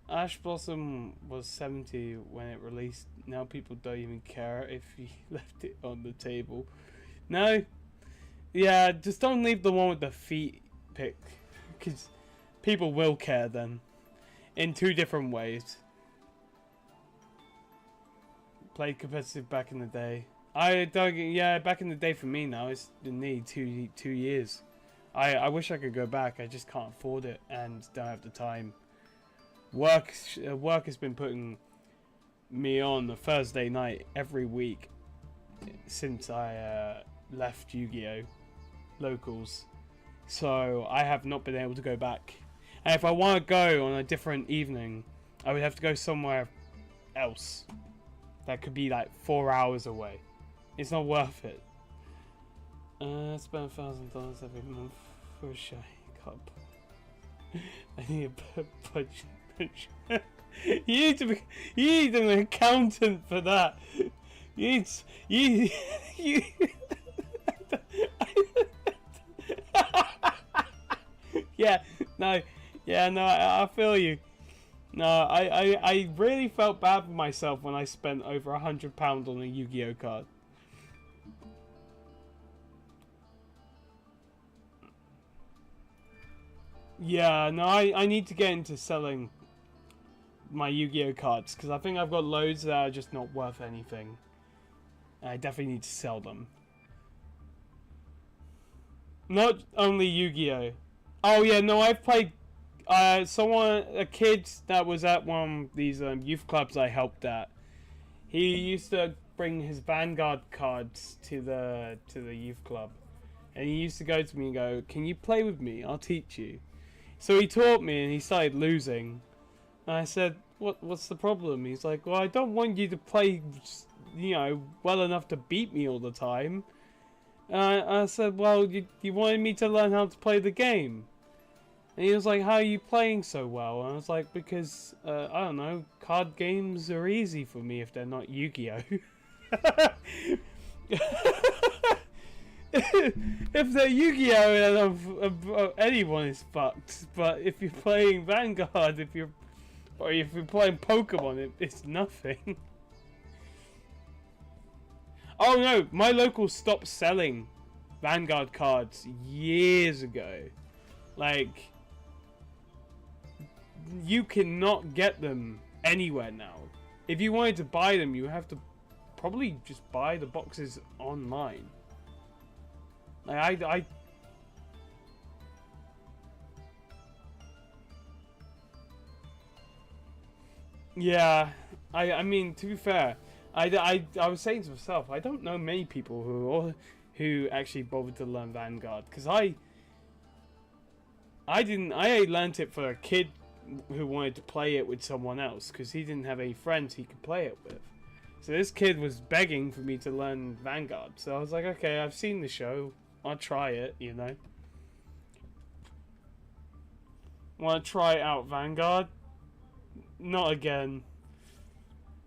Ash Blossom was 70 when it released. Now people don't even care if you left it on the table. No. Yeah, just don't leave the one with the feet pick. Because people will care then. In 2 different ways. Played competitive back in the day. Yeah, back in the day for me now, it's been nearly two years. I wish I could go back. I just can't afford it and don't have the time. Work has been putting me on the Thursday night every week since I left YuGiOh locals, so I have not been able to go back. And if I want to go on a different evening, I would have to go somewhere else that could be like 4 hours away. It's not worth it. Spend $1,000 every month for a shy cup. I need a budget. You need an accountant for that. You yeah, no, I feel you. No, I really felt bad for myself when I spent over £100 on a YuGiOh card. Yeah, no, I need to get into selling my YuGiOh cards, because I think I've got loads that are just not worth anything. I definitely need to sell them. Not only YuGiOh. Oh yeah, no, I've played a kid that was at one of these youth clubs I helped at. He used to bring his Vanguard cards to the youth club, and he used to go to me and go, "Can you play with me? I'll teach you." So he taught me, and he started losing. And I said, "What's the problem?" He's like, "Well, I don't want you to play, well enough to beat me all the time." And I said, "Well, you wanted me to learn how to play the game." And he was like, "How are you playing so well?" And I was like, "Because, I don't know, card games are easy for me if they're not YuGiOh." If they're YuGiOh, then anyone is fucked. But if you're playing Vanguard, if you're playing Pokemon, it's nothing. Oh no, my local stopped selling Vanguard cards years ago. Like, you cannot get them anywhere now. If you wanted to buy them, you have to probably just buy the boxes online. Like, yeah, I mean, to be fair, I was saying to myself, I don't know many people who actually bothered to learn Vanguard, because I learnt it for a kid who wanted to play it with someone else, because he didn't have any friends he could play it with. So this kid was begging for me to learn Vanguard, so I was like, okay, I've seen the show, I'll try it, Want to try out Vanguard? Not again.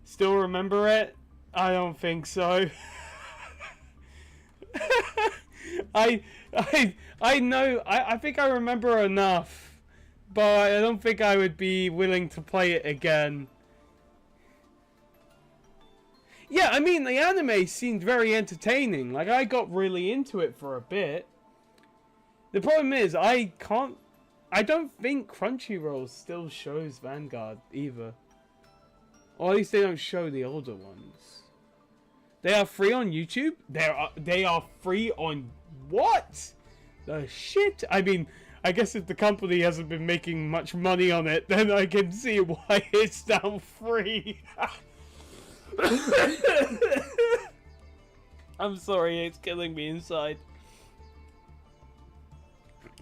Still remember it? I don't think so. I know. I think I remember enough, but I don't think I would be willing to play it again. Yeah, I mean, the anime seemed very entertaining. Like, I got really into it for a bit. The problem is, I don't think Crunchyroll still shows Vanguard either. Or at least they don't show the older ones. They are free on YouTube? They are free on what? The shit? I mean, I guess if the company hasn't been making much money on it, then I can see why it's now free. I'm sorry, it's killing me inside.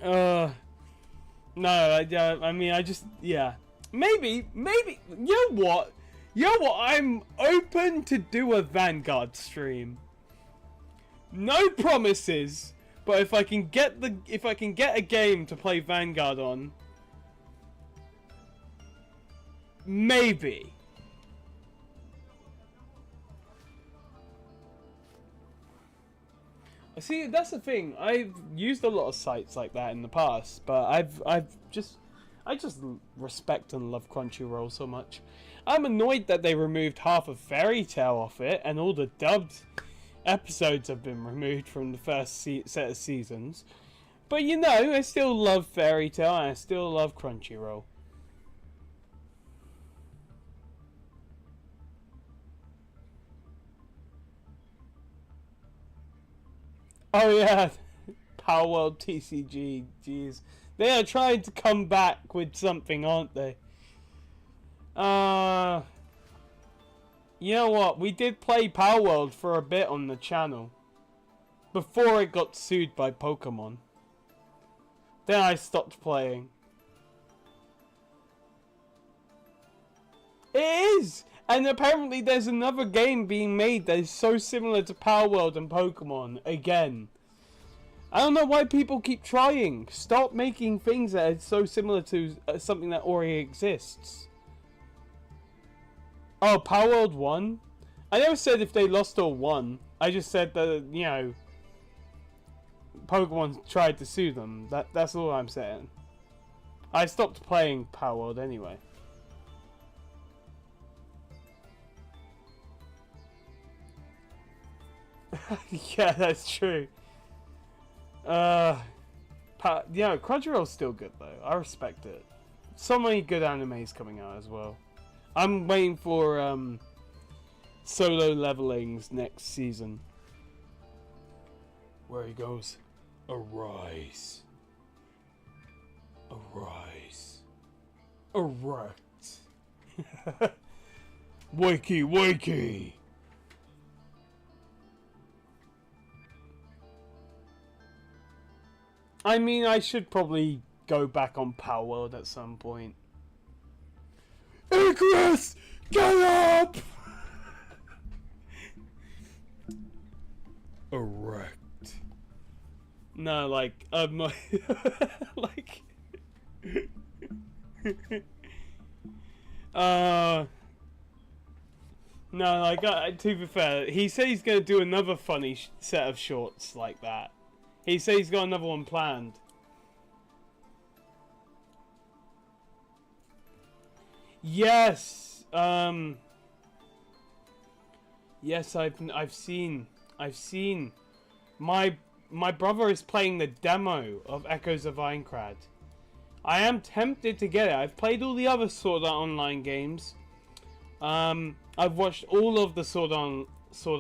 No, I mean, yeah. Maybe, you know what? I'm open to do a Vanguard stream. No promises, but if I can get a game to play Vanguard on, maybe. See, that's the thing. I've used a lot of sites like that in the past, but I just respect and love Crunchyroll so much. I'm annoyed that they removed half of Fairy Tail off it, and all the dubbed episodes have been removed from the first set of seasons. But I still love Fairy Tail, and I still love Crunchyroll. Oh yeah, Power World TCG. Jeez. They are trying to come back with something, aren't they? You know what? We did play Power World for a bit on the channel. Before it got sued by Pokemon. Then I stopped playing. It is! And apparently there's another game being made that is so similar to Power World and Pokemon again. I don't know why people keep trying. Stop making things that are so similar to something that already exists. Oh, Power World won? I never said if they lost or won. I just said that, you know, Pokemon tried to sue them. That's all I'm saying. I stopped playing Power World anyway. Yeah, that's true. Yeah, Crunchyroll's still good though. I respect it. So many good animes coming out as well. I'm waiting for Solo Leveling's next season. Where he goes, arise, arise, erect, wakey, wakey. I mean, I should probably go back on Power World at some point. Icarus, get up! Erect. No, like, like, no, like, to be fair, he said he's gonna do another funny set of shorts like that. He said he's got another one planned. Yes. Yes, I've seen. My brother is playing the demo of Echoes of Aincrad. I am tempted to get it. I've played all the other Sword Art Online games. I've watched all of the Sword Art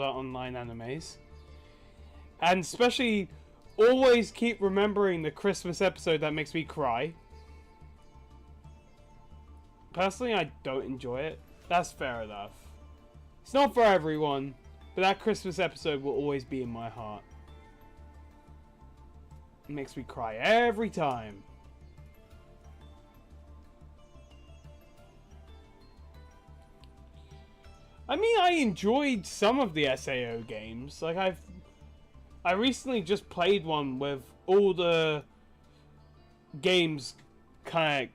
Online animes. And especially always keep remembering the Christmas episode that makes me cry. Personally, I don't enjoy it. That's fair enough. It's not for everyone, but that Christmas episode will always be in my heart. It makes me cry every time. I mean, I enjoyed some of the SAO games. Like, I recently just played one with all the games kind of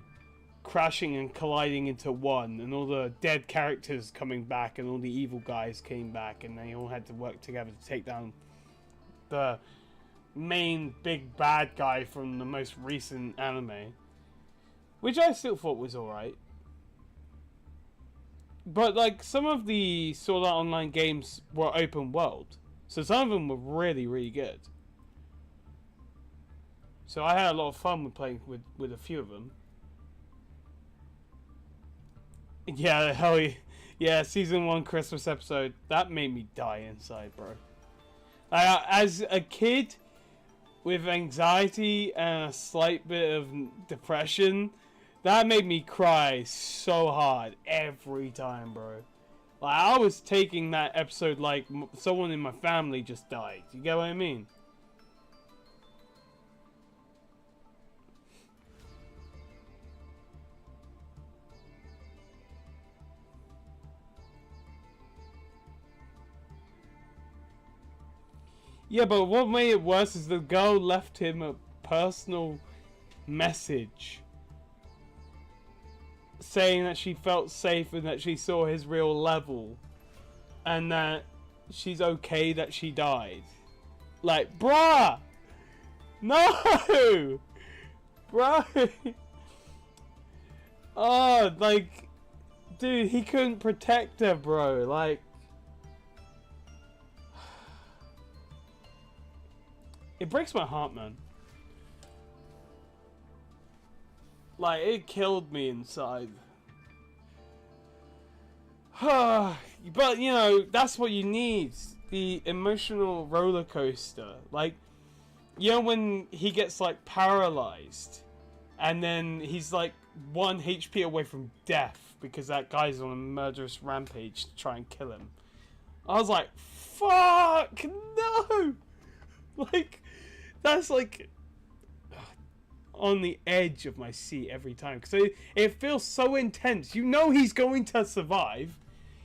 crashing and colliding into one, and all the dead characters coming back, and all the evil guys came back, and they all had to work together to take down the main big bad guy from the most recent anime, which I still thought was alright. But like, some of the Sword Art Online games were open world, so some of them were really, really good. So I had a lot of fun with playing with a few of them. Yeah, hell yeah. Yeah, season 1 Christmas episode, that made me die inside, bro. As a kid with anxiety and a slight bit of depression, that made me cry so hard every time, bro. Like, I was taking that episode like someone in my family just died. You get what I mean? Yeah, but what made it worse is the girl left him a personal message saying that she felt safe and that she saw his real level and that she's okay that she died. Like, bruh! No! Bro! Oh, like, dude, he couldn't protect her, bro. Like, it breaks my heart, man. Like, it killed me inside. But, you know, that's what you need. The emotional roller coaster. Like, you know when he gets like paralyzed, and then he's like 1 HP away from death because that guy's on a murderous rampage to try and kill him. I was like, fuck no! Like, that's like on the edge of my seat every time because it feels so intense. You know he's going to survive,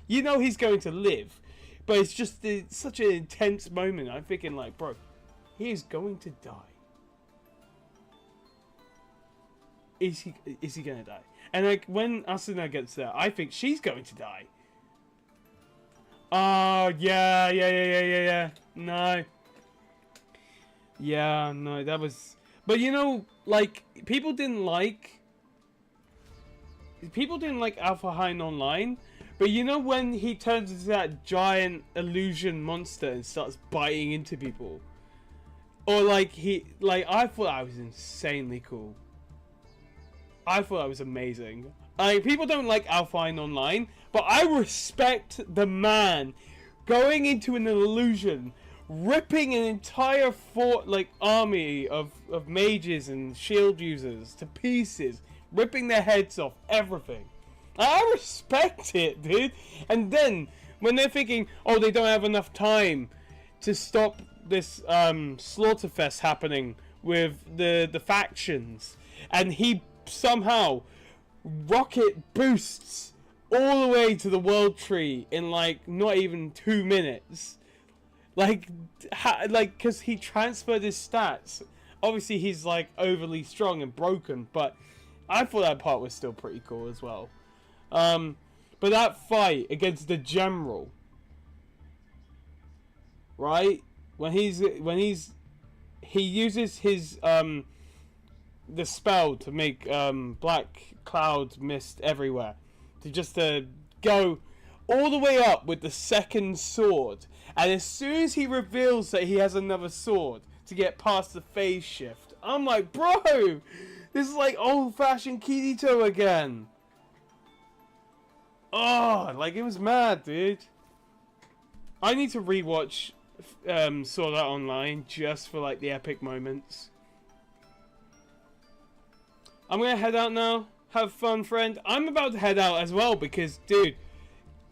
you know he's going to live, but it's just such an intense moment. I'm thinking like, bro, he is going to die. Is he gonna die? And like when Asuna gets there, I think she's going to die. Oh yeah. No. Yeah, no, that was. But you know, like people didn't like Alpha Hein Online. But you know when he turns into that giant illusion monster and starts biting into people, or like I thought that was insanely cool. I thought that was amazing. Like, people don't like Alpha Hein Online, but I respect the man going into an illusion, ripping an entire army of mages and shield users to pieces, ripping their heads off, everything. I respect it, dude. And then when they're thinking, oh, they don't have enough time to stop this slaughterfest happening with the factions, and he somehow rocket boosts all the way to the world tree in like not even 2 minutes, like because he transferred his stats. Obviously he's like overly strong and broken, but I thought that part was still pretty cool as well. But that fight against the general, right, when he uses his the spell to make black cloud mist everywhere, to go all the way up with the second sword, and as soon as he reveals that he has another sword to get past the phase shift, I'm like, bro, this is like old-fashioned Kirito again. Oh, like it was mad, dude. I need to rewatch Sword Art Online just for like the epic moments. I'm gonna head out now. Have fun, friend. I'm about to head out as well because, dude,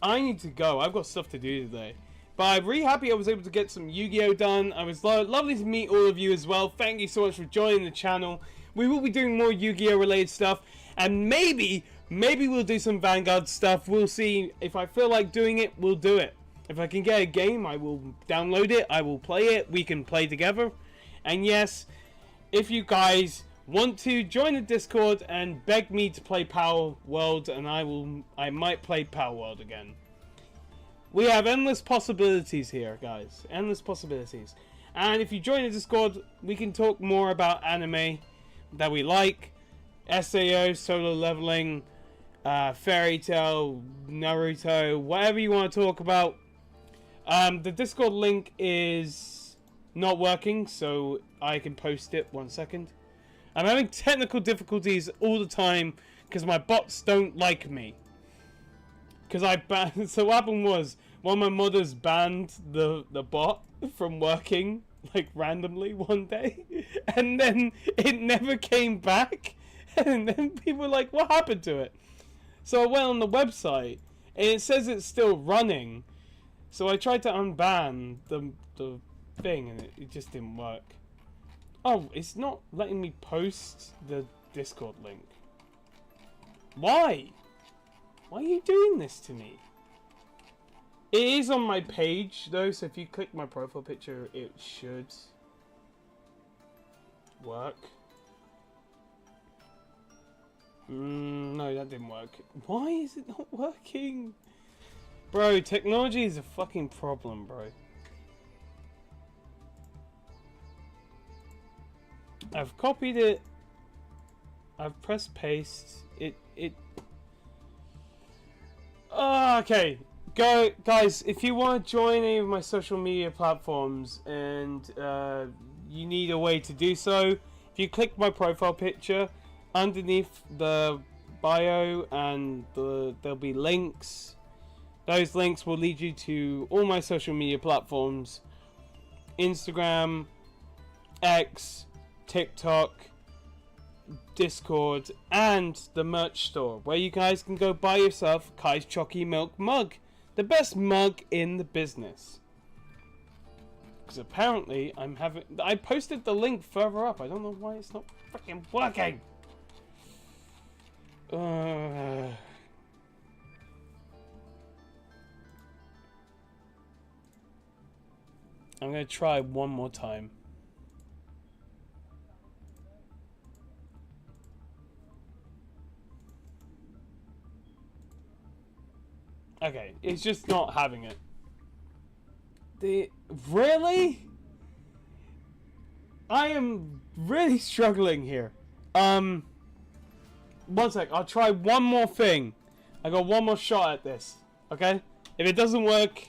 I need to go. I've got stuff to do today. But I'm really happy I was able to get some Yu-Gi-Oh done. I was lovely to meet all of you as well. Thank you so much for joining the channel. We will be doing more Yu-Gi-Oh related stuff, and maybe we'll do some Vanguard stuff. We'll see. If I feel like doing it, we'll do it. If I can get a game, I will download it. I will play it. We can play together. And yes, if you guys want to join the Discord and beg me to play Power World, and I might play Power World again. We have endless possibilities here, guys. Endless possibilities. And if you join the Discord, we can talk more about anime that we like, SAO, solo leveling, Fairy Tail, Naruto, whatever you want to talk about. The Discord link is not working, so I can post it. 1 second. I'm having technical difficulties all the time because my bots don't like me. Because I banned. So what happened was, one of my modders banned the bot from working like randomly one day, and then it never came back. And then people were like, "What happened to it?" So I went on the website, and it says it's still running. So I tried to unban the thing, and it just didn't work. Oh, it's not letting me post the Discord link. Why? Why are you doing this to me? It is on my page, though, so if you click my profile picture, it should work. No, that didn't work. Why is it not working? Bro, technology is a fucking problem, bro. I've copied it. I've pressed paste. Oh, okay. Guys, if you want to join any of my social media platforms and you need a way to do so, if you click my profile picture, underneath the bio and there'll be links. Those links will lead you to all my social media platforms. Instagram, X, TikTok, Discord, and the merch store, where you guys can go buy yourself Kai's Chalky Milk mug, the best mug in the business. Because apparently I posted the link further up. I don't know why it's not freaking working. I'm gonna try one more time. Okay, it's just not having it. Really? I am really struggling here. One sec, I'll try one more thing. I got one more shot at this. Okay? If it doesn't work,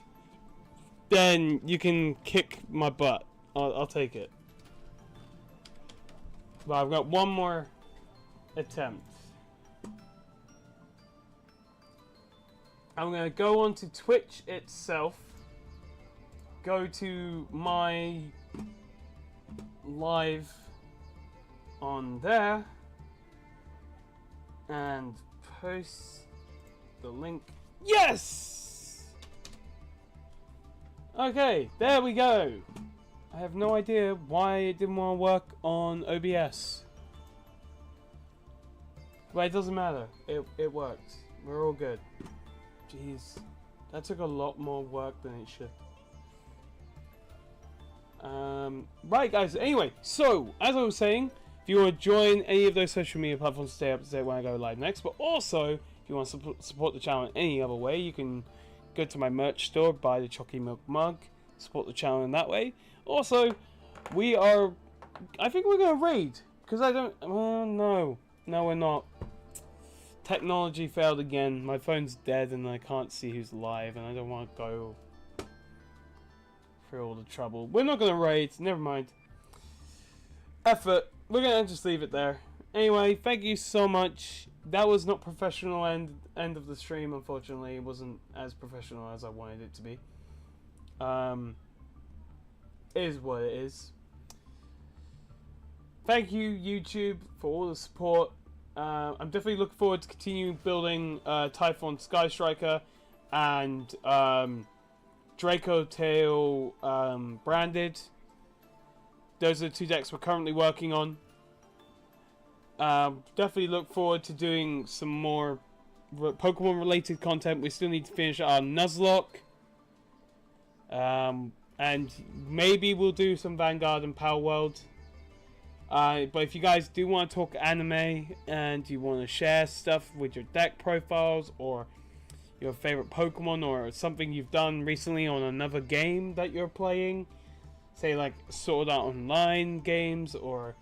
then you can kick my butt. I'll take it. But I've got one more attempt. I'm going to go onto Twitch itself. Go to my live on there. And post the link. Yes! Okay, there we go. I have no idea why it didn't want to work on OBS. But it doesn't matter. It worked. We're all good. Jeez. That took a lot more work than it should. Right guys, anyway, so as I was saying, if you want to join any of those social media platforms to stay up to date when I go live next, but also if you want to support the channel in any other way, you can go to my merch store, buy the Chalky Milk mug, support the channel in that way. Also, I think we're going to raid, because I don't, no, we're not. Technology failed again, my phone's dead and I can't see who's live and I don't want to go through all the trouble. We're not going to raid, never mind. Effort, we're going to just leave it there. Anyway, thank you so much. That was not professional end of the stream, unfortunately. It wasn't as professional as I wanted it to be. It is what it is. Thank you, YouTube, for all the support. I'm definitely looking forward to continuing building Typhon Sky Striker and Draco Tail Branded. Those are the two decks we're currently working on. Definitely look forward to doing some more Pokemon related content. We still need to finish our Nuzlocke. And maybe we'll do some Vanguard and Power World. But if you guys do want to talk anime and you want to share stuff with your deck profiles or your favorite Pokemon or something you've done recently on another game that you're playing, say like Sword Art Online games, or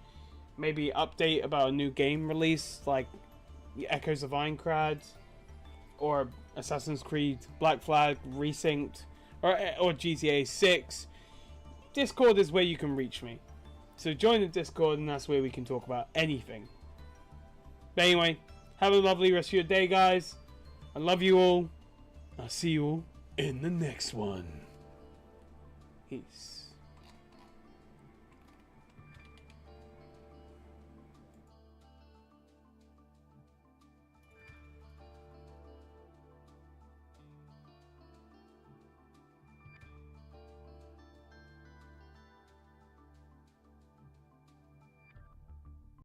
maybe update about a new game release like Echoes of Aincrad or Assassin's Creed Black Flag Resynced or GTA 6, Discord is where you can reach me. So join the Discord and that's where we can talk about anything. But anyway, have a lovely rest of your day, guys. I love you all. I'll see you all in the next one. Peace.